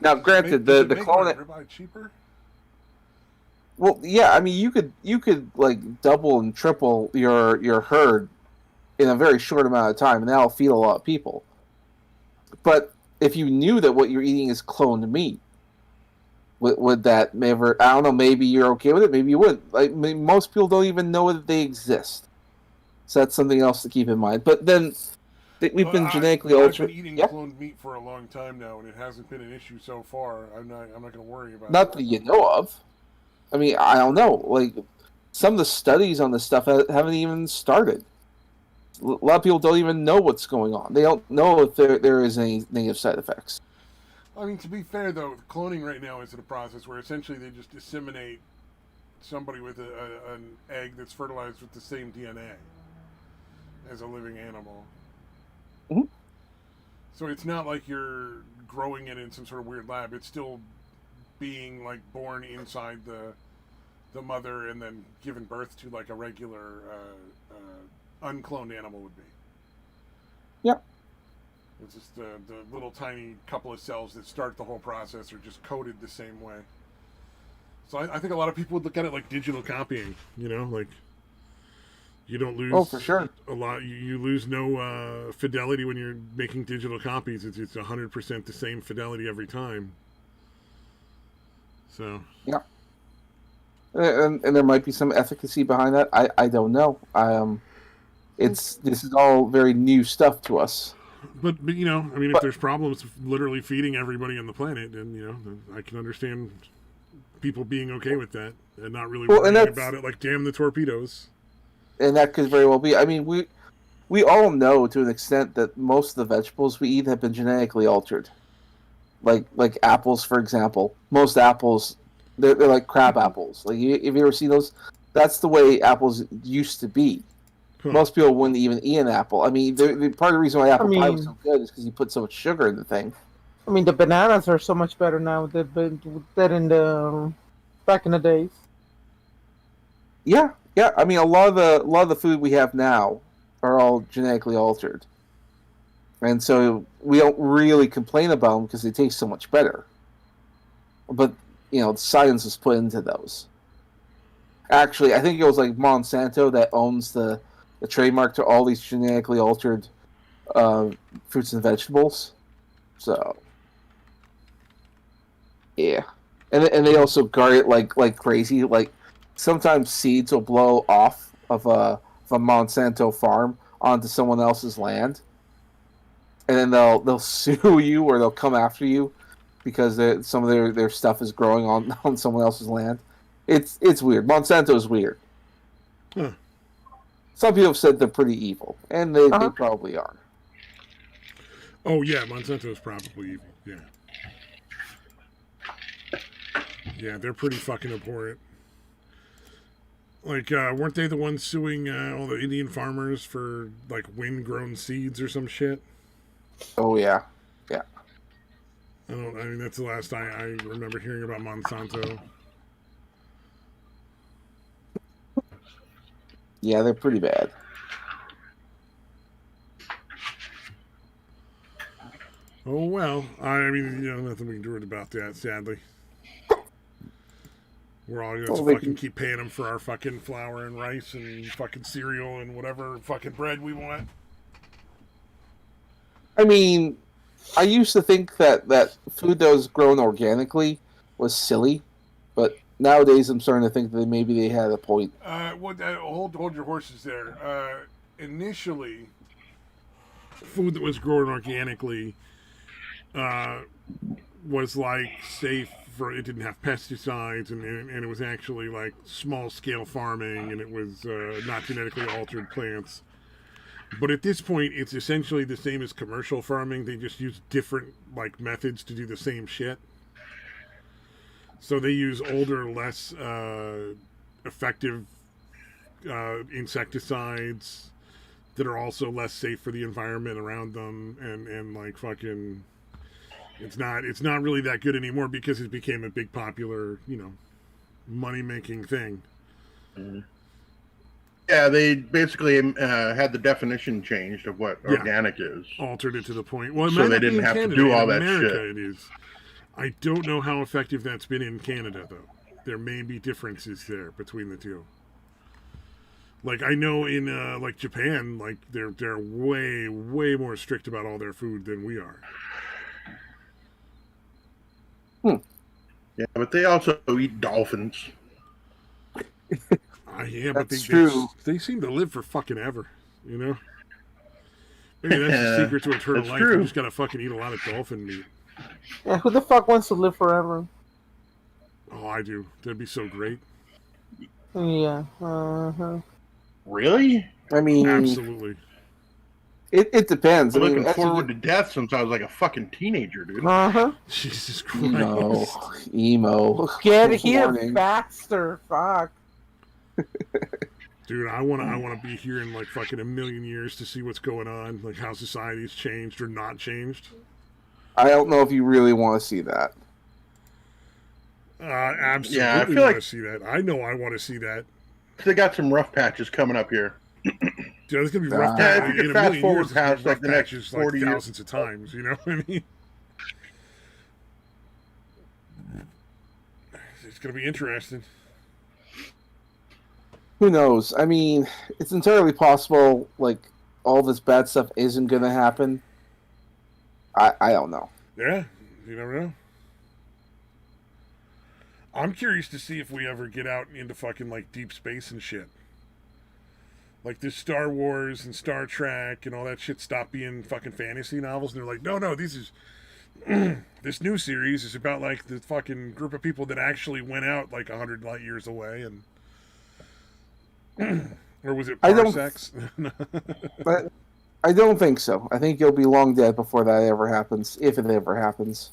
Now, granted, Does it the make my clone. ribeye cheaper? Well, yeah, I mean, you could like double and triple your herd in a very short amount of time, and that'll feed a lot of people. But if you knew that what you're eating is cloned meat, would that ever? I don't know. Maybe you're okay with it. Maybe you wouldn't. Like most people don't even know that they exist. So that's something else to keep in mind. But then we've But been genetically I've altered. been eating Yeah, cloned meat for a long time now, and it hasn't been an issue so far. I'm not going to worry about not it. that you know of. I mean, I don't know. Like some of the studies on this stuff haven't even started. A lot of people don't even know what's going on. They don't know if there is any negative side effects. I mean, to be fair though, cloning right now is in a process where essentially they just disseminate somebody with an egg that's fertilized with the same DNA as a living animal. Mhm. So it's not like you're growing it in some sort of weird lab. It's still being like born inside the mother and then given birth to like a regular uncloned animal would be. Yep. It's just the little tiny couple of cells that start the whole process are just coded the same way. So I think a lot of people would look at it like digital copying, you know, like you don't lose For sure. a lot. You lose no fidelity when you're making digital copies. It's 100% the same fidelity every time. So yeah, and there might be some efficacy behind that. I don't know. This is all very new stuff to us. But you know, I mean, if there's problems with literally feeding everybody on the planet, then you know, then I can understand people being okay with that and not really worrying about it. Like, damn the torpedoes. And that could very well be. I mean, we all know to an extent that most of the vegetables we eat have been genetically altered. Like apples, for example. Most apples, they're like crab apples. Like, have you ever seen those? That's the way apples used to be. Huh. Most people wouldn't even eat an apple. I mean, part of the reason why apple pie was so good is because you put so much sugar in the thing. I mean, the bananas are so much better now than in the back in the days. Yeah. I mean, a lot of the food we have now are all genetically altered, and so we don't really complain about them because they taste so much better. But you know, science is put into those. Actually, I think it was like Monsanto that owns the trademark to all these genetically altered fruits and vegetables. So, yeah, and they also guard it like crazy. Like, sometimes seeds will blow off of a Monsanto farm onto someone else's land, and then they'll sue you or they'll come after you because some of their stuff is growing on someone else's land. It's weird. Monsanto is weird. Huh. Some people have said they're pretty evil, and they probably are. Oh yeah, Monsanto is probably evil. Yeah, they're pretty fucking abhorrent. Like, weren't they the ones suing all the Indian farmers for like wind-grown seeds or some shit? Oh yeah. I mean, that's the last I remember hearing about Monsanto. Yeah, they're pretty bad. Oh well, I mean, you know, nothing we can do about that, sadly. We're all gonna fucking keep paying them for our fucking flour and rice and fucking cereal and whatever fucking bread we want. I mean, I used to think that food that was grown organically was silly, but nowadays I'm starting to think that maybe they had a point. Hold your horses there. Initially, food that was grown organically was like safe for, it didn't have pesticides and it was actually like small scale farming and it was not genetically altered plants. But at this point, it's essentially the same as commercial farming. They just use different like methods to do the same shit. So they use older, less effective insecticides that are also less safe for the environment around them, and like fucking, it's not really that good anymore because it became a big popular, you know, money making thing. Mm-hmm. Yeah, they basically had the definition changed of what organic is. Altered it to the point. Well, so they didn't have to do all that America, shit. It is. I don't know how effective that's been in Canada, though. There may be differences there between the two. Like, I know in like Japan, like they're way more strict about all their food than we are. Yeah, but they also eat dolphins. Yeah, but that's true. They seem to live for fucking ever, you know? Maybe that's the secret to eternal life. True. You just gotta fucking eat a lot of dolphin meat. Yeah, who the fuck wants to live forever? Oh, I do. That'd be so great. Yeah. Really? I mean, absolutely. It depends. I'm looking forward to death since I was like a fucking teenager, dude. Jesus Christ. Emo. Get here faster, fuck. Dude, I wanna be here in like fucking a million years to see what's going on, like how society's changed or not changed. I don't know if you really want to see that. Absolutely Yeah, I feel want like to see that. I know I want to see that. they got some rough patches coming up here. Dude, it's gonna be rough. Yeah, if you In could a fast million forward years, it's gonna be past like rough the next patches 40 like years. thousands of times. You know what I mean? It's gonna be interesting. Who knows? I mean, it's entirely possible. Like all this bad stuff isn't going to happen. I don't know. Yeah, you never know. I'm curious to see if we ever get out into fucking like deep space and shit. Like this Star Wars and Star Trek and all that shit stop being fucking fantasy novels, and they're like, no, this is this new series is about like the fucking group of people that actually went out like 100 light years away, and or was it parsecs? But I don't think so. I think you'll be long dead before that ever happens, if it ever happens.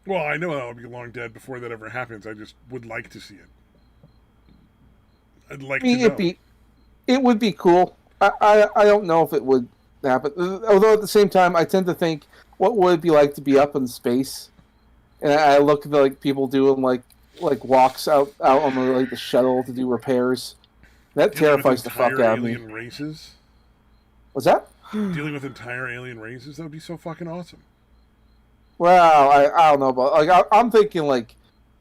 Well, I know I'll be long dead before that ever happens. I just would like to see it. I'd like to know. It would be cool. I don't know if it would happen. Although at the same time, I tend to think, what would it be like to be up in space? And I look at like people doing like walks out on the shuttle to do repairs. That terrifies the fuck out of me. Alien races. What's that? Dealing with entire alien races, that would be so fucking awesome. Well, I don't know, but like I'm thinking like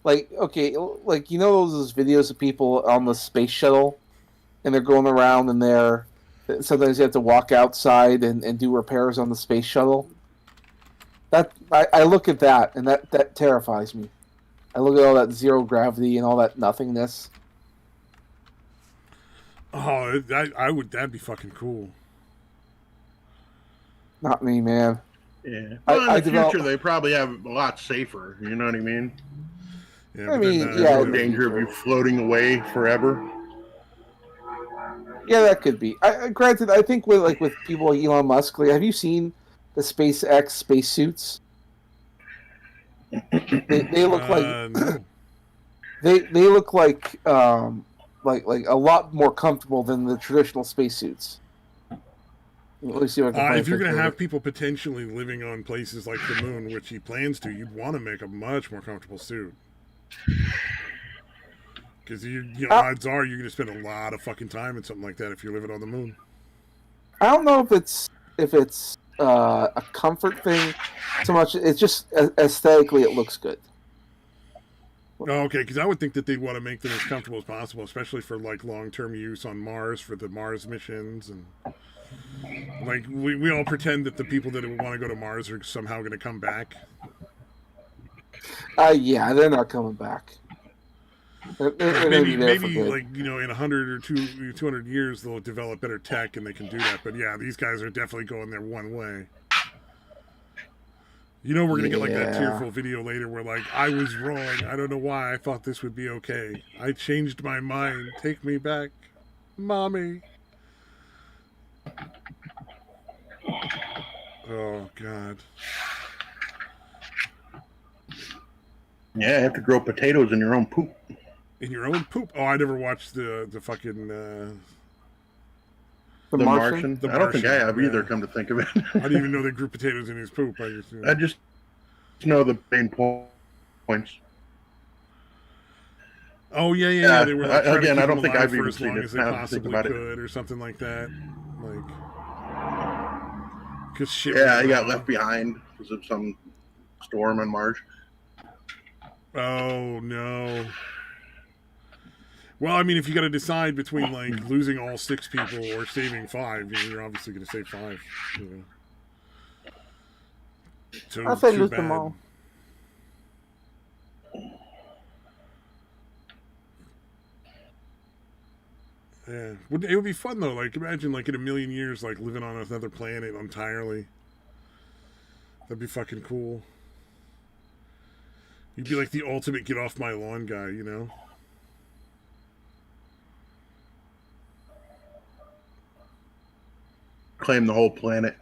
okay, like you know those videos of people on the space shuttle, and they're going around and they're sometimes you have to walk outside and do repairs on the space shuttle. That I look at that and that terrifies me. I look at all that zero gravity and all that nothingness. Oh, I would. That'd be fucking cool. Not me, man. Yeah. Well, in the future, they probably have a lot safer. You know what I mean? Yeah, I mean, There's no danger of you floating away forever. Yeah, that could be. Granted, I think with people like Elon Musk, like, have you seen the SpaceX spacesuits? They look like no. they look like a lot more comfortable than the traditional spacesuits. Let me see if I can find if you're going to have it. people potentially living on places like the moon, which he plans to, you'd want to make a much more comfortable suit. Because odds are you're going to spend a lot of fucking time in something like that if you're living on the moon. I don't know if it's a comfort thing so much. It's just aesthetically it looks good. Oh, okay, because I would think that they'd want to make them as comfortable as possible, especially for like long-term use on Mars for the Mars missions, and like we all pretend that the people that want to go to Mars are somehow going to come back. Yeah, they're not coming back. They're maybe like in 100 or 200 years they'll develop better tech and they can do that. But yeah, these guys are definitely going there one way. You know, we're gonna get like that tearful video later where like, I was wrong. I don't know why I thought this would be okay. I changed my mind. Take me back, mommy. Oh God. Yeah, you have to grow potatoes in your own poop. In your own poop? Oh, I never watched the fucking The Martian. The I don't think I Martian, have either. Come to think of it, I didn't even know they grew potatoes in his poop. I just know the main points. Oh yeah. They were like, again. I don't think I've for even as seen long it. as they possibly could, or something like that. Like, because shit. Yeah, he got left behind because of some storm on Mars. Oh no. Well, I mean, if you got to decide between like losing all 6 people or saving 5, you're obviously going to save 5. You know. So I say lose them all. Yeah, it would be fun though. Like, imagine like in a million years, like living on another planet entirely. That'd be fucking cool. You'd be like the ultimate get off my lawn guy, you know? Claim the whole planet.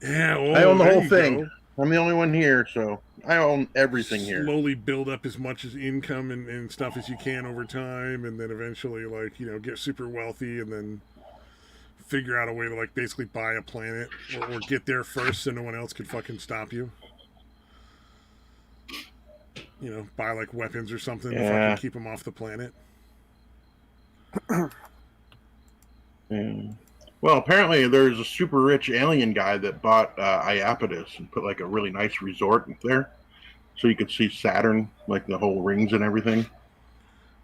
Yeah, I own the whole thing. Go. I'm the only one here, so I own everything here. Slowly build up as much as income and stuff as you can over time, and then eventually, like, get super wealthy, and then figure out a way to, like, basically buy a planet or get there first so no one else could fucking stop you. buy like weapons or something to Yeah. fucking keep them off the planet. Yeah. Well, apparently there's a super rich alien guy that bought Iapetus and put like a really nice resort there, so you could see Saturn, like the whole rings and everything.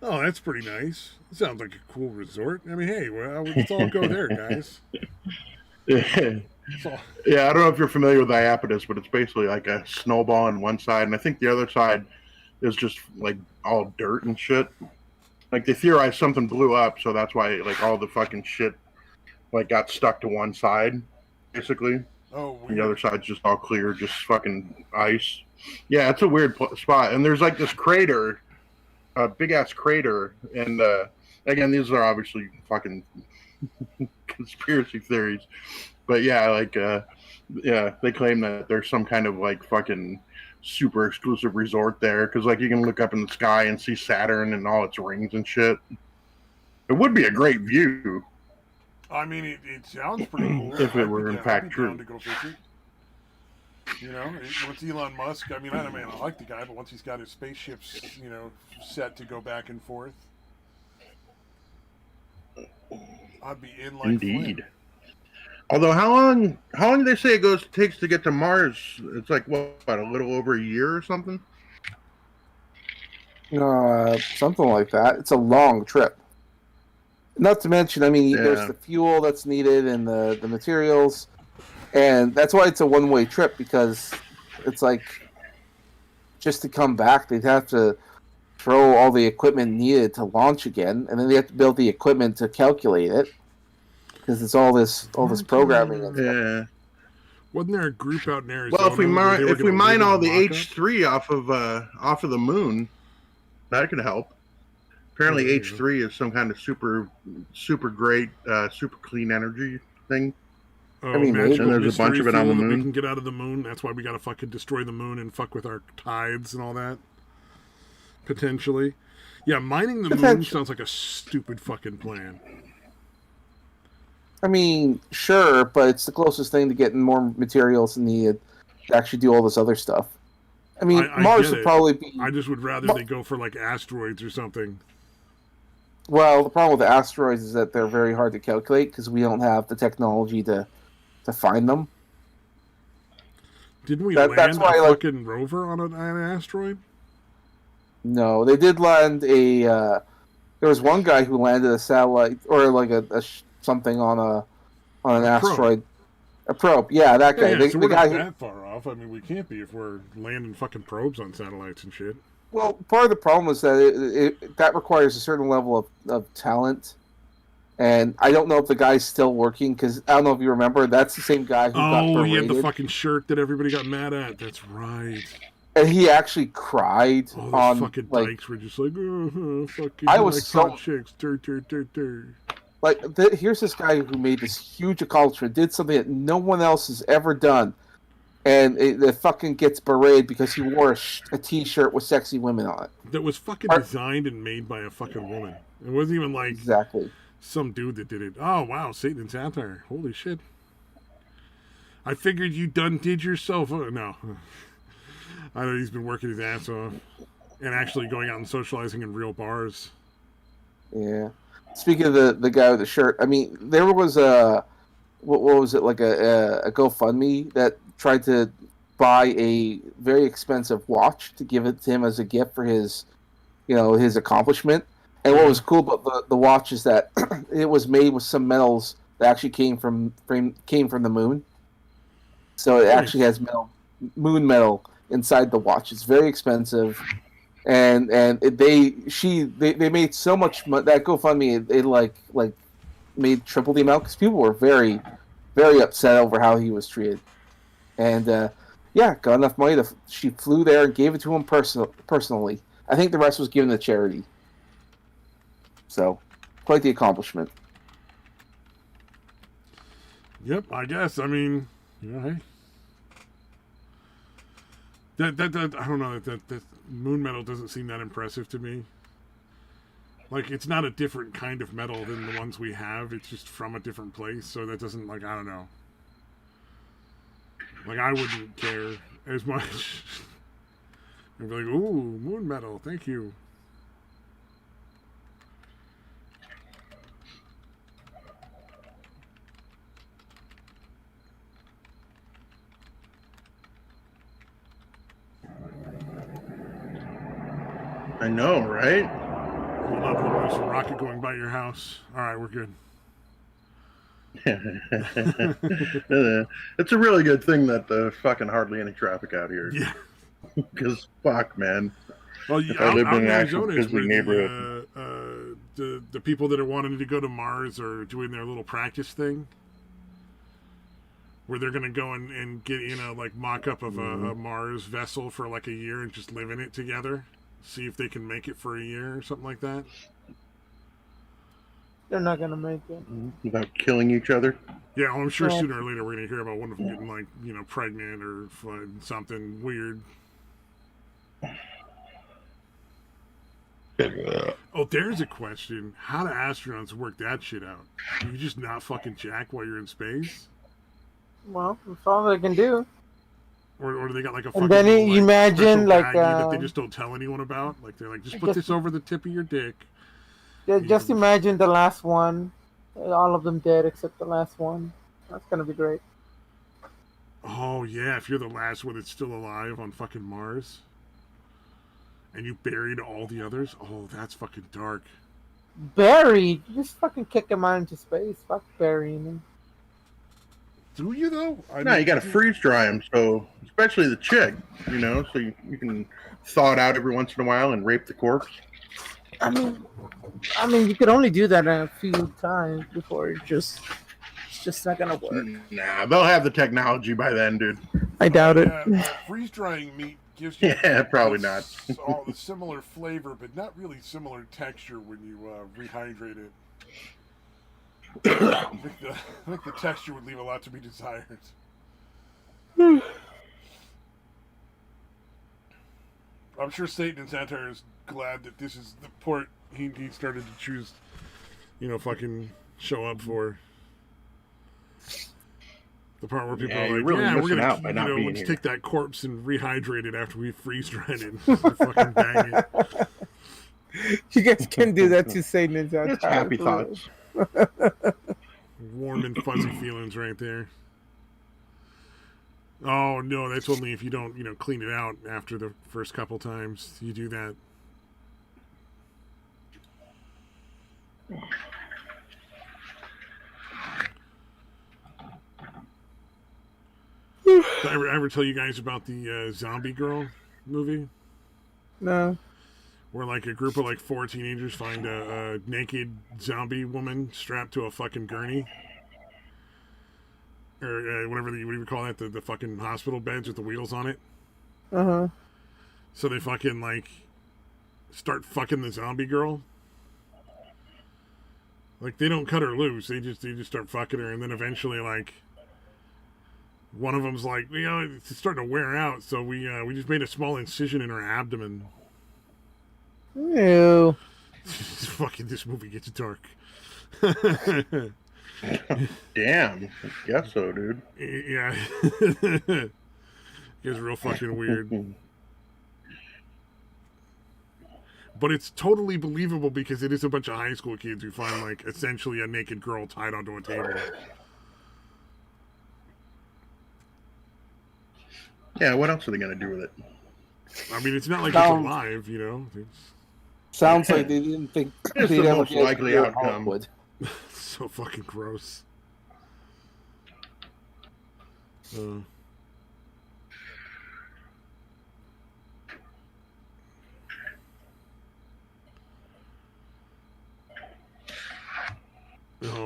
Oh, that's pretty nice. Sounds like a cool resort. I mean, hey, well, let's all go there, guys. Yeah, So, I don't know if you're familiar with Iapetus, but it's basically like a snowball on one side, and I think the other side is just like all dirt and shit. Like they theorize something blew up, so that's why like all the fucking shit like got stuck to one side, basically. oh, And the weird. other side's just all clear, just fucking ice. Yeah, it's a weird spot, and there's like this crater, a big ass crater, and again, these are obviously fucking conspiracy theories, but yeah, like yeah, they claim that there's some kind of like fucking super exclusive resort there because like you can look up in the sky and see Saturn and all its rings and shit. It would be a great view. I mean, it sounds pretty cool. If it were in fact I'd be true. down to go visit. Once Elon Musk, I mean, I like the guy, but once he's got his spaceships, set to go back and forth, I'd be in like Indeed. Flynn. Although, how long do they say it takes to get to Mars? It's like what, about a little over a year or something? Something like that. It's a long trip. Not to mention, I mean, there's the fuel that's needed and the materials, and that's why it's a one-way trip, because it's like just to come back, they'd have to throw all the equipment needed to launch again, and then they have to build the equipment to calculate it, because it's all this programming. And Yeah. Wasn't there a group out in Arizona? Well, if we mine all the mock-up? H3 off of the moon, that could help. Apparently, Yeah. H3 is some kind of super great, super clean energy thing. Oh, I mean, magical and there's a bunch of it mystery on the fuel that we moon. can get out of the moon. That's why we gotta fucking destroy the moon and fuck with our tides and all that. Potentially. Yeah, mining the moon sounds like a stupid fucking plan. I mean, sure, but it's the closest thing to getting more materials needed to actually do all this other stuff. I mean, I Mars get would it. probably be... I just would rather they go for like asteroids or something. Well, the problem with the asteroids is that they're very hard to calculate because we don't have the technology to find them. Didn't we That's land why, a like- fucking rover on an asteroid? No, they did land a... there was one guy who landed a satellite, or like something on an probe. asteroid. A probe, yeah, that guy. Yeah, so we're guy not that far off. I mean, we can't be if we're landing fucking probes on satellites and shit. Well, part of the problem is that that requires a certain level of talent. And I don't know if the guy's still working, because I don't know if you remember, that's the same guy who got Oh, berated. he had the fucking shirt that everybody got mad at. That's right. And he actually cried All those on, fucking like, dykes were just like, fucking I was like so- hot chicks. Dur. like here's this guy who made this huge accomplishment, did something that no one else has ever done, and it fucking gets berated because he wore a t-shirt with sexy women on it. That was fucking designed and made by a fucking woman. It wasn't even like Exactly. some dude that did it. Oh, wow, Satan and satire. Holy shit. I figured you done did yourself. No. I know he's been working his ass off and actually going out and socializing in real bars. Yeah. Speaking of the guy with the shirt, I mean, there was what was it, like a GoFundMe that tried to buy a very expensive watch to give it to him as a gift for his accomplishment. And what was cool about the watch is that it was made with some metals that actually came from the moon. So it actually has moon metal inside the watch. It's very expensive. And they made so much money. That GoFundMe, it like made triple the amount because people were very, very upset over how he was treated. And got enough money she flew there and gave it to him personally. I think the rest was given to charity. So, quite the accomplishment. Yep, I guess. I mean, hey. That I don't know, that moon metal doesn't seem that impressive to me. Like, it's not a different kind of metal than the ones we have. It's just from a different place, so that doesn't, like, I don't know. Like, I wouldn't care as much. And be like, ooh, moon metal, thank you. I know, right? Hold on, there's a rocket going by your house. All right, we're good. It's a really good thing that fucking hardly any traffic out here. Yeah. Because fuck, man. Well, If I lived out in in an actual Arizona is busy where neighborhood. the people that are wanting to go to Mars are doing their little practice thing, where they're gonna go and get like mock up of a Mars vessel for like a year and just live in it together, see if they can make it for a year or something like that. They're not gonna make it. Without killing each other. Yeah, well, I'm sure Yeah. sooner or later we're gonna hear about one of them getting like pregnant or something weird. Oh, there's a question. How do astronauts work that shit out? You just not fucking jack while you're in space? Well, that's all they can do. Or do they got like a fucking And then little, like, imagine, special like, baggie that they just don't tell anyone about? Like they're like, just put this over the tip of your dick. Just imagine the last one. All of them dead except the last one. That's gonna be great. Oh yeah, if you're the last one that's still alive on fucking Mars, and you buried all the others, oh that's fucking dark. Buried? You just fucking kick him out into space. Fuck burying him. Do you though? No, you gotta freeze dry them, so especially the chick, so you can thaw it out every once in a while and rape the corpse. I mean, you could only do that a few times before it's just not gonna work. Nah, they'll have the technology by then, dude. I doubt it. Freeze drying meat gives you probably not. all the similar flavor, but not really similar texture when you rehydrate it. I think the texture would leave a lot to be desired. I'm sure Satan and Satire is glad that this is the port he started to choose, fucking show up for. The part where people are like, really we're missing gonna, out by not being let's here. take that corpse and rehydrate it after we freeze dried it. Fucking bang it. You guys can do that to Satan and Satire. It's happy thoughts. Warm and fuzzy feelings right there. Oh no, that's only if you don't, clean it out after the first couple times you do that. Did I ever tell you guys about the Zombie Girl movie? No. Where like a group of like 4 teenagers find a naked zombie woman strapped to a fucking gurney, or whatever what do you call that? The fucking hospital beds with the wheels on it. So they fucking like start fucking the zombie girl. Like they don't cut her loose. They just start fucking her, and then eventually like one of them's like, it's starting to wear out, so we just made a small incision in her abdomen. Ew. Fucking this movie gets dark. Damn. I guess so, dude. Yeah. It's real fucking weird. But it's totally believable because it is a bunch of high school kids who find like essentially a naked girl tied onto a table. Yeah, what else are they gonna do with it? I mean, it's not like it's alive, Sounds like they didn't think It's they'd the ever most get likely to outcome. Hollywood. So fucking gross. Oh,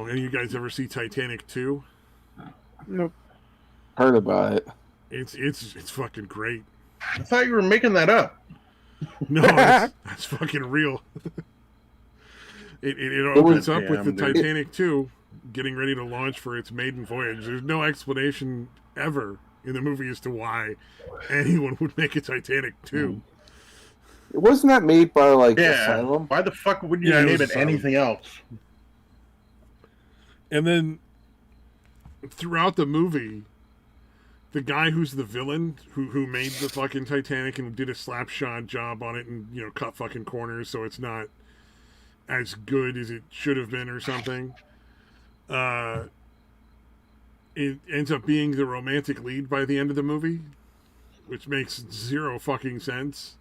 any of you guys ever see Titanic 2? Nope. Heard about it. It's fucking great. I thought you were making that up. No, that's fucking real. It opens up with the Titanic 2 getting ready to launch for its maiden voyage. There's no explanation ever in the movie as to why anyone would make a Titanic 2. Wasn't that made by Asylum? Why the fuck would you Yeah, it name was it anything else? And then throughout the movie, the guy who's the villain who made the fucking Titanic and did a slapshot job on it and cut fucking corners so it's not as good as it should have been or something. It ends up being the romantic lead by the end of the movie, which makes zero fucking sense.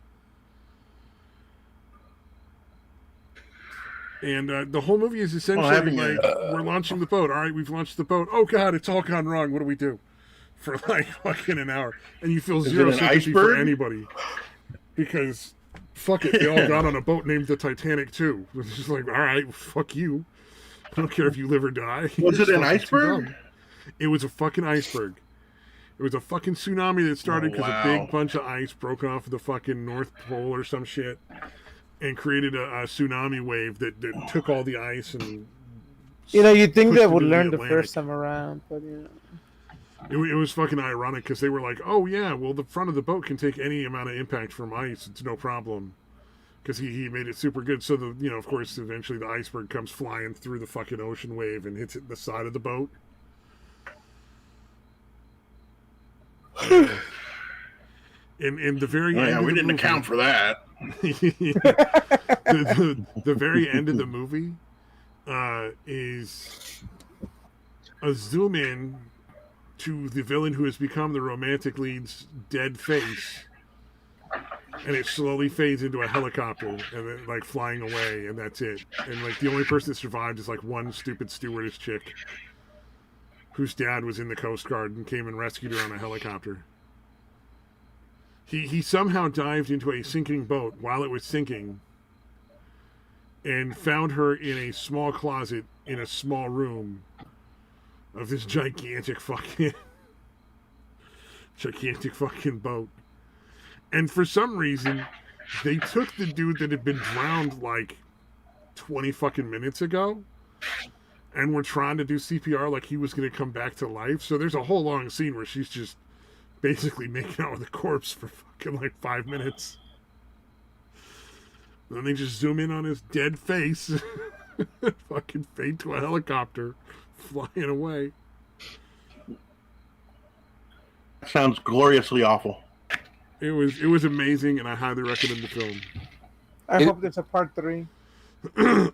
And the whole movie is essentially we're launching the boat. All right, we've launched the boat. Oh God, it's all gone wrong. What do we do? For like fucking an hour, and you feel zero sympathy for anybody because fuck it, they all got on a boat named the Titanic too. It's just like, all right, fuck you. I don't care if you live or die. Was it an iceberg? It was a fucking iceberg. It was a fucking tsunami that started because a big bunch of ice broke off of the fucking North Pole or some shit and created a tsunami wave that took all the ice and. You'd think they would learn the first time around, but It was fucking ironic because they were like, oh yeah, well the front of the boat can take any amount of impact from ice. It's no problem. Because he made it super good. So, of course, eventually the iceberg comes flying through the fucking ocean wave and hits the side of the boat. And the very end we didn't account for that. the very end of the movie is a zoom in to the villain who has become the romantic lead's dead face, and it slowly fades into a helicopter and then like flying away, and that's it. And like the only person that survived is like one stupid stewardess chick whose dad was in the Coast Guard and came and rescued her on a helicopter. He somehow dived into a sinking boat while it was sinking and found her in a small closet in a small room of this gigantic fucking boat. And for some reason, they took the dude that had been drowned like 20 fucking minutes ago and were trying to do CPR like he was going to come back to life. So there's a whole long scene where she's just basically making out with a corpse for fucking like 5 minutes. And then they just zoom in on his dead face. Fucking fade to a helicopter flying away. Sounds gloriously awful. It was amazing, and I highly recommend the film. I hope there's a part 3. I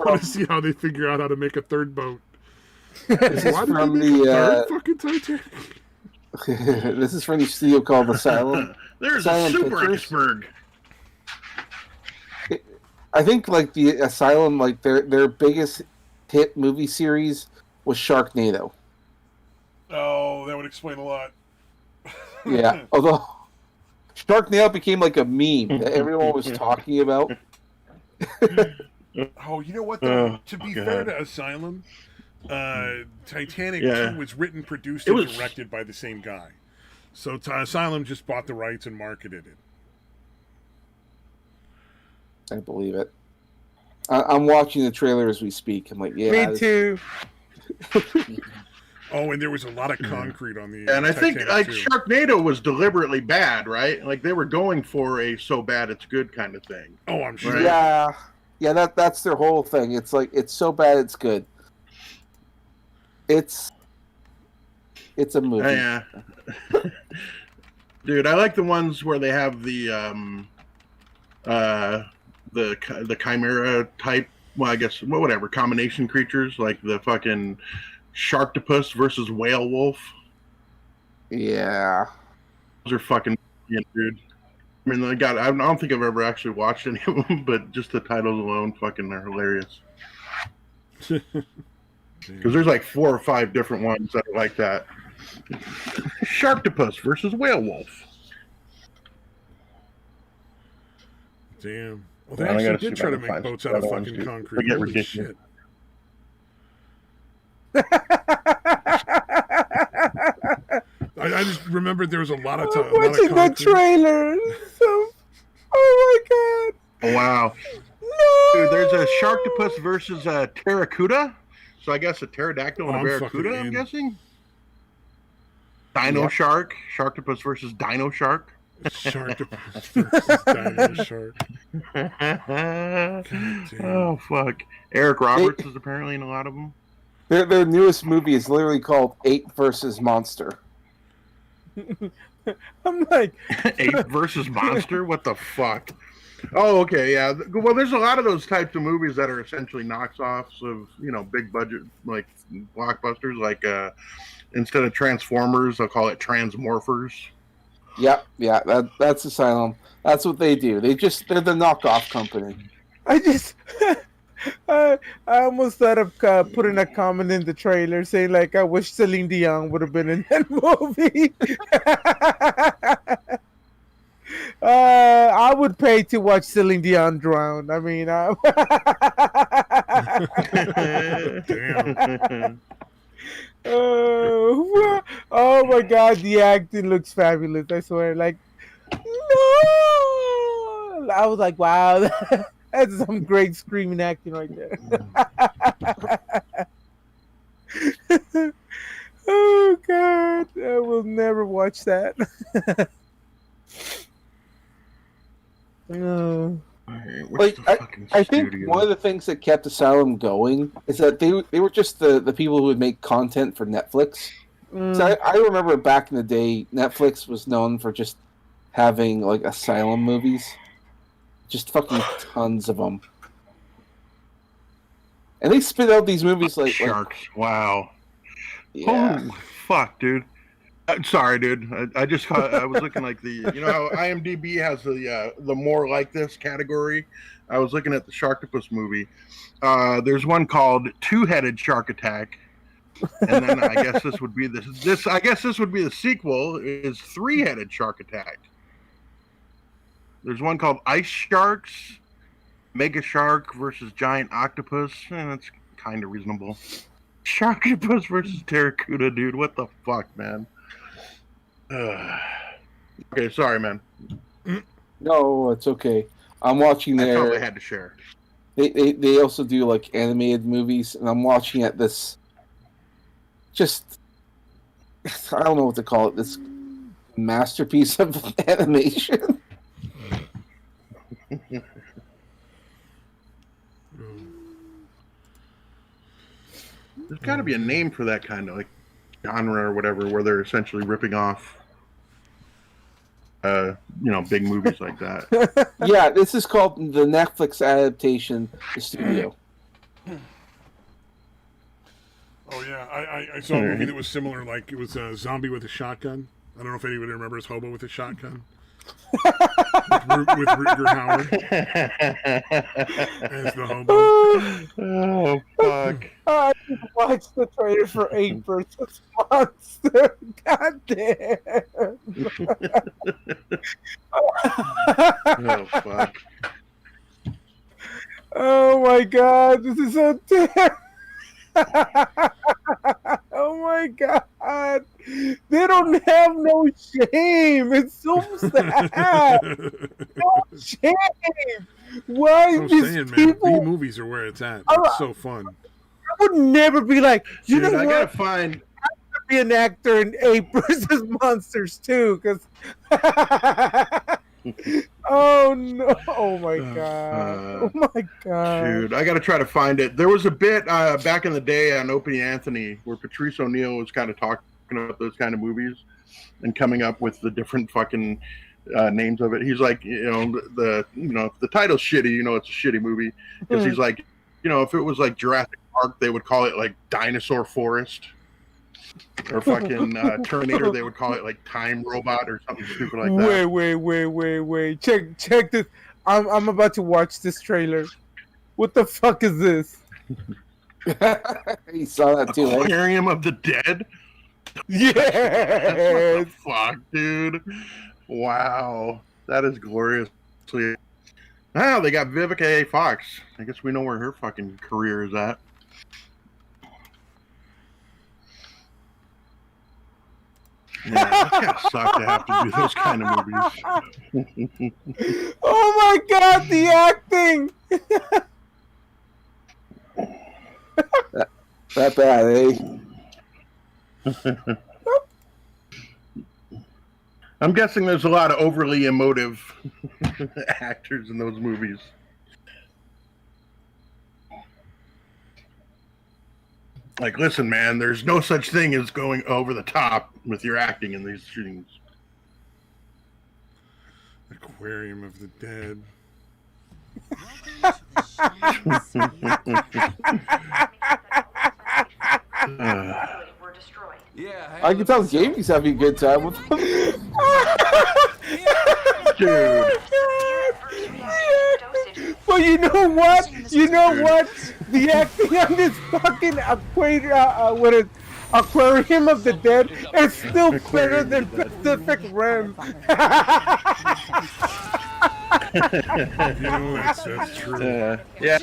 want to see how they figure out how to make a third boat. This is Why from did they make a third fucking Titanic? This is from the studio called Asylum. There's Asylum a super Pictures. iceberg. I think like the Asylum, like their biggest hit movie series was Sharknado. Oh, that would explain a lot. Yeah, although Sharknado became like a meme that everyone was talking about. Oh, you know what? Though? To be fair to Asylum, Titanic 2 was written, produced, and directed by the same guy. So Asylum just bought the rights and marketed it. I believe it. I'm watching the trailer as we speak. I'm like, yeah. Me too. Oh, and there was a lot of concrete on the. And I think Titanic like too. Sharknado was deliberately bad, right? Like they were going for a so bad it's good kind of thing. Oh, I'm sure. Right. Yeah. That's their whole thing. It's like it's so bad it's good. It's a movie. Yeah. Dude, I like the ones where they have the chimera type. Well, I guess whatever combination creatures like the fucking Sharktopus versus whale wolf. Yeah. Those are fucking dude. I mean, I don't think I've ever actually watched any of them, but just the titles alone, fucking, are hilarious. Because there's like 4 or 5 different ones that are like that. Sharktopus versus whale wolf. Damn. Well, they actually did try to make boats out of fucking concrete. Get Holy ridiculous. shit. I just remembered there was a lot of time. Watching the trailer. So, oh my god. Oh, wow. No. Dude, there's a Sharktopus versus a Terracuda. So I guess a pterodactyl and a barracuda, I'm guessing. Dino Shark. Sharktopus versus Dino Shark. Sharktopus versus Dino Shark. Oh, fuck. Eric Roberts is apparently in a lot of them. Their newest movie is literally called 8 versus Monster. I'm like, Ape versus Monster? What the fuck? Oh, okay, yeah. Well, there's a lot of those types of movies that are essentially knockoffs of, big budget, like blockbusters. Like, instead of Transformers, they'll call it Transmorphers. Yep, yeah, that's Asylum. That's what they do. They're the knockoff company. I just, I almost thought of putting a comment in the trailer saying like, I wish Celine Dion would have been in that movie. I would pay to watch Celine Dion drown. I mean, Damn. Oh my god, the acting looks fabulous. I swear, like, no, I was like, wow, that's some great screaming acting right there. Oh god, I will never watch that. Oh. Like, I think one of the things that kept Asylum going is that they were just the people who would make content for Netflix. So I remember back in the day, Netflix was known for just having like Asylum movies, just fucking tons of them, and they spit out these movies like Sharks. Wow. Yeah. Oh, fuck, dude. Sorry, dude. I just I was looking like how IMDb has the more like this category. I was looking at the Sharktopus movie. There's one called Two-Headed Shark Attack, and then I guess this would be I guess this would be the sequel. Is Three-Headed Shark Attack. There's one called Ice Sharks, Mega Shark versus Giant Octopus. That's kind of reasonable. Sharktopus versus Terracuda, dude. What the fuck, man? Okay, sorry, man. No, it's okay. I'm watching I their. felt I had to share. They also do like animated movies, and I'm watching at this. Just, I don't know what to call it. This masterpiece of animation. There's got to be a name for that kind of like genre or whatever, where they're essentially ripping off, big movies like that. Yeah, this is called the Netflix adaptation, The Studio. Oh yeah, I saw a movie that was similar. Like it was a zombie with a shotgun. I don't know if anybody remembers Hobo with a Shotgun. with Rutger Hauer as the hobo. Oh fuck! I watched the trailer for Ape versus Monster. God damn! Oh fuck! Oh my god, this is so terrible. Oh my god, they don't have no shame. It's so sad. No shame. Why I'm these saying, people? man, B movies are where it's at. It's so fun. I would never be like, you Dude, know I what? gotta find. Be an actor in Ape versus Monsters too, because oh no, oh my god, oh my god, Dude, I gotta try to find it. There was a bit back in the day on Opie Anthony where Patrice O'Neill was kind of talking about those kind of movies and coming up with the different fucking names of it. He's like, if the title's shitty, it's a shitty movie. Because he's like, if it was like Jurassic Park, they would call it like Dinosaur Forest. Or fucking Terminator, they would call it like Time Robot or something stupid like that. Wait. Check this. I'm about to watch this trailer. What the fuck is this? You saw that too, right? Aquarium of the Dead? Yes. What the fuck, dude? Wow. That is gloriously. Wow, they got Vivica A. Fox. I guess we know where her fucking career is at. Yeah, it's gotta suck to have to do those kind of movies. Oh my god, the acting! That bad, eh? I'm guessing there's a lot of overly emotive actors in those movies. Like, listen, man, there's no such thing as going over the top with your acting in these shootings. Aquarium of the Dead. I can tell Jamie's having a good time with them. Dude. Well, you know what? You know what? The acting on this fucking Aquarium of the Dead is still better than Pacific Rim. You know, that's true. Yeah,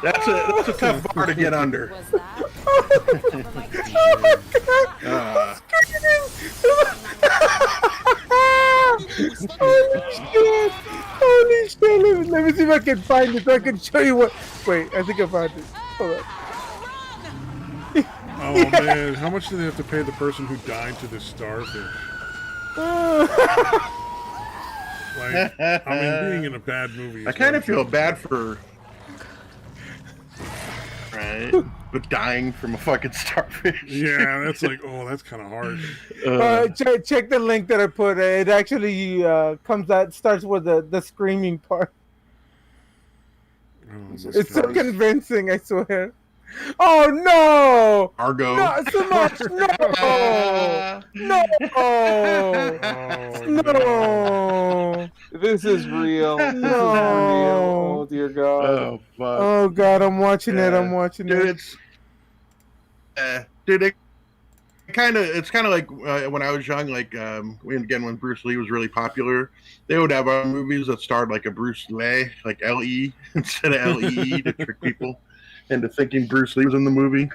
that's a tough bar to get under. Holy shit! Holy shit! Let me see if I can find it so I can show you what. Wait, I think I found it. Hold on. Oh man, how much do they have to pay the person who died to this starfish? Like, I mean, being in a bad movie. I kind of feel bad for, right? But dying from a fucking starfish. Yeah, that's like, oh, that's kind of harsh. Check the link that I put. It actually comes out, starts with the screaming part. Oh, It's so convincing, I swear. Oh no! Argo. No, so much. No! No! No! This is real. This is real. Oh dear God. Oh fuck. Oh God, I'm watching it. I'm watching Dude, it. it's dude, it's kind of like when I was young, like when Bruce Lee was really popular, they would have movies that starred like a Bruce Lee, like L-E instead of L-E to trick people into thinking Bruce Lee was in the movie,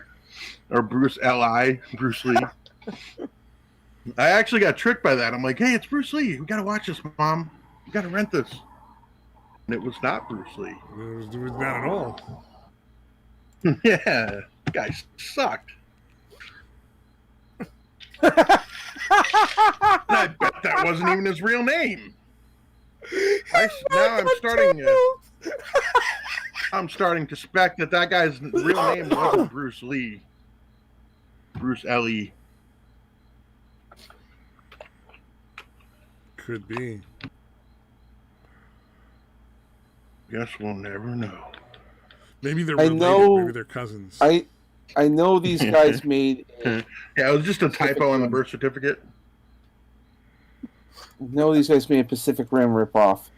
or Bruce L-I, Bruce Lee. I actually got tricked by that. I'm like, hey, it's Bruce Lee. We gotta watch this, Mom. We gotta rent this. And it was not Bruce Lee. It was not at all. Yeah, that guy sucked. And I bet that wasn't even his real name. I'm starting to suspect that guy's real name wasn't Bruce Lee. Bruce L.E. Could be. Guess we'll never know. Maybe they're I related. know- Maybe they're cousins. I know these guys made. Yeah, it was just a typo on the birth certificate. No, these guys made a Pacific Rim ripoff.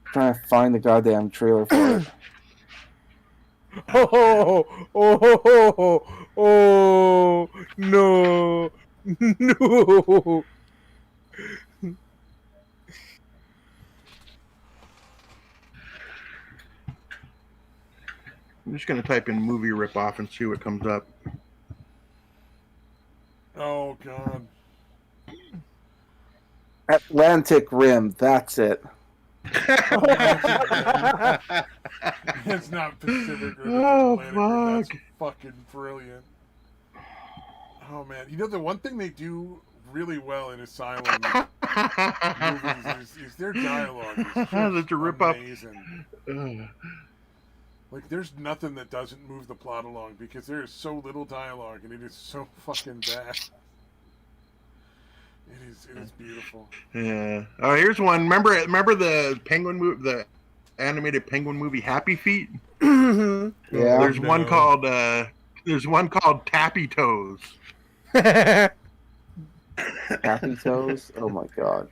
Trying to find the goddamn trailer for it. Oh, no. No. I'm just gonna type in movie ripoff and see what comes up. Oh God. Atlantic Rim, that's it. It's not Pacific Rim. Oh, It's Atlantic Rim. That's fuck. fucking brilliant. Oh man, you know the one thing they do really well in Asylum movies is their dialogue. Is just That's a rip-off. amazing. Ugh. Like, there's nothing that doesn't move the plot along because there is so little dialogue and it is so fucking bad. It is beautiful. Yeah. Oh, here's one. Remember the penguin movie, the animated penguin movie Happy Feet? Yeah. There's one called Tappy Toes. Happy Toes? Oh my God.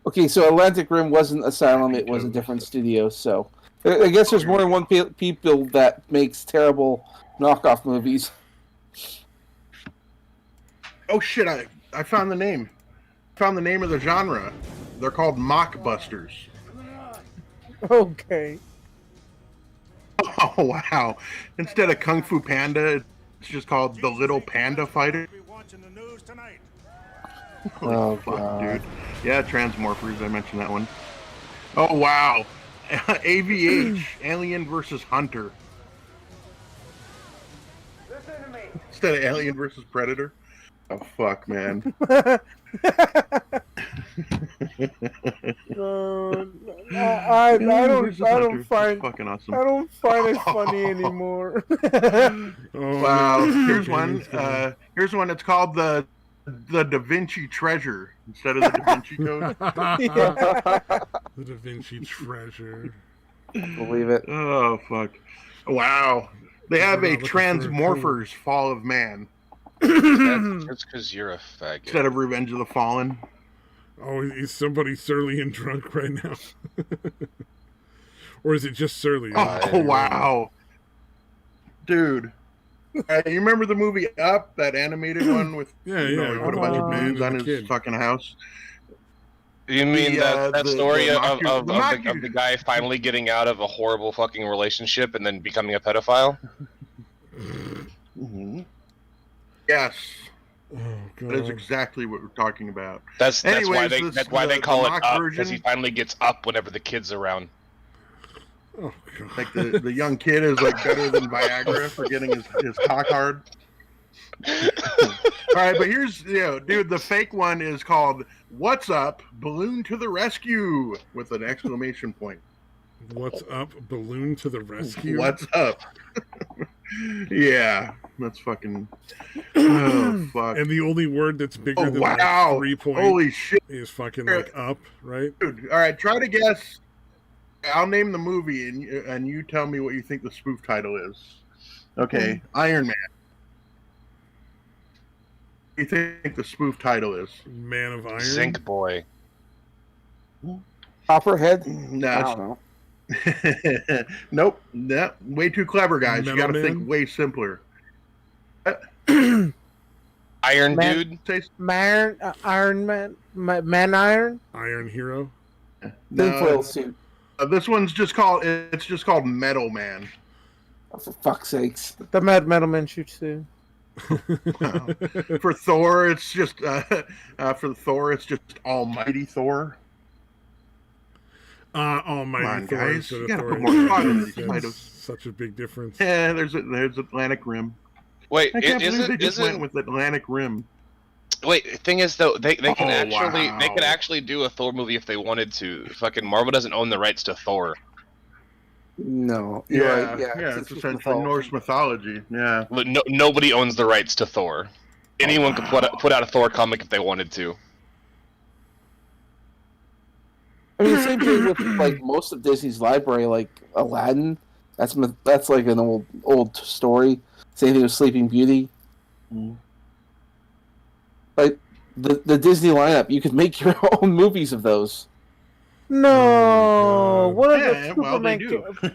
Okay, so Atlantic Rim wasn't Asylum, it was a different studio, so. I guess there's more than one people that makes terrible knockoff movies. Oh shit! I found the name. Found the name of the genre. They're called mockbusters. Okay. Oh wow! Instead of Kung Fu Panda, it's just called The Little Panda Fighter. Oh, Fuck, God. dude. Yeah, Transmorphers. I mentioned that one. Oh wow! AVH, Alien versus Hunter. Instead of Alien versus Predator. Oh fuck, man. I don't find fucking awesome. I don't find it funny anymore. Wow. no. Here's one. Here's one. It's called the Da Vinci Treasure instead of the Da Vinci Code. The Da Vinci Treasure. Believe it. Oh fuck! Wow. They have a Transmorphers Fall of Man That's because you're a faggot. instead of Revenge of the Fallen. Oh, is somebody surly and drunk right now? Or is it just surly? Oh wow, dude! You remember the movie Up, that animated one with Yeah, he yeah. put a bunch of Man balloons on and his the kid. fucking house? You mean that story of mock- the guy finally getting out of a horrible fucking relationship and then becoming a pedophile? Mm-hmm. Yes, Oh that is god. exactly what we're talking about. That's why Anyways, that's why they the call it mock up, version- because he finally gets up whenever the kid's around. Oh god. Like the young kid is like better than Viagra for getting his cock hard. All right, but here's dude, the fake one is called "What's Up? Balloon to the Rescue!" with an exclamation point. What's up? Balloon to the rescue. What's up? Yeah, that's fucking. Oh fuck! And the only word that's bigger Oh than wow! like 3 points Holy shit, is fucking like up, right? dude! All right, try to guess. I'll name the movie, and you tell me what you think the spoof title is. Okay, Iron Man. What do you think the spoof title is? Man of Iron. Zinc Boy. Copperhead? I No, don't know. nope. No, way too clever, guys. You got to Metal think Man? way simpler. Iron Man- Dude. Say Iron Man, Man Iron. Iron Hero. Tinfoil no. suit. This one's just called. It's just called Metal Man. Oh, for fuck's sakes. The Metal Man shoots too. For Thor, it's just Almighty Thor. Almighty Come on, Thor guys. instead You of gotta Thor. put more thought into these That's titles. such a big difference. Yeah, there's Atlantic Rim. Wait, I can't believe they isn't just went with Atlantic Rim. wait? The thing is though, they can wow. they could actually do a Thor movie if they wanted to. Fucking Marvel doesn't own the rights to Thor. No. You're right. Yeah, it's essentially Norse mythology. Yeah. Nobody owns the rights to Thor. Anyone could put out a Thor comic if they wanted to. I mean, the same thing with like most of Disney's library, like Aladdin. That's like an old story. Same thing with Sleeping Beauty. Like the Disney lineup, you could make your own movies of those. No, one of the Yeah, well, they Superman.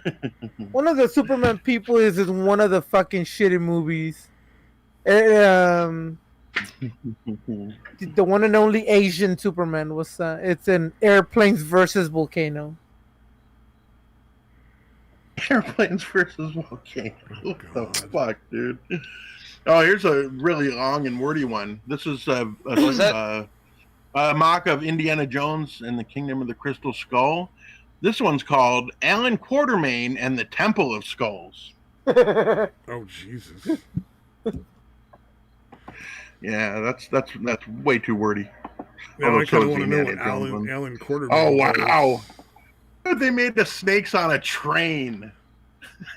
do. One of the Superman people is in one of the fucking shitty movies. The one and only Asian Superman was. It's in Airplanes versus Volcano. Airplanes versus Volcano. What the God. fuck, dude? Oh, here's a really long and wordy one. This is a mock of Indiana Jones and the Kingdom of the Crystal Skull. This one's called Alan Quatermain and the Temple of Skulls. Oh Jesus. Yeah, that's way too wordy. Now I Although kind of so want to is know the what Indiana Jones one. Alan Quartermain. Oh was. wow! Dude, they made the snakes on a train.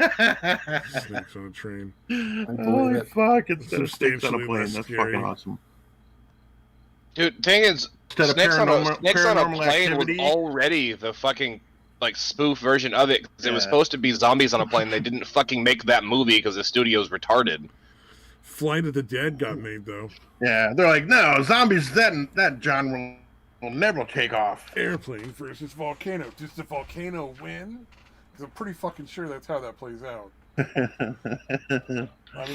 Snakes on a train. Holy it. fuck! Instead of snakes on a Substantially plane, less that's scary. fucking awesome. Dude, thing is, Instead of snakes on a paranormal plane activity. was already the fucking like spoof version of it. 'Cause it was Yeah. supposed to be zombies on a plane. They didn't fucking make that movie because the studio's retarded. Flight of the Dead got made though. Yeah, they're like, no, zombies. That genre will never take off. Airplane versus volcano. Does the volcano win? Because I'm pretty fucking sure that's how that plays out. I mean,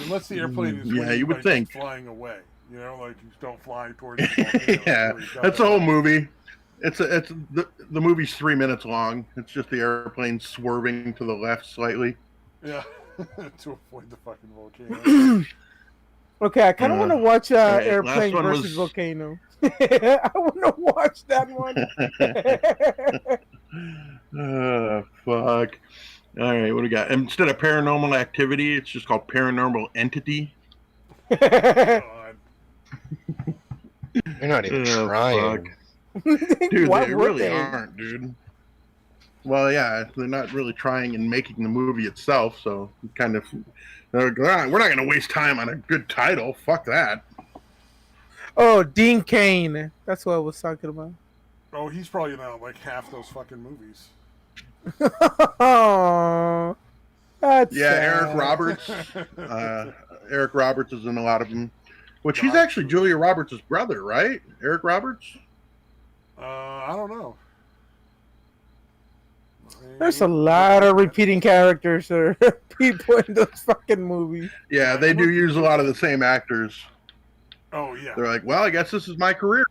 unless the airplane is Yeah, winning you would by think. just flying away. You know, like you just don't fly towards the volcano. Yeah, that's the whole movie. It's the movie's 3 minutes long. It's just the airplane swerving to the left slightly. Yeah, to avoid the fucking volcano. Okay, I kind of want to watch alright, Airplane last one versus was- Volcano. I want to watch that one. Fuck. All right, what do we got? Instead of Paranormal Activity, it's just called Paranormal Entity. God. You're not even Oh, trying. fuck. Dude, Why they would really they? aren't, dude. Well, yeah, they're not really trying in making the movie itself, so kind of. They're like, "Ah, we're not going to waste time on a good title. Fuck that. Oh, Dean Cain. That's what I was talking about. Oh, he's probably in like half those fucking movies. Oh, that's Yeah, sad. Eric Roberts. Eric Roberts is in a lot of them. Which he's God, actually Julia Roberts' brother, right? Eric Roberts? I don't know. There's a lot of repeating characters or people in those fucking movies. Yeah, they do use a lot of the same actors. Oh yeah. They're like, well, I guess this is my career.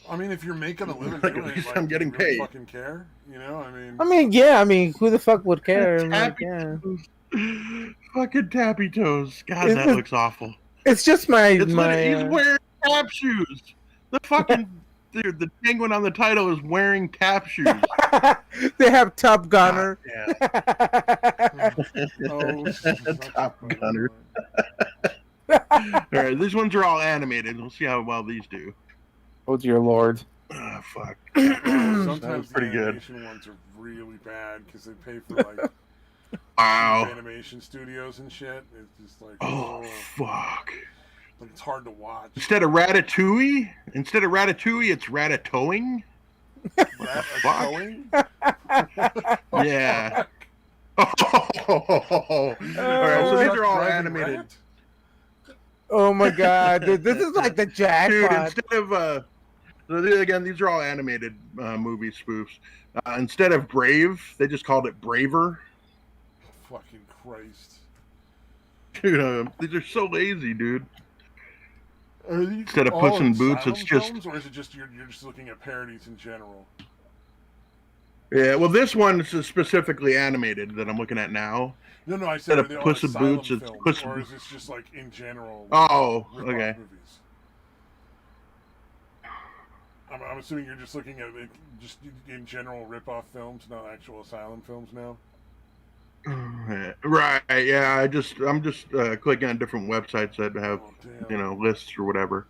I mean, if you're making a living Like, doing at least it, I'm getting do you really paid. fucking care, you know? Yeah. I mean, who the fuck would care? I'm like, Tappy yeah. toes. Fucking tappy toes. God, Is that it- looks awful. It's just my It's my. he's wearing tap shoes. The fucking dude, the penguin on the title is wearing tap shoes. They have Top Gunner. Oh, Top Gunner. All right, these ones are all animated. We'll see how well these do. Oh dear lord. Ah, fuck. Sometimes That was the pretty good. animation ones are really bad because they pay for like Wow. animation studios and shit. It's just like Oh fuck. like it's hard to watch. Instead of Ratatouille, it's Ratatouing. Going? Yeah. All right, so these are all animated. Oh my god, dude, this is like the Dude, jackpot. instead of again, these are all animated movie spoofs. Instead of Brave, they just called it Braver. Fucking Christ. Dude, these are so lazy, dude. Are these Instead of all Puss in Boots, Asylum it's just- films, or is it just you're just looking at parodies in general? Yeah, well, this one is specifically animated that I'm looking at now. No, I said Instead of are they all Puss in Asylum Boots, it's films, Puss- or is this just like in general? Oh, rip-off okay. Movies? I'm assuming you're just looking at it just in general rip-off films, not actual Asylum films now. Right, yeah. I'm just clicking on different websites that have Oh, damn. lists or whatever.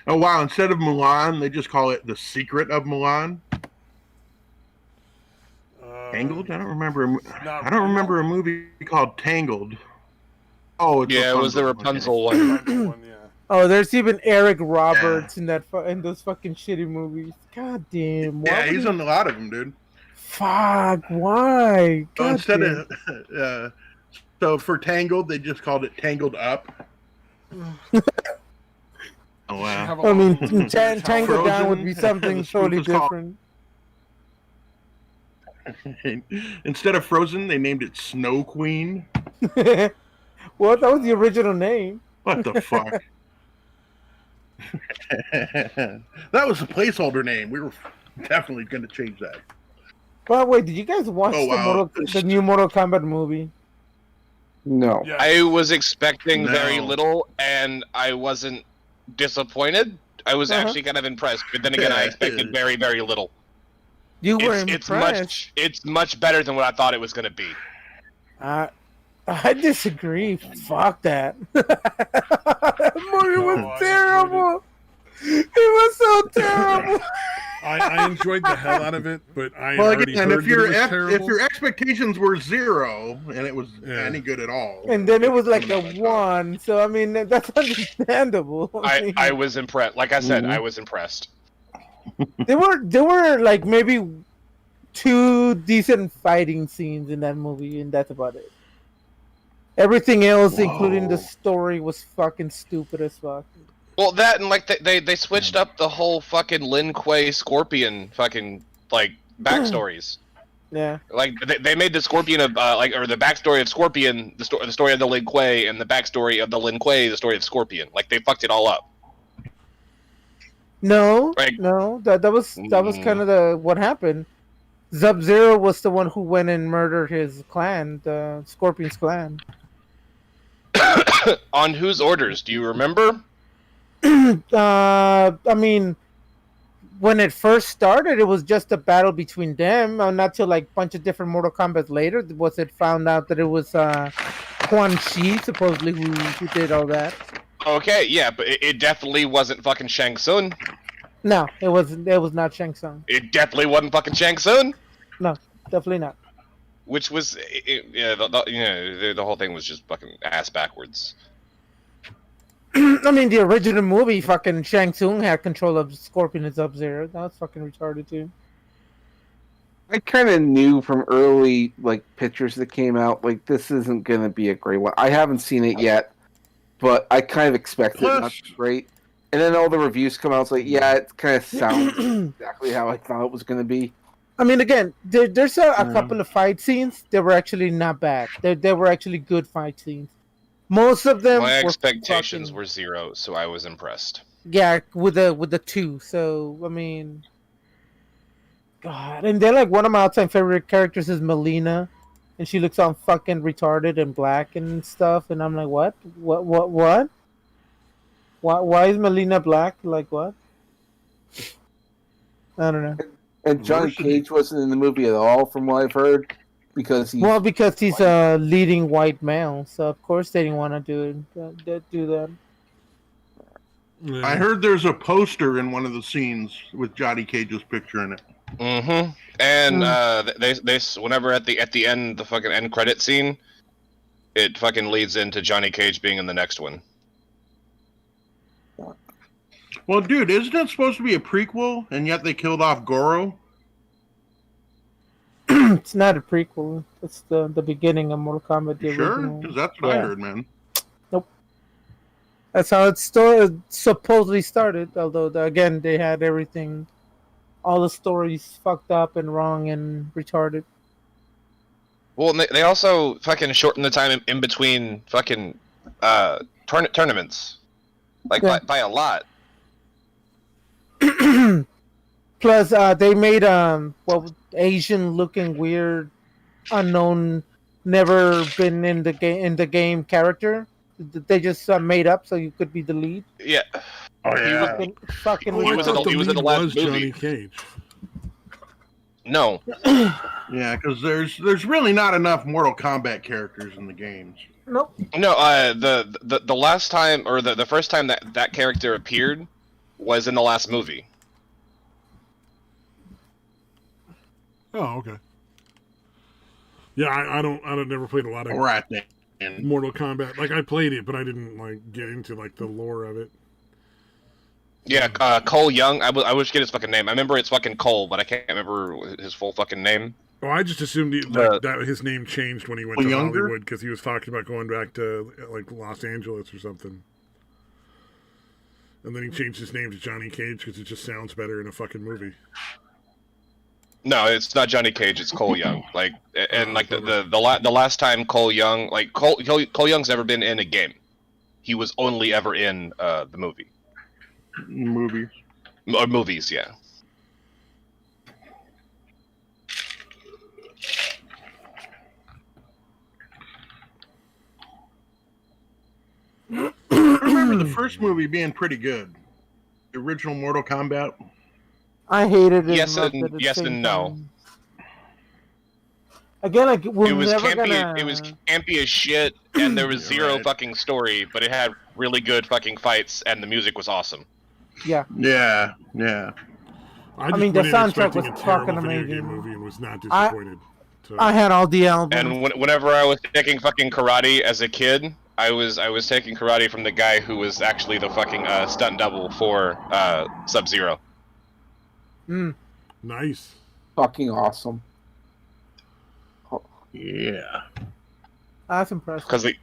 Oh wow! Instead of Mulan, they just call it The Secret of Mulan. Tangled? I don't remember. I don't remember a movie called Tangled. Oh, it's Yeah, it was the Rapunzel. Rapunzel one. One, yeah. Oh, there's even Eric Roberts in those fucking shitty movies. God damn. Why Yeah, would he's he- in a lot of them, dude. Fuck, why? So God instead damn. of so for Tangled, they just called it Tangled Up. Oh wow! Have a I lot mean, of- Tangled Down would be Frozen, something the spoof totally was called- different. Instead of Frozen, they named it Snow Queen. Well, that was the original name. What the fuck? That was a placeholder name. We were definitely going to change that. By the way, did you guys watch Oh, wow. the new Mortal Kombat movie? No. Yeah. I was expecting very No. little, and I wasn't disappointed. I was Uh-huh. actually kind of impressed, but then again, I expected very, very little. You were It's impressed. it's much better than what I thought it was going to be. I disagree. Fuck that. That movie No, was I terrible. It was so terrible. I enjoyed the hell out of it, but I Well, already again, heard if that it was if terrible. your expectations were 0 and it was Yeah. any good at all, And then it was like a 1. So I mean, that's understandable. I was impressed. Like I said, Mhm. I was impressed. There were like maybe 2 decent fighting scenes in that movie, and that's about it. Everything else, including the Whoa. story, was fucking stupid as fuck. Well, that and like they switched up the whole fucking Lin Kuei Scorpion fucking like backstories. Yeah. Like they made the Scorpion of or the backstory of Scorpion the story of the Lin Kuei, and the backstory of the Lin Kuei the story of Scorpion. Like they fucked it all up. No, Right. no, that was kind of the what happened. Sub-Zero was the one who went and murdered his clan, the Scorpion's clan. On whose orders? Do you remember? I mean, when it first started, it was just a battle between them. Not till like a bunch of different Mortal Kombat later was it found out that it was Quan Chi supposedly who did all that. Okay, yeah, but it definitely wasn't fucking Shang Tsung. No, it wasn't. It was not Shang Tsung. It definitely wasn't fucking Shang Tsung. No, definitely not. Which was, yeah, the whole thing was just fucking ass backwards. I mean, the original movie, fucking Shang Tsung had control of Scorpion and Sub-Zero. That was fucking retarded too. I kind of knew from early like pictures that came out, like this isn't gonna be a great one. I haven't seen it yet, but I kind of expected it not to be great. And then all the reviews come out, it's like, yeah, it kind of sounds exactly how I thought it was gonna be. I mean, again, there's a couple of fight scenes that were actually not bad. They were actually good fight scenes. Most of them. My were expectations fucking, were 0, so I was impressed. yeah, with the 2. So I mean, God, and then like one of my all-time favorite characters is Melina, and she looks all fucking retarded and black and stuff, and I'm like, what? Why is Melina black? Like what? I don't know. And Johnny Cage wasn't in the movie at all, from what I've heard, because he's because he's a leading white male, so of course they didn't want to do that. I heard there's a poster in one of the scenes with Johnny Cage's picture in it. Mm-hmm. And they whenever at the end, the fucking end credit scene, it fucking leads into Johnny Cage being in the next one. Well, dude, isn't it supposed to be a prequel, and yet they killed off Goro? It's not a prequel. It's the beginning of Mortal Kombat. The Sure? original. Because that's what I heard, man. Nope. That's how it supposedly started. Although again, they had everything, all the stories fucked up and wrong and retarded. Well, and they also fucking shortened the time in between fucking tournaments, like Yeah. by a lot. Plus, they made Asian looking weird, unknown, never been in the game character. They just made up so you could be the lead. Yeah. Oh, yeah. Fucking Oh, I He was thought in the lead last was movie. Johnny Cage. No. Yeah, because there's really not enough Mortal Kombat characters in the games. Nope. No, the last time, or the first time that character appeared was in the last movie. Oh, okay. Yeah, I never played a lot of Right then. Mortal Kombat. Like I played it, but I didn't like get into like the lore of it. Yeah, Cole Young. I always get his fucking name. I remember it's fucking Cole, but I can't remember his full fucking name. Oh, I just assumed that his name changed when he went to Hollywood because he was talking about going back to like Los Angeles or something. And then he changed his name to Johnny Cage because it just sounds better in a fucking movie. No, it's not Johnny Cage. It's Cole Young. Like, and like the last time Cole Young, like Cole Young's never been in a game. He was only ever in the movie. Movies. Or movies, yeah. I remember the first movie being pretty good. The original Mortal Kombat. I hated it. Yes and no. Time. Again, like It was campy as shit, and there was zero fucking story, but it had really good fucking fights, and the music was awesome. Yeah. Yeah, yeah. I mean, the went in soundtrack expecting was a terrible fucking video amazing. game movie and was not disappointed. I had all the albums. And whenever I was taking fucking karate as a kid, I was taking karate from the guy who was actually the fucking stunt double for Sub-Zero. Nice. fucking awesome. Yeah. That's impressive.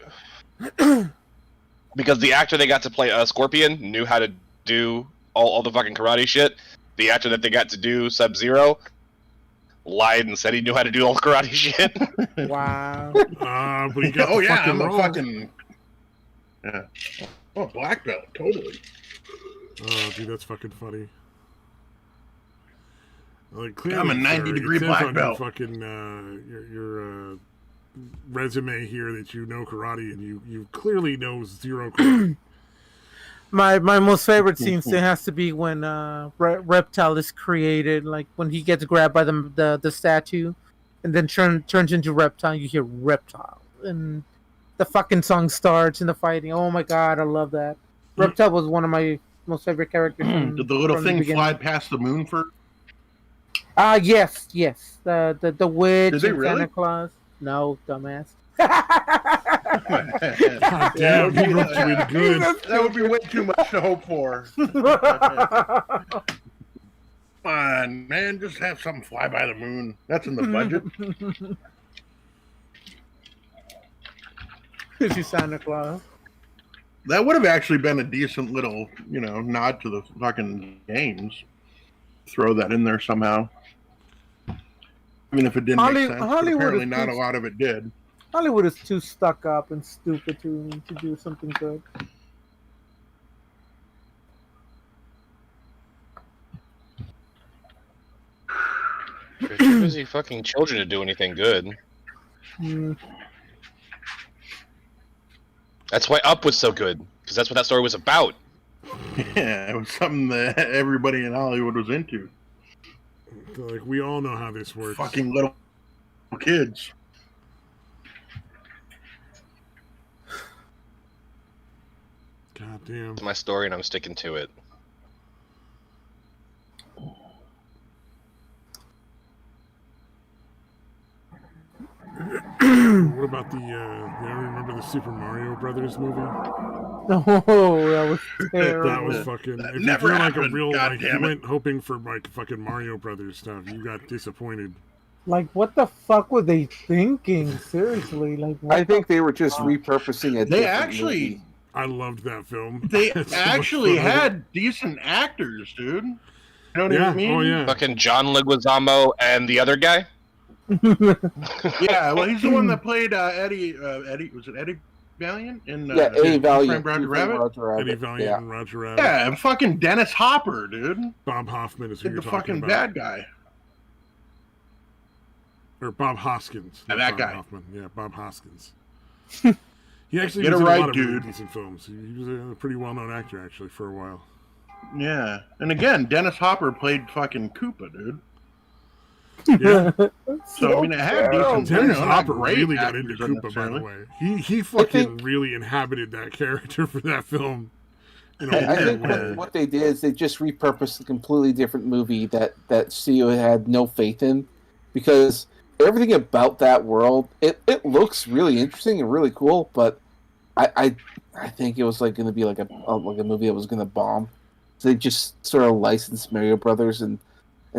Because the actor they got to play Scorpion knew how to do all the fucking karate shit. The actor that they got to do Sub-Zero lied and said he knew how to do all the karate shit. Wow. But he got Oh the yeah, fucking I'm a role. fucking. Yeah. Oh, black belt, totally. Oh, dude, that's fucking funny. Like, Yeah, I'm a 90-degree black belt. Your fucking your resume here that you know karate and you clearly know zero karate. My most favorite scene still has to be when Reptile is created, like when he gets grabbed by the statue, and then turns into Reptile. You hear Reptile, and the fucking song starts and the fighting. Oh my god, I love that. Reptile was one of my most favorite characters. Did the little from thing beginning. fly past the moon first? Yes. The witch Did they and really? Santa Claus. No, dumbass. God damn, he roped you in good. That would be way too much to hope for. Come on, man, just have something fly by the moon. That's in the budget. Is you Santa Claus? That would have actually been a decent little, nod to the fucking games. Throw that in there somehow. Even if it didn't make sense. Hollywood Apparently is not too- a lot of it did. Hollywood is too stuck up and stupid to do something good. They're too busy fucking children to do anything good. Mm. That's why Up was so good, because that's what that story was about. Yeah, it was something that everybody in Hollywood was into. Like, we all know how this works. Fucking little kids. God damn. It's my story, and I'm sticking to it. What about the, you remember the Super Mario Brothers movie? Oh, that was terrible. That was fucking, That if never you're like a happened, real, like, you goddammit. went hoping for, like, fucking Mario Brothers stuff, you got disappointed. Like, what the fuck were they thinking? Seriously, like, what I think they were just repurposing a They different actually- movie. I loved that film. They It's so much actually fun. had decent actors, dude. You know what I mean? Oh yeah. Fucking John Leguizamo and the other guy? Yeah, well, he's the one that played Eddie. Was it Eddie Valiant? In, Yeah, Eddie Valiant. Roger Rabbit? Eddie Valiant Yeah. and Roger Rabbit. Yeah, and fucking Dennis Hopper, dude. Bob Hoffman is who Did you're the talking fucking about. bad guy. Or Bob Hoskins. Yeah, not that Bob guy. Hoffman. Yeah, Bob Hoskins. He actually Get was it in right, a lot of really dude. decent films. He was a pretty well-known actor, actually, for a while. Yeah, and again, Dennis Hopper played fucking Koopa, dude. Yeah. So I mean, it had decent. Dennis not Hopper great really got into actors Koopa, by the necessarily. way. He fucking really inhabited that character for that film. In a I weird think way. what they did is they just repurposed a completely different movie that studio had no faith in, because everything about that world it looks really interesting and really cool, but I think it was like going to be like a movie that was going to bomb. So they just sort of licensed Mario Brothers and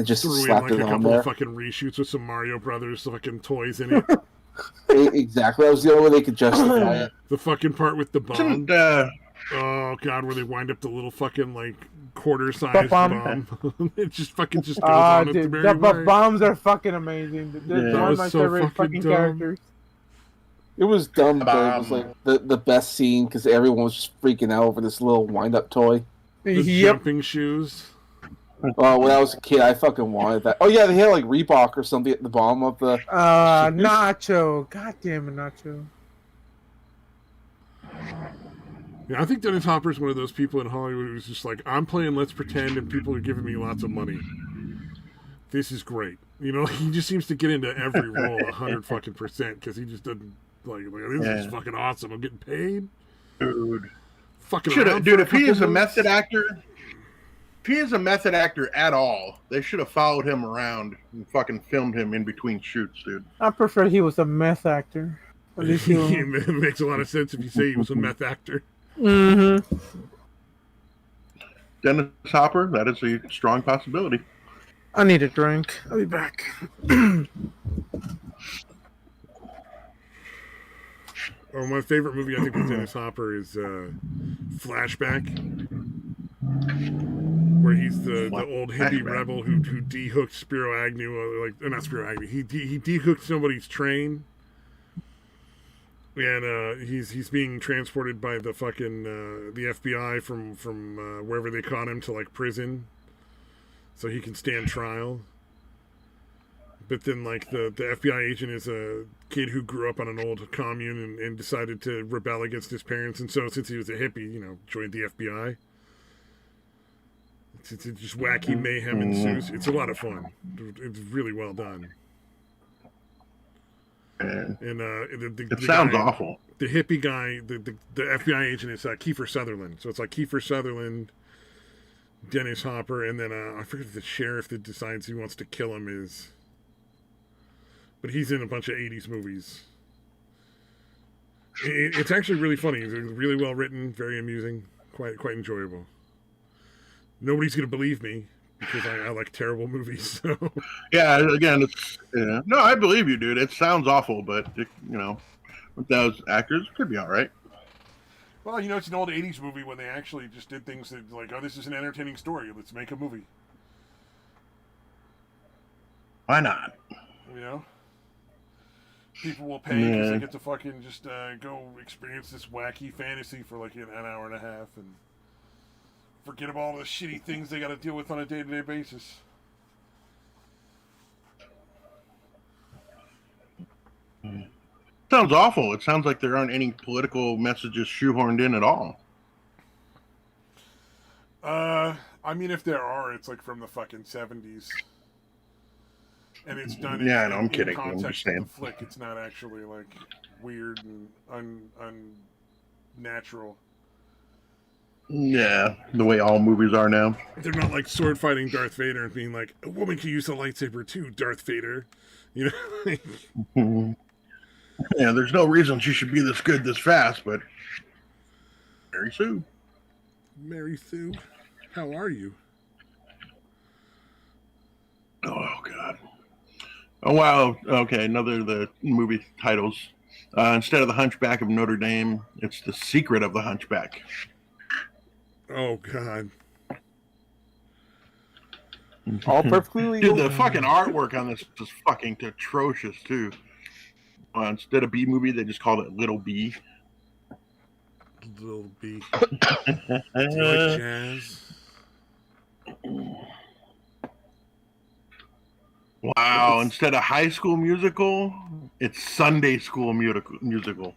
just Threw in slapped like it a on couple there. of fucking reshoots with some Mario Brothers fucking toys in it. Exactly, that was the only way they could justify it. The fucking part with the bomb. Wasn't, Oh god, where they wind up the little fucking like quarter-sized Bomb. bomb. It just goes on at the Dude, very the end. bombs are fucking amazing. They're Yeah. That one of was my so favorite fucking fucking dumb. characters. It was dumb, but it was like the best scene because everyone was just freaking out over this little wind-up toy. The Yep. jumping shoes. Oh, when I was a kid, I fucking wanted that. Oh yeah, they had like Reebok or something at the bottom of the. Nacho. God damn it, Nacho. Yeah, I think Dennis Hopper's one of those people in Hollywood who's just like, I'm playing Let's Pretend and people are giving me lots of money. This is great. You know, he just seems to get into every role 100 fucking percent because he just doesn't like this is Yeah. fucking awesome. I'm getting paid. dude. Fucking Shoulda- around dude, for if he couple is a months. method actor, if he is a method actor at all, they should have followed him around and fucking filmed him in between shoots, dude. I prefer he was a meth actor. At least he was. It makes a lot of sense if you say he was a meth actor. Mm-hmm. Dennis Hopper, that is a strong possibility. I need a drink. I'll be back. Oh, my favorite movie I think with Dennis Hopper is Flashback, where he's the old hippie Flashback. rebel who dehooked Spiro Agnew, not Spiro Agnew. He dehooked somebody's train, and he's being transported by the fucking the FBI from wherever they caught him to like prison, so he can stand trial. But then, like, the FBI agent is a kid who grew up on an old commune and decided to rebel against his parents. And so, since he was a hippie, joined the FBI. It's just wacky mayhem ensues. It's a lot of fun. It's really well done. And And it sounds awful. The hippie guy, the FBI agent is Kiefer Sutherland. So it's like Kiefer Sutherland Dennis Hopper, and then I forget if the sheriff that decides who wants to kill him is. But he's in a bunch of 80s movies. It's actually really funny. It's really well written, very amusing, quite enjoyable. Nobody's going to believe me because I like terrible movies. So. Yeah, again, no, I believe you, dude. It sounds awful, but with those actors, it could be all right. Well, it's an old 80s movie when they actually just did things that, like, oh, this is an entertaining story. Let's make a movie. Why not? People will pay because they get to fucking just go experience this wacky fantasy for like an hour and a half and forget about all the shitty things they got to deal with on a day-to-day basis. Sounds awful. It sounds like there aren't any political messages shoehorned in at all. I mean, if there are, it's like from the fucking 70s. And it's done I'm in kidding. I'm just context of saying. the flick. It's not actually like weird and unnatural. Yeah, the way all movies are now. They're not like sword fighting Darth Vader and being like, a woman can use a lightsaber too, Darth Vader. Yeah, there's no reason she should be this good this fast, but Mary Sue. Mary Sue, how are you? Oh, God. Oh, wow. Okay, another of the movie titles. Instead of The Hunchback of Notre Dame, it's The Secret of the Hunchback. Oh, God. All perfectly legal. Dude, the fucking artwork on this is fucking atrocious, too. Instead of B-movie, they just called it Little B. Little B. Do you like jazz? Wow, instead of High School Musical, it's Sunday School Musical.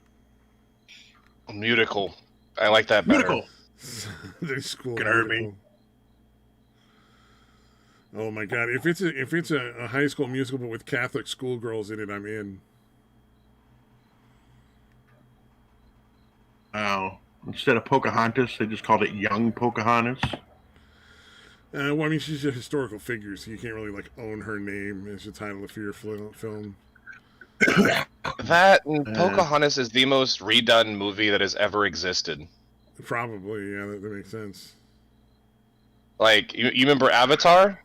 Musical. I like that better. Musical. Sunday School Can hurt me. Oh my God! If it's a High School Musical but with Catholic schoolgirls in it, I'm in. Wow. Instead of Pocahontas, they just called it Young Pocahontas. Well, I mean, she's a historical figure, so you can't really like own her name as the title of your film. That and Pocahontas is the most redone movie that has ever existed. Probably, yeah, that makes sense. Like, you remember Avatar?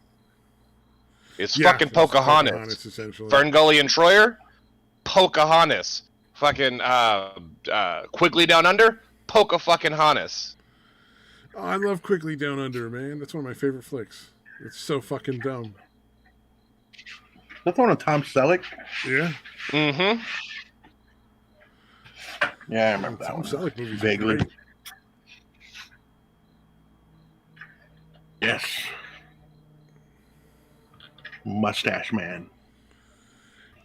It's fucking Pocahontas. Essentially. Ferngully and Troyer? Pocahontas. Fucking Quigley Down Under? Poca-fucking-Honest. Oh, I love Quigley Down Under, man. That's one of my favorite flicks. It's so fucking dumb. That's one of Tom Selleck. Yeah. Mm-hmm. Yeah, I remember that Tom one. Selleck movies. Vaguely. Great. Yes. Mustache Man.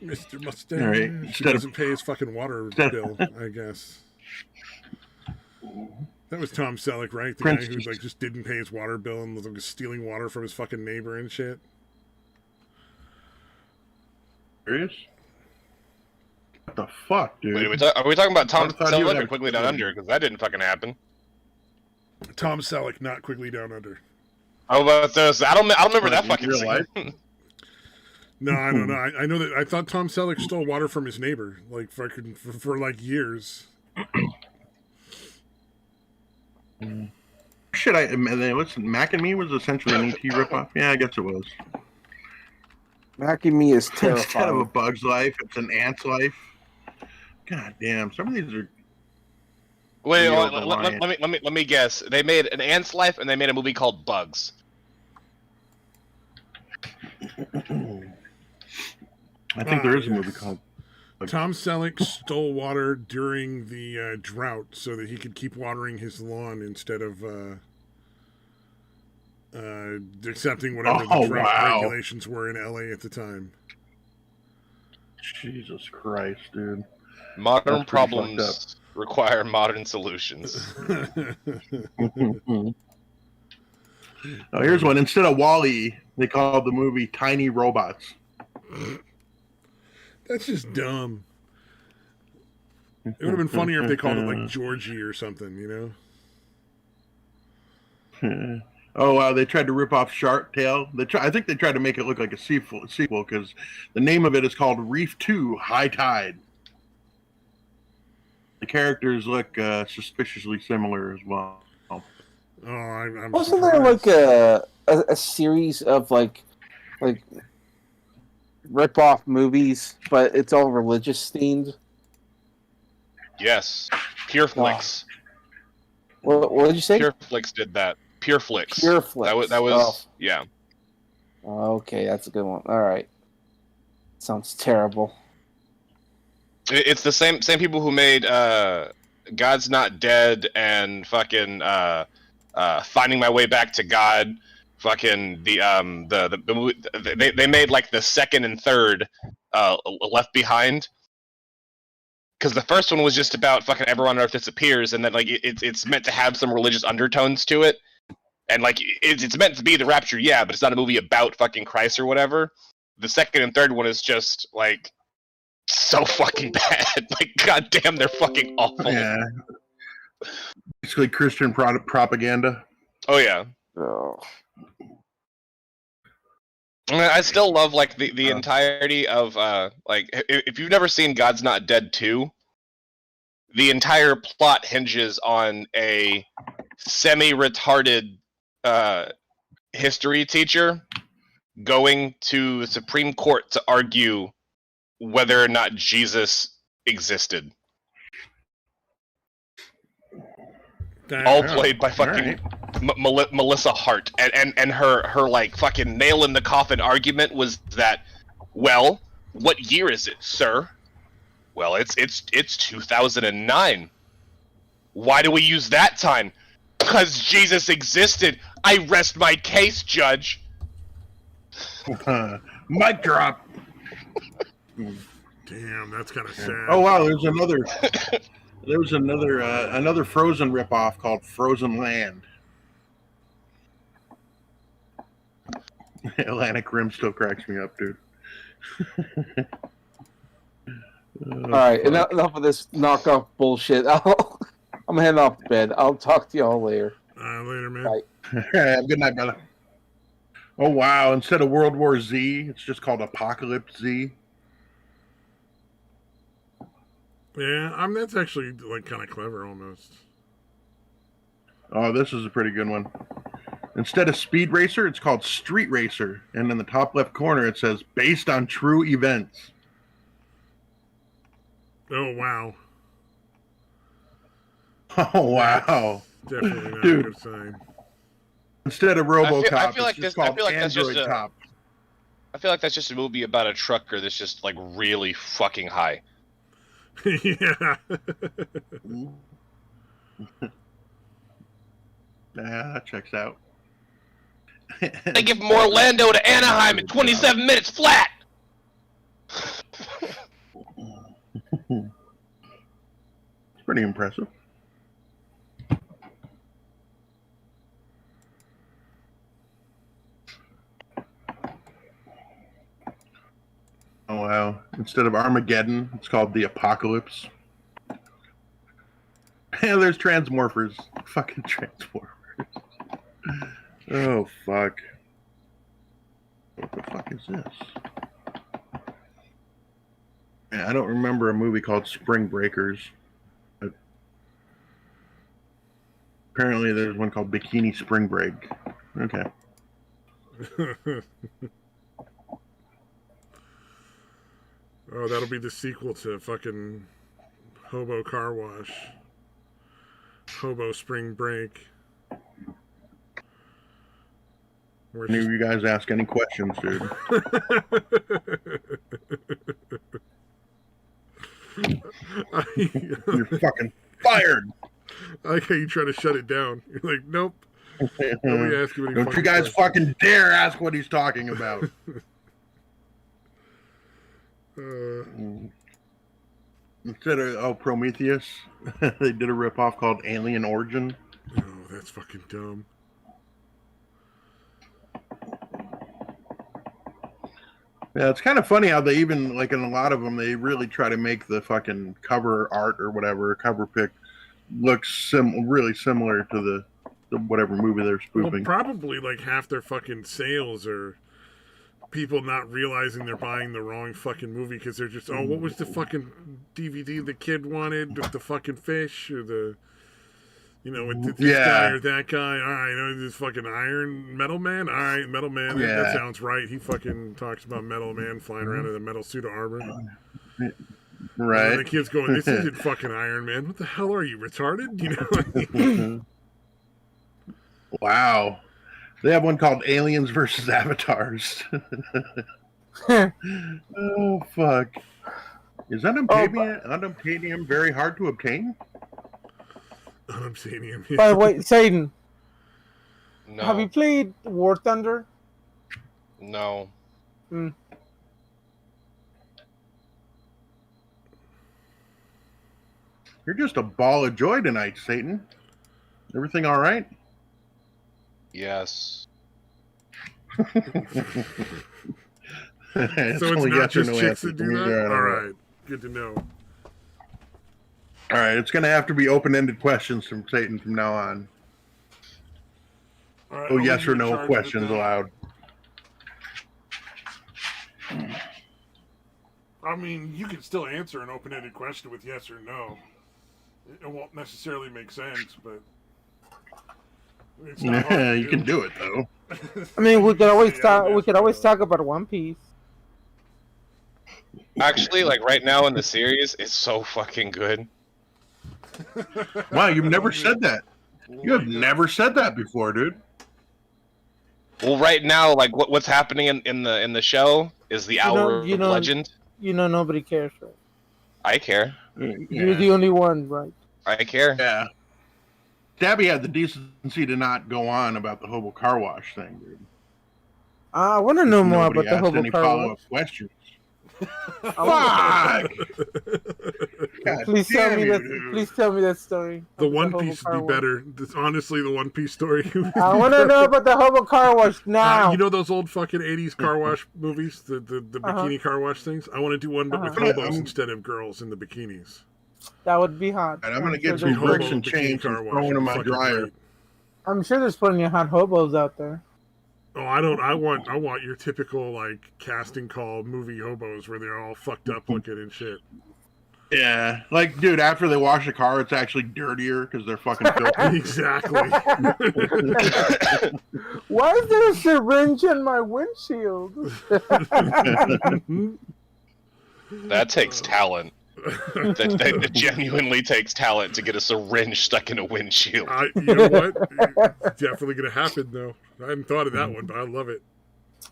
Mr. Mustache. All right. He doesn't pay his fucking water bill, I guess. That was Tom Selleck, right? The guy who like just didn't pay his water bill and was like stealing water from his fucking neighbor and shit. Serious? What the fuck, dude? Wait, are we talking about Tom Selleck or have- Quigley Down Under? Because that didn't fucking happen. Tom Selleck, not Quigley Down Under. How about this? I don't remember that In fucking real scene. life? No, I don't know. I know that I thought Tom Selleck stole water from his neighbor, like fucking for like years. Shit, listen, Mac and Me was essentially an ET ripoff. Yeah, I guess it was. Mac and Me is Instead of a terrifying. bug's life, it's an ant's life. God damn, some of these are. Wait, Real let me guess. They made an Ant's Life and they made a movie called Bugs. I think there is a movie called. Tom Selleck stole water during the drought so that he could keep watering his lawn instead of accepting whatever the drought regulations were in LA at the time. Jesus Christ, dude. Modern That's pretty fucked up. problems require modern solutions. Oh, here's one. Instead of Wall-E, they called the movie Tiny Robots. That's just dumb. It would have been funnier if they called it like Georgie or something, you know? Oh, they tried to rip off Shark Tale. I think they tried to make it look like a sequel because the name of it is called Reef 2 High Tide. The characters look suspiciously similar as well. Oh, I'm Wasn't surprised. there like a series of like rip-off movies, but it's all religious themed? Yes, Pure Flix. What did you say? Pure Flix did that. Pure Flix. Pure Flix. That was yeah. Okay, that's a good one. All right. Sounds terrible. It's the same people who made God's Not Dead and fucking Finding My Way Back to God. Fucking they made like the second and third Left Behind. Because the first one was just about fucking everyone on Earth disappears, and then like it's meant to have some religious undertones to it, and like it's meant to be the rapture, yeah, but it's not a movie about fucking Christ or whatever. The second and third one is just like so fucking bad. Like, goddamn, they're fucking awful. Yeah, basically Christian propaganda. Oh yeah. Oh. I still love like the entirety of like if you've never seen God's Not Dead 2, the entire plot hinges on a semi-retarded history teacher going to the Supreme Court to argue whether or not Jesus existed. All played by fucking Melissa Hart, and her like fucking nail in the coffin argument was that, well, what year is it, sir? Well, it's 2009. Why do we use that time? Because Jesus existed. I rest my case, Judge. Mic drop. Damn, that's kind of sad. Oh wow, there's another Frozen ripoff called Frozen Land. Atlantic Rim still cracks me up, dude. All right, enough of this knockoff bullshit. I'm heading off to bed. I'll talk to y'all later. Later, man. Bye. Good night, brother. Oh wow, instead of World War Z, it's just called Apocalypse Z. Yeah, that's actually like kind of clever almost. Oh, this is a pretty good one. Instead of Speed Racer, it's called Street Racer, and in the top left corner it says based on true events. Oh wow. Oh wow. That's definitely not Dude. a good sign. Instead of RoboCop, I feel like it's this- I called feel like that's just Android a- Cop. I feel like that's just a movie about a trucker that's just like really fucking high. Yeah. That checks out. They give from Orlando to Anaheim in 27 minutes flat. It's pretty impressive. Oh wow. Instead of Armageddon, it's called the Apocalypse. Yeah, there's Transmorphers. Fucking Transmorphers. Oh fuck. What the fuck is this? Yeah, I don't remember a movie called Spring Breakers. But apparently there's one called Bikini Spring Break. Okay. Oh, that'll be the sequel to fucking Hobo Car Wash. Hobo Spring Break. We're Any of you guys ask any questions, dude? You're fucking fired. I like how you try to shut it down. You're like, nope. Nobody ask him any Don't you guys questions. fucking dare ask what he's talking about. Instead of Prometheus, they did a ripoff called Alien Origin. Oh, that's fucking dumb. Yeah, it's kind of funny how they even, like in a lot of them, they really try to make the fucking cover art or whatever, cover pic, look really similar to whatever movie they're Well, spoofing. probably like half their fucking sales are people not realizing they're buying the wrong fucking movie because they're just, oh, what was the fucking DVD the kid wanted with the fucking fish or the, you know, with this guy or that guy. All right, oh, this fucking Iron Metal Man. All right, Metal Man. Yeah. That sounds right. He fucking talks about Metal Man flying around in a metal suit of armor. Right. And the kid's going, this isn't fucking Iron Man. What the hell are you, retarded? You know? Wow. They have one called Aliens versus Avatars. Oh, fuck. Is unobtainium very hard to obtain? Unobtainium. By the way, Satan, No. have you played War Thunder? No. Mm. You're just a ball of joy tonight, Satan. Everything all right? Yes. So it's not just chicks that do that? All right. Good to know. All right. It's going to have to be open-ended questions from Satan from now on. All right, Oh, I'll yes leave you or in no charge of it questions then. allowed. I mean, you can still answer an open-ended question with yes or no. It won't necessarily make sense, but it's not hard to You can do it, though. I mean, we could always Yeah, talk. We yes could or always no. talk about One Piece. Actually, like right now in the series, it's so fucking good. Wow, you've never said that. You have never said that before, dude. Well, right now, like what's happening in the show is the hour of legend. You know, nobody cares, right? I care. You're the only one, right? I care. Yeah. Stabby had the decency to not go on about the hobo car wash thing, dude. I want to know more Nobody about the asked hobo any car follow-up wash. questions. Fuck! God Please tell damn me you, that. dude. Please tell me that story. The of One hobo Piece car would be wash. better. Honestly, the One Piece story. I want to know about the hobo car wash now. You know those old fucking 80s car wash movies? The bikini car wash things? I want to do one but with hobos instead of girls in the bikinis. That would be hot. And I'm going to get sure some there's- bricks and bikini chains car and wash throw them in would my fucking dryer. great. I'm sure there's plenty of hot hobos out there. Oh, I want your typical like casting call movie hobos where they're all fucked up looking and shit. Yeah. Like, dude, after they wash the car, it's actually dirtier because they're fucking filthy. Exactly. Why is there a syringe in my windshield? That takes talent. That genuinely takes talent to get a syringe stuck in a windshield. You know what? It's definitely gonna happen though. I hadn't thought of that one, but I love it.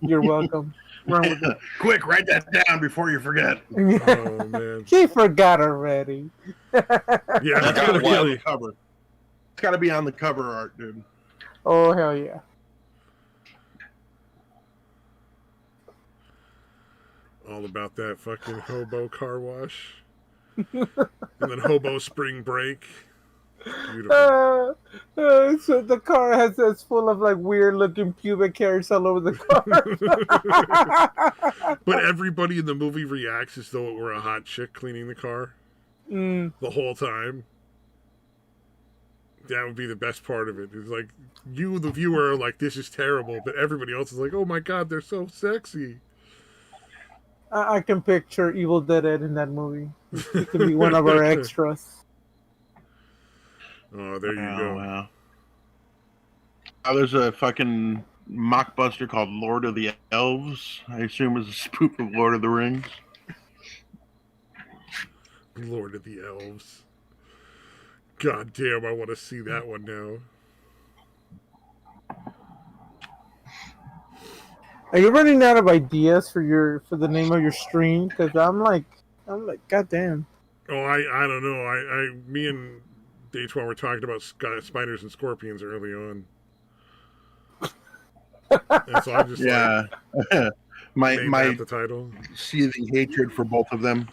You're welcome. Run with it. Quick, write that down before you forget. Oh man. He forgot already. Yeah, That's it's got to be on really. the cover. It's got to be on the cover art, dude. Oh, hell yeah. All about that fucking hobo car wash. And then hobo spring break. Beautiful. So the car it's full of like weird looking pubic hairs all over the car. But everybody in the movie reacts as though it were a hot chick cleaning the car the whole time. That would be the best part of it. It's like you, the viewer, are like, "This is terrible," but everybody else is like, "Oh my god, they're so sexy." I can picture Evil Dead Ed in that movie. He could be one of our extras. Oh, there you go. Wow. Oh, there's a fucking mockbuster called Lord of the Elves. I assume is a spoof of Lord of the Rings. Lord of the Elves. God damn, I want to see that one now. Are you running out of ideas for the name of your stream? Because I'm like, god damn. Oh, I don't know. Me and Day12 were talking about spiders and scorpions early on. And so I just Yeah. made my that the title. seething hatred for both of them.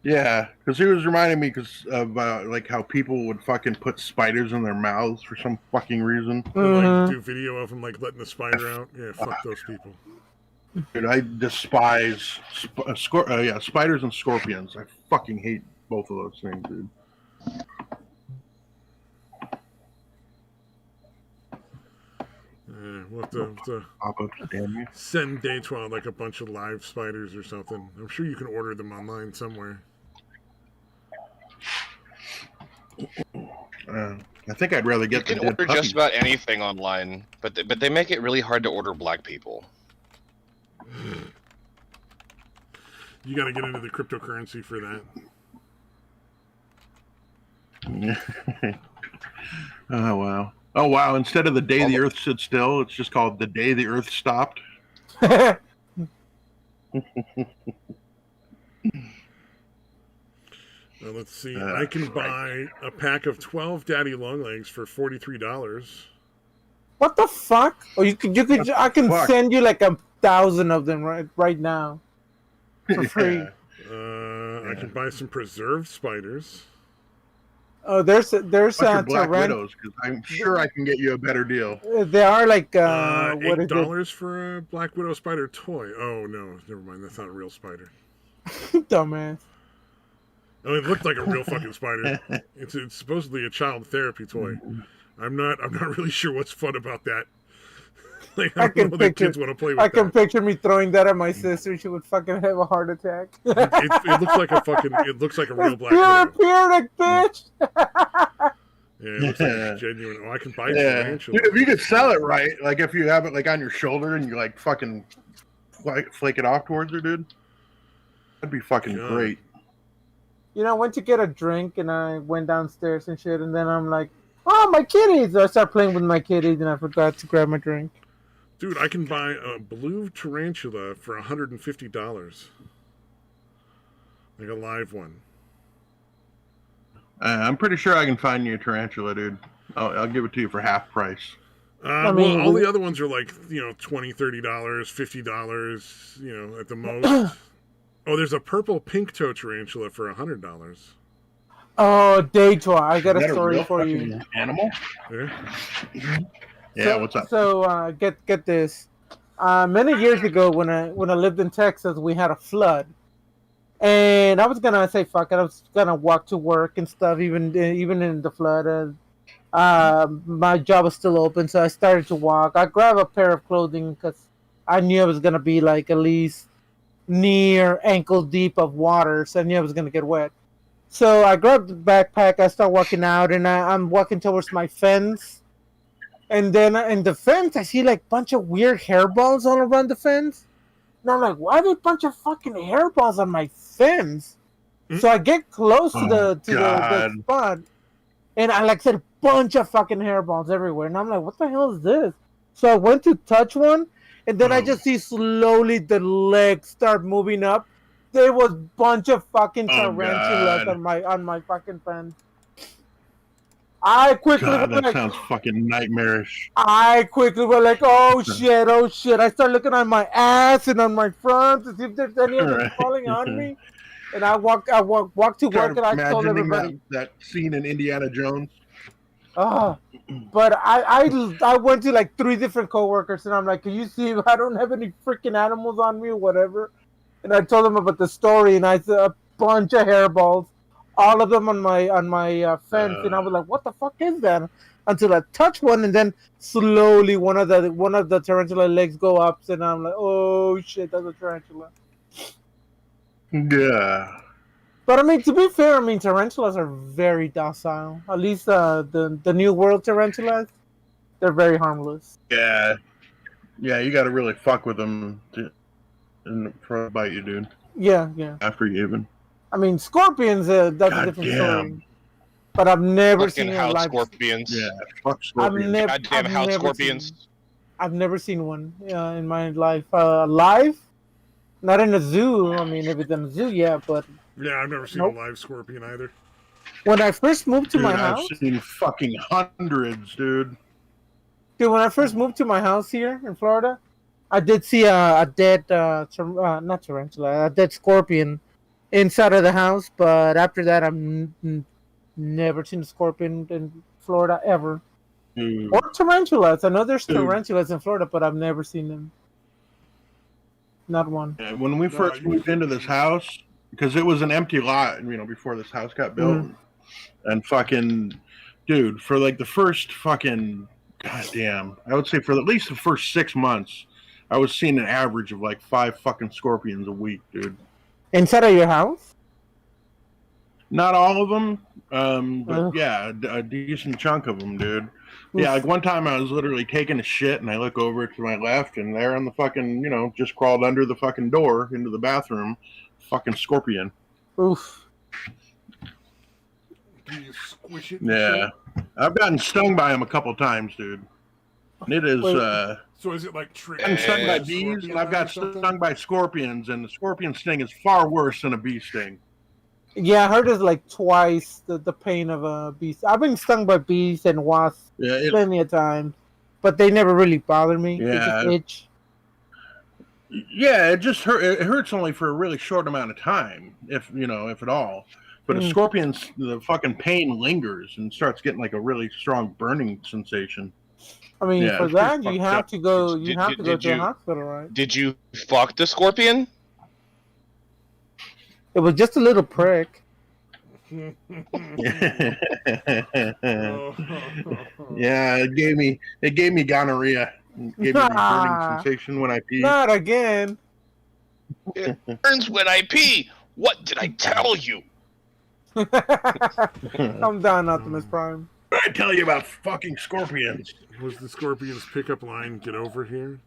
Yeah, because he was reminding me of like how people would fucking put spiders in their mouths for some fucking reason. Like do video of them like letting the spider out. Yeah, fuck those people. Dude, I despise spiders and scorpions. I fucking hate both of those things, dude. Yeah, we'll have to Pop up damn you. send Daytwa like a bunch of live spiders or something. I'm sure you can order them online somewhere. I think I'd rather You get the can dead order puppy. just about anything online, but they make it really hard to order black people. You got to get into the cryptocurrency for that. Oh wow! Oh wow! Instead of the day the Earth stood still, it's just called the day the Earth stopped. Let's see. I can buy a pack of 12 daddy long legs for $43. What the fuck? Oh, you could. I can fuck? send you like 1,000 of them right now for free. I can buy some preserved spiders. Oh, there's What's your Black Tarant- Widows? Because I'm sure I can get you a better deal. They are like what is $8 for a Black Widow spider toy. Oh no, never mind. That's not a real spider. it? Dumbass. Oh, it looked like a real fucking spider. It's supposedly a child therapy toy. I'm not really sure what's fun about that. Like, I don't know that kids want to play with I can that. picture me throwing that at my sister. She would fucking have a heart attack. It looks like a fucking. It looks like a real Black Pure Widow. like bitch. Yeah, it looks like it's genuine. Oh, I can buy Dude, if you could sell it right, like if you have it like on your shoulder and you like fucking flake it off towards her, dude, that'd be fucking great. You know, I went to get a drink and I went downstairs and shit, and then I'm like, oh, my kitties. I start playing with my kitties and I forgot to grab my drink. Dude, I can buy a blue tarantula for $150. Like a live one. I'm pretty sure I can find you a tarantula, dude. I'll give it to you for half price. Well, all the other ones are like, $20, $30, $50, at the most. Oh, there's a purple pink toe tarantula for $100. Oh, Daytwa, I got a story for you. Animal? Yeah. Yeah, what's up? So get this. Many years ago, when I lived in Texas, we had a flood, and I was gonna say fuck it. I was gonna walk to work and stuff, even in the flood. And my job was still open, so I started to walk. I grabbed a pair of clothing because I knew I was gonna be like at least near ankle deep of water, so I knew I was gonna get wet. So I grabbed the backpack. I start walking out, and I'm walking towards my fence. And then in the fence, I see like a bunch of weird hairballs all around the fence. And I'm like, why are there a bunch of fucking hairballs on my fence? So I get close to the spot, and I like said, bunch of fucking hairballs everywhere. And I'm like, what the hell is this? So I went to touch one, and then I just see slowly the legs start moving up. There was a bunch of fucking tarantulas on my fucking fence. I quickly that sounds fucking nightmarish. I quickly went like, oh shit. I start looking on my ass and on my front to see if there's any of them falling on me. And I walk to work and I told everybody that scene in Indiana Jones. But I went to like 3 different coworkers and I'm like, can you see if I don't have any freaking animals on me or whatever? And I told them about the story and I saw a bunch of hairballs. All of them on my fence, and I was like, "What the fuck is that?" Until I touch one, and then slowly one of the tarantula legs go up, and I'm like, "Oh shit, that's a tarantula." Yeah. But I mean, to be fair, tarantulas are very docile. At least the New World tarantulas, they're very harmless. Yeah. Yeah, you got to really fuck with them for a bite you, dude. Yeah. After you even. I mean, scorpions, that's a different story. But I've never seen a live scorpions. Yeah, fuck scorpions. Goddamn house scorpions. I've never seen one in my life. Live? Not in a zoo. I mean, if it's in a zoo, yeah, but... Yeah, I've never seen a live scorpion either. When I first moved to my house... I've seen fucking hundreds, dude. Dude, when I first moved to my house here in Florida, I did see a dead, not tarantula, a dead scorpion inside of the house, but after that, I've never seen a scorpion in Florida ever. Or tarantulas. I know there's tarantulas in Florida, but I've never seen them. Not one. When we first moved into this house, because it was an empty lot, before this house got built, and fucking, dude, for like the first fucking God damn. I would say for at least the first 6 months, I was seeing an average of like 5 fucking scorpions a week, dude. Inside of your house? Not all of them, but Ugh. yeah, a decent chunk of them, dude. Yeah, Oof. like one time I was literally taking a shit and I look over to my left and there on the fucking, just crawled under the fucking door into the bathroom, fucking scorpion. Oof. Do you squish it? and Yeah. shit? I've gotten stung by them a couple times, dude. And it is, Wait. So is it like trick? I've been stung by Eh, bees and I've got stung by scorpions, and the scorpion sting is far worse than a bee sting. Yeah, I heard it's like twice the pain of a bee. I've been stung by bees and wasps Yeah, plenty of times, but they never really bother me. They Yeah. just itch. yeah, it just it hurts only for a really short amount of time, if at all. But a Mm. scorpion's the fucking pain lingers and starts getting like a really strong burning sensation. I mean, Yeah, for it's pretty that you fucked have up. to go. Did- You have to did- go did to the you- hospital, right? Did you fuck the scorpion? It was just a little prick. Yeah, Oh. it gave me gonorrhea. It gave me the burning sensation when I pee. Not again. Burns when I pee. What did I tell you? I'm down, Optimus Prime. I tell you about fucking scorpions. Was the scorpion's pickup line "Get over here"?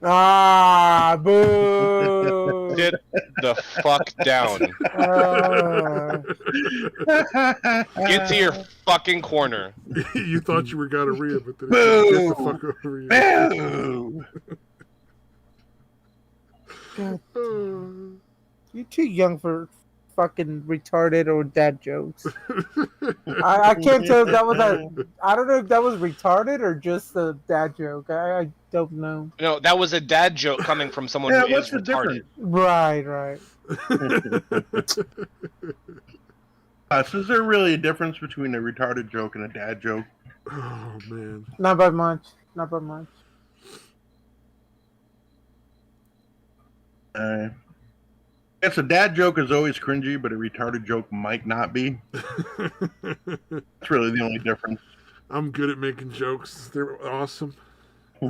Ah, boo. Sit the fuck down. Get to your fucking corner. You thought you were gonorrhea, but then it said, get the Boo! fuck over here. Boo! You're too young for fucking retarded or dad jokes. I can't tell if that was I don't know if that was retarded or just a dad joke. I don't know. No, that was a dad joke coming from someone Yeah, who is what's the retarded. Right. So is there really a difference between a retarded joke and a dad joke? Oh man. Not by much. Not by much. I guess a dad joke is always cringy, but a retarded joke might not be. That's really the only difference. I'm good at making jokes. They're awesome.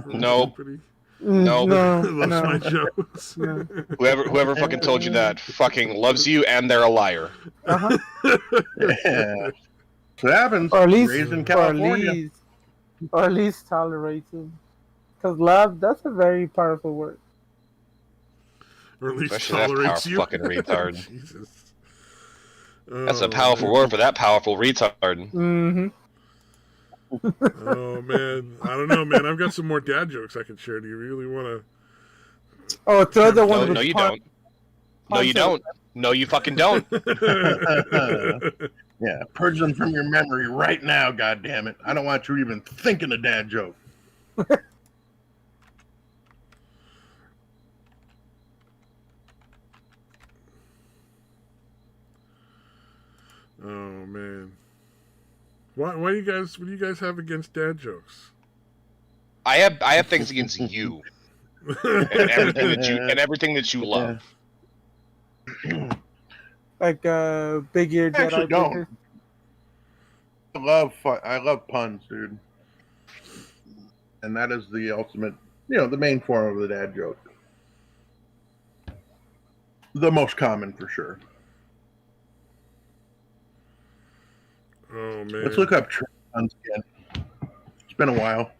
Nope. Everybody No. loves my jokes. No. Whoever fucking told you that fucking loves you and they're a liar. Uh-huh. Yeah. So it happens. Or at least, Raised in or California. at least tolerates him. Because love, that's a very powerful word. Or at least Especially that tolerates you. fucking retard. Jesus. That's a Oh, powerful man. word for that powerful retard. Mm-hmm. Oh man, I don't know, man. I've got some more dad jokes I can share. Do you really want Oh, throw the one No, with no, you pun- don't. No, you don't. No, you fucking don't. to? Yeah, purge them from your memory right now, goddammit. I don't want you even thinking a dad joke. Oh man, why do you guys? What do you guys have against dad jokes? I have things against you and everything that you love. like big ear I actually Jedi. don't. I love puns, dude. And that is the ultimate, the main form of the dad joke. The most common for sure. Oh man, Let's look up train puns again. It's been a while.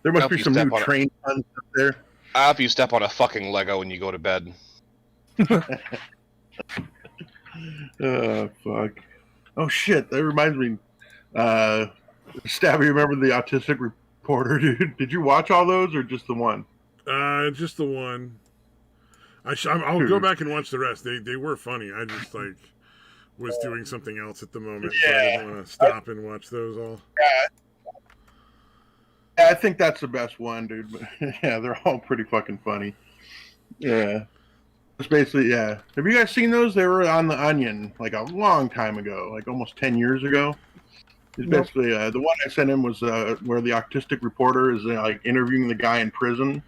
There must Help be you some step new on it. train puns up there. I hope you step on a fucking Lego when you go to bed. Oh fuck. Oh shit, that reminds me. Stabby, remember the autistic reporter, dude? Did you watch all those or just the one? just the one. I'll go back and watch the rest. They were funny. I just was doing something else at the moment, so I didn't want to stop and watch those all. Yeah, I think that's the best one, dude. But yeah, they're all pretty fucking funny. Yeah. It's basically, yeah. Have you guys seen those? They were on The Onion like a long time ago, like almost 10 years ago. It's Nope. basically, the one I sent him was where the autistic reporter is like interviewing the guy in prison.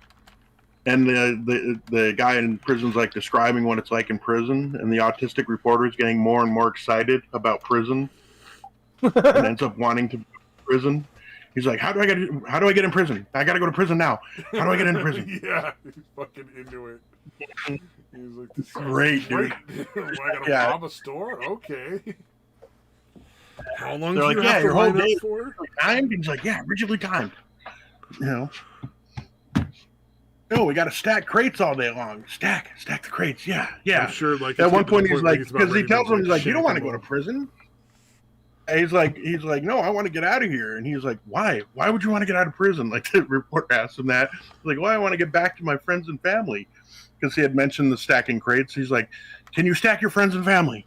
And the guy in prison's like describing what it's like in prison. And the autistic reporter is getting more and more excited about prison and ends up wanting to be in prison. He's like, how do I get in prison? I got to go to prison now. How do I get into prison? Yeah, he's fucking into it. He's like, this Great, dude. I gotta rob a store? Okay. How long They're do like, you yeah, have to your whole line day up for? timed. He's like, yeah, rigidly timed. You know. No, we got to stack crates all day long. Stack the crates. Yeah. I'm sure, like, At one point, he's like, about because he ready to, tells him, he's like, you don't want to shank go to them prison. And he's like, no, I want to get out of here. And he's like, why? Why would you want to get out of prison? Like the reporter asked him that. He's like, well, I want to get back to my friends and family, because he had mentioned the stacking crates. He's like, can you stack your friends and family?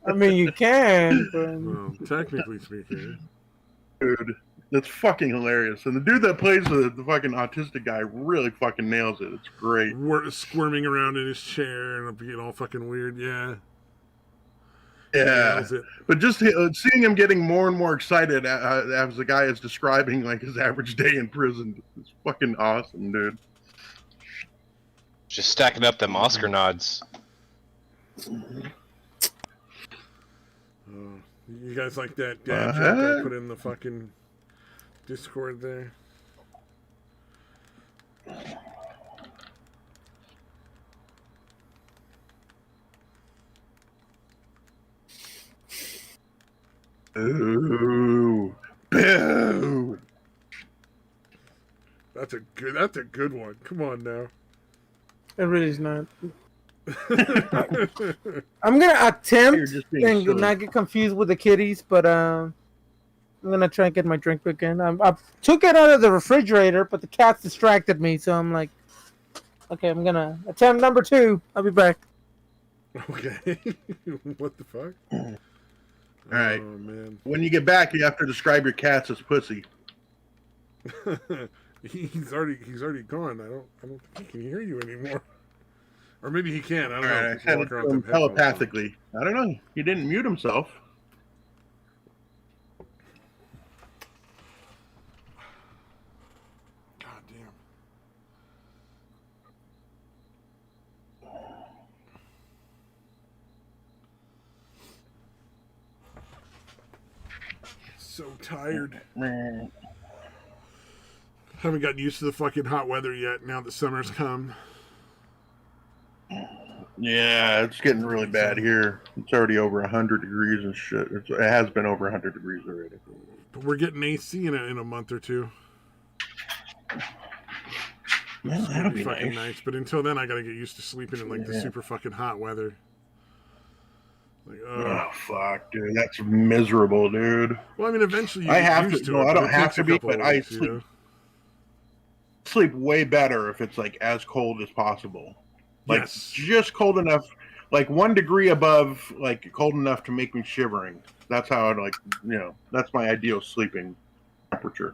I mean, you can, but well, technically speaking. Dude, that's fucking hilarious. And the dude that plays the fucking autistic guy really fucking nails it. It's great. Squirming around in his chair and being all fucking weird. Yeah. Yeah. But just seeing him getting more and more excited as the guy is describing like his average day in prison, it's fucking awesome, dude. Just stacking up them Oscar nods. You guys like that dad joke I put in the fucking Discord there? Ooh. Boo. That's a good one. Come on now. it really is not. I'm gonna attempt and not get confused with the kitties, but I'm gonna try and get my drink back in. I took it out of the refrigerator, but the cats distracted me, so I'm like, okay, I'm gonna attempt number 2. I'll be back. Okay. What the fuck? All right. Oh man. When you get back, you have to describe your cats as pussy. he's already gone. I don't think he can hear you anymore. Or maybe he can. I don't know. I said it to him telepathically. I don't know. He didn't mute himself. God damn. So tired. Haven't gotten used to the fucking hot weather yet. Now that summer's come. Yeah, it's getting really bad here. It's already over 100 degrees and shit. It has been over 100 degrees already. But we're getting AC in a month or two. Well, that'll be fucking nice. But until then, I gotta get used to sleeping in like the super fucking hot weather. Like, oh fuck, dude, that's miserable, dude. Well, I mean, eventually you I get have used to. to No, it, I but don't it have takes to a be, couple but of I weeks, sleep way better if it's like as cold as possible. Like Yes. just cold enough, like 1 degree above, like cold enough to make me shivering. That's how I'd like, that's my ideal sleeping temperature.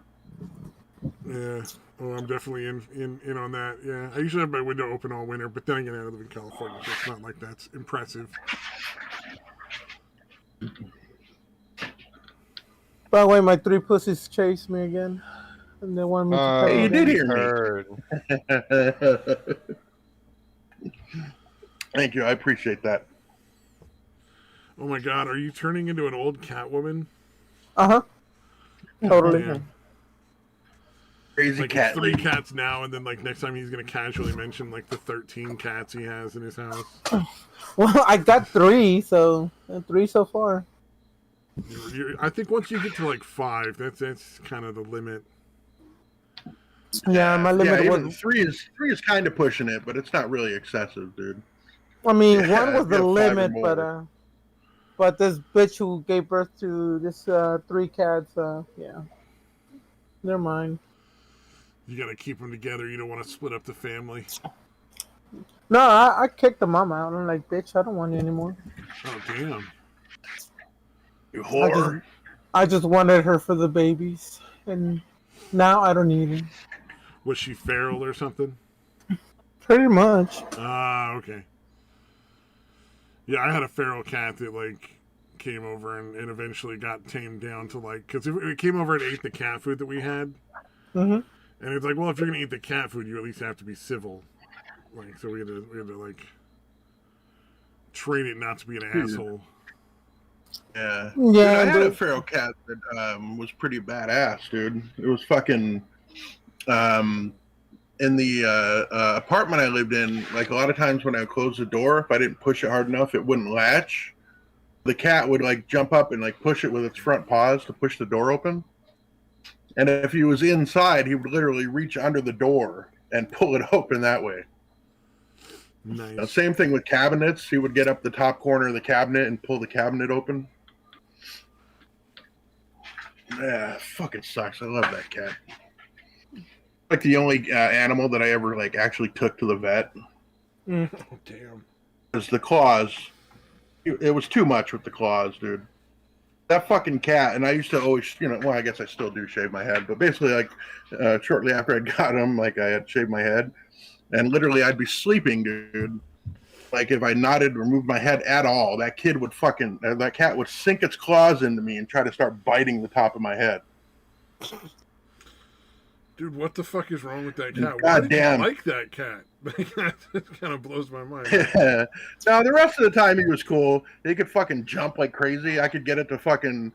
Yeah. Oh, I'm definitely in on that. Yeah. I usually have my window open all winter, but then again, I live in California, so it's not like that's impressive. By the way, my 3 pussies chased me again, and they want me to. Hey, you did hear me. Thank you. I appreciate that. Oh my God, are you turning into an old cat woman? Uh-huh. Totally. Yeah. Crazy like cat. 3 cats now, and then like next time he's gonna casually mention like the 13 cats he has in his house. Well, I got 3, so 3 so far. I think once you get to like 5, that's kind of the limit. Yeah, my limit was was 3 is kind of pushing it, but it's not really excessive, dude. I mean, Yeah, 1 was the 5 or limit, more. but this bitch who gave birth to this 3 cats, yeah, they're mine. You gotta keep them together. You don't want to split up the family. No, I kicked the mom out. I'm like, bitch, I don't want you anymore. Oh damn! You whore. I just wanted her for the babies, and now I don't need her. Was she feral or something? Pretty much. Ah, okay. Yeah, I had a feral cat that like came over and eventually got tamed down to like, because it came over and ate the cat food that we had. Mm-hmm. And it's like, well, if you're gonna eat the cat food, you at least have to be civil. Like, so we had to like train it not to be an asshole. Yeah. Yeah, Dude, I had a the- feral cat that was pretty badass, dude. It was fucking um, in the apartment I lived in. Like a lot of times when I would close the door, if I didn't push it hard enough, it wouldn't latch. The cat would like jump up and like push it with its front paws to push the door open. And if he was inside, he would literally reach under the door and pull it open that way. Nice. Same thing with cabinets. He would get up the top corner of the cabinet and pull the cabinet open. Yeah, fucking sucks. I love that cat. Like the only animal that I ever like actually took to the vet Oh, damn. was the claws. It was too much with the claws, dude. That fucking cat, and I used to always, well, I guess I still do shave my head, but basically, like, shortly after I'd got him, like, I had shaved my head, and literally, I'd be sleeping, dude. Like, if I nodded or moved my head at all, that cat would sink its claws into me and try to start biting the top of my head. Dude, what the fuck is wrong with that cat? God Why did damn. you like that cat? That kind of blows my mind. Now, the rest of the time, he was cool. He could fucking jump like crazy. I could get it to fucking,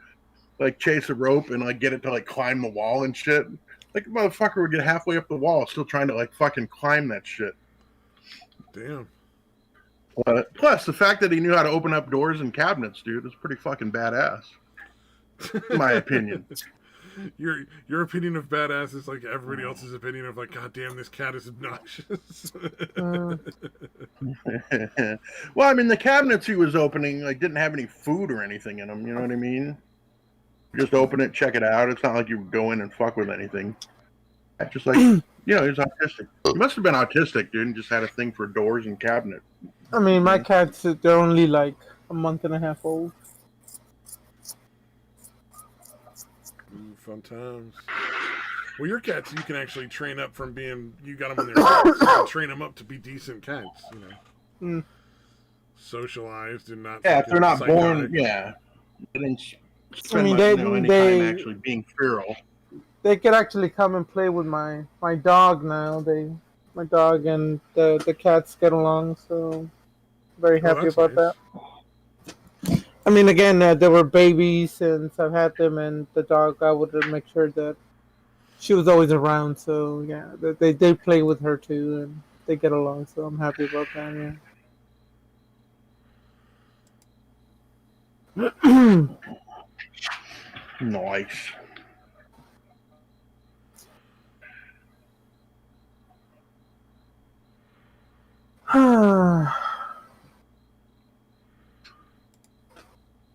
like, chase a rope and, like, get it to, like, climb the wall and shit. Like, the motherfucker would get halfway up the wall still trying to, like, fucking climb that shit. Damn. Plus, the fact that he knew how to open up doors and cabinets, dude, is pretty fucking badass. In my opinion. Your opinion of badass is like everybody else's opinion of like, God damn, this cat is obnoxious. Well, I mean, the cabinets he was opening like didn't have any food or anything in them. You know what I mean? Just open it, check it out. It's not like you go in and fuck with anything. Just like he was autistic. He must have been autistic, dude, and just had a thing for doors and cabinets. I mean, my cats, they're only like a month and a half old. Fun times. Well, your cats, you can actually train up from being, you got them when they're cats, you can train them up to be decent cats, Socialized and not. Yeah, if they're not psychotic. born, yeah. They didn't spend they any time actually being feral. They could actually come and play with my dog now. My dog and the cats get along, so very happy about that. I mean, again, they were babies since I've had them, and the dog, I would make sure that she was always around. So yeah, they play with her too, and they get along. So I'm happy about that. Yeah. Nice.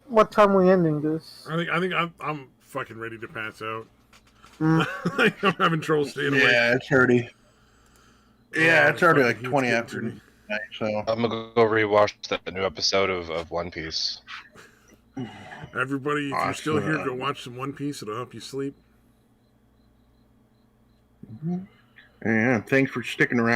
What time we ending this? I think I'm fucking ready to pass out. Mm. I'm having trouble staying awake. Yeah, it's already. Yeah, it's already like Fucking 20 heat's after getting to me. midnight, so. I'm gonna go rewatch the new episode of One Piece. Everybody, if you're still here, go Awesome. watch some One Piece. It'll help you sleep. Yeah, thanks for sticking around.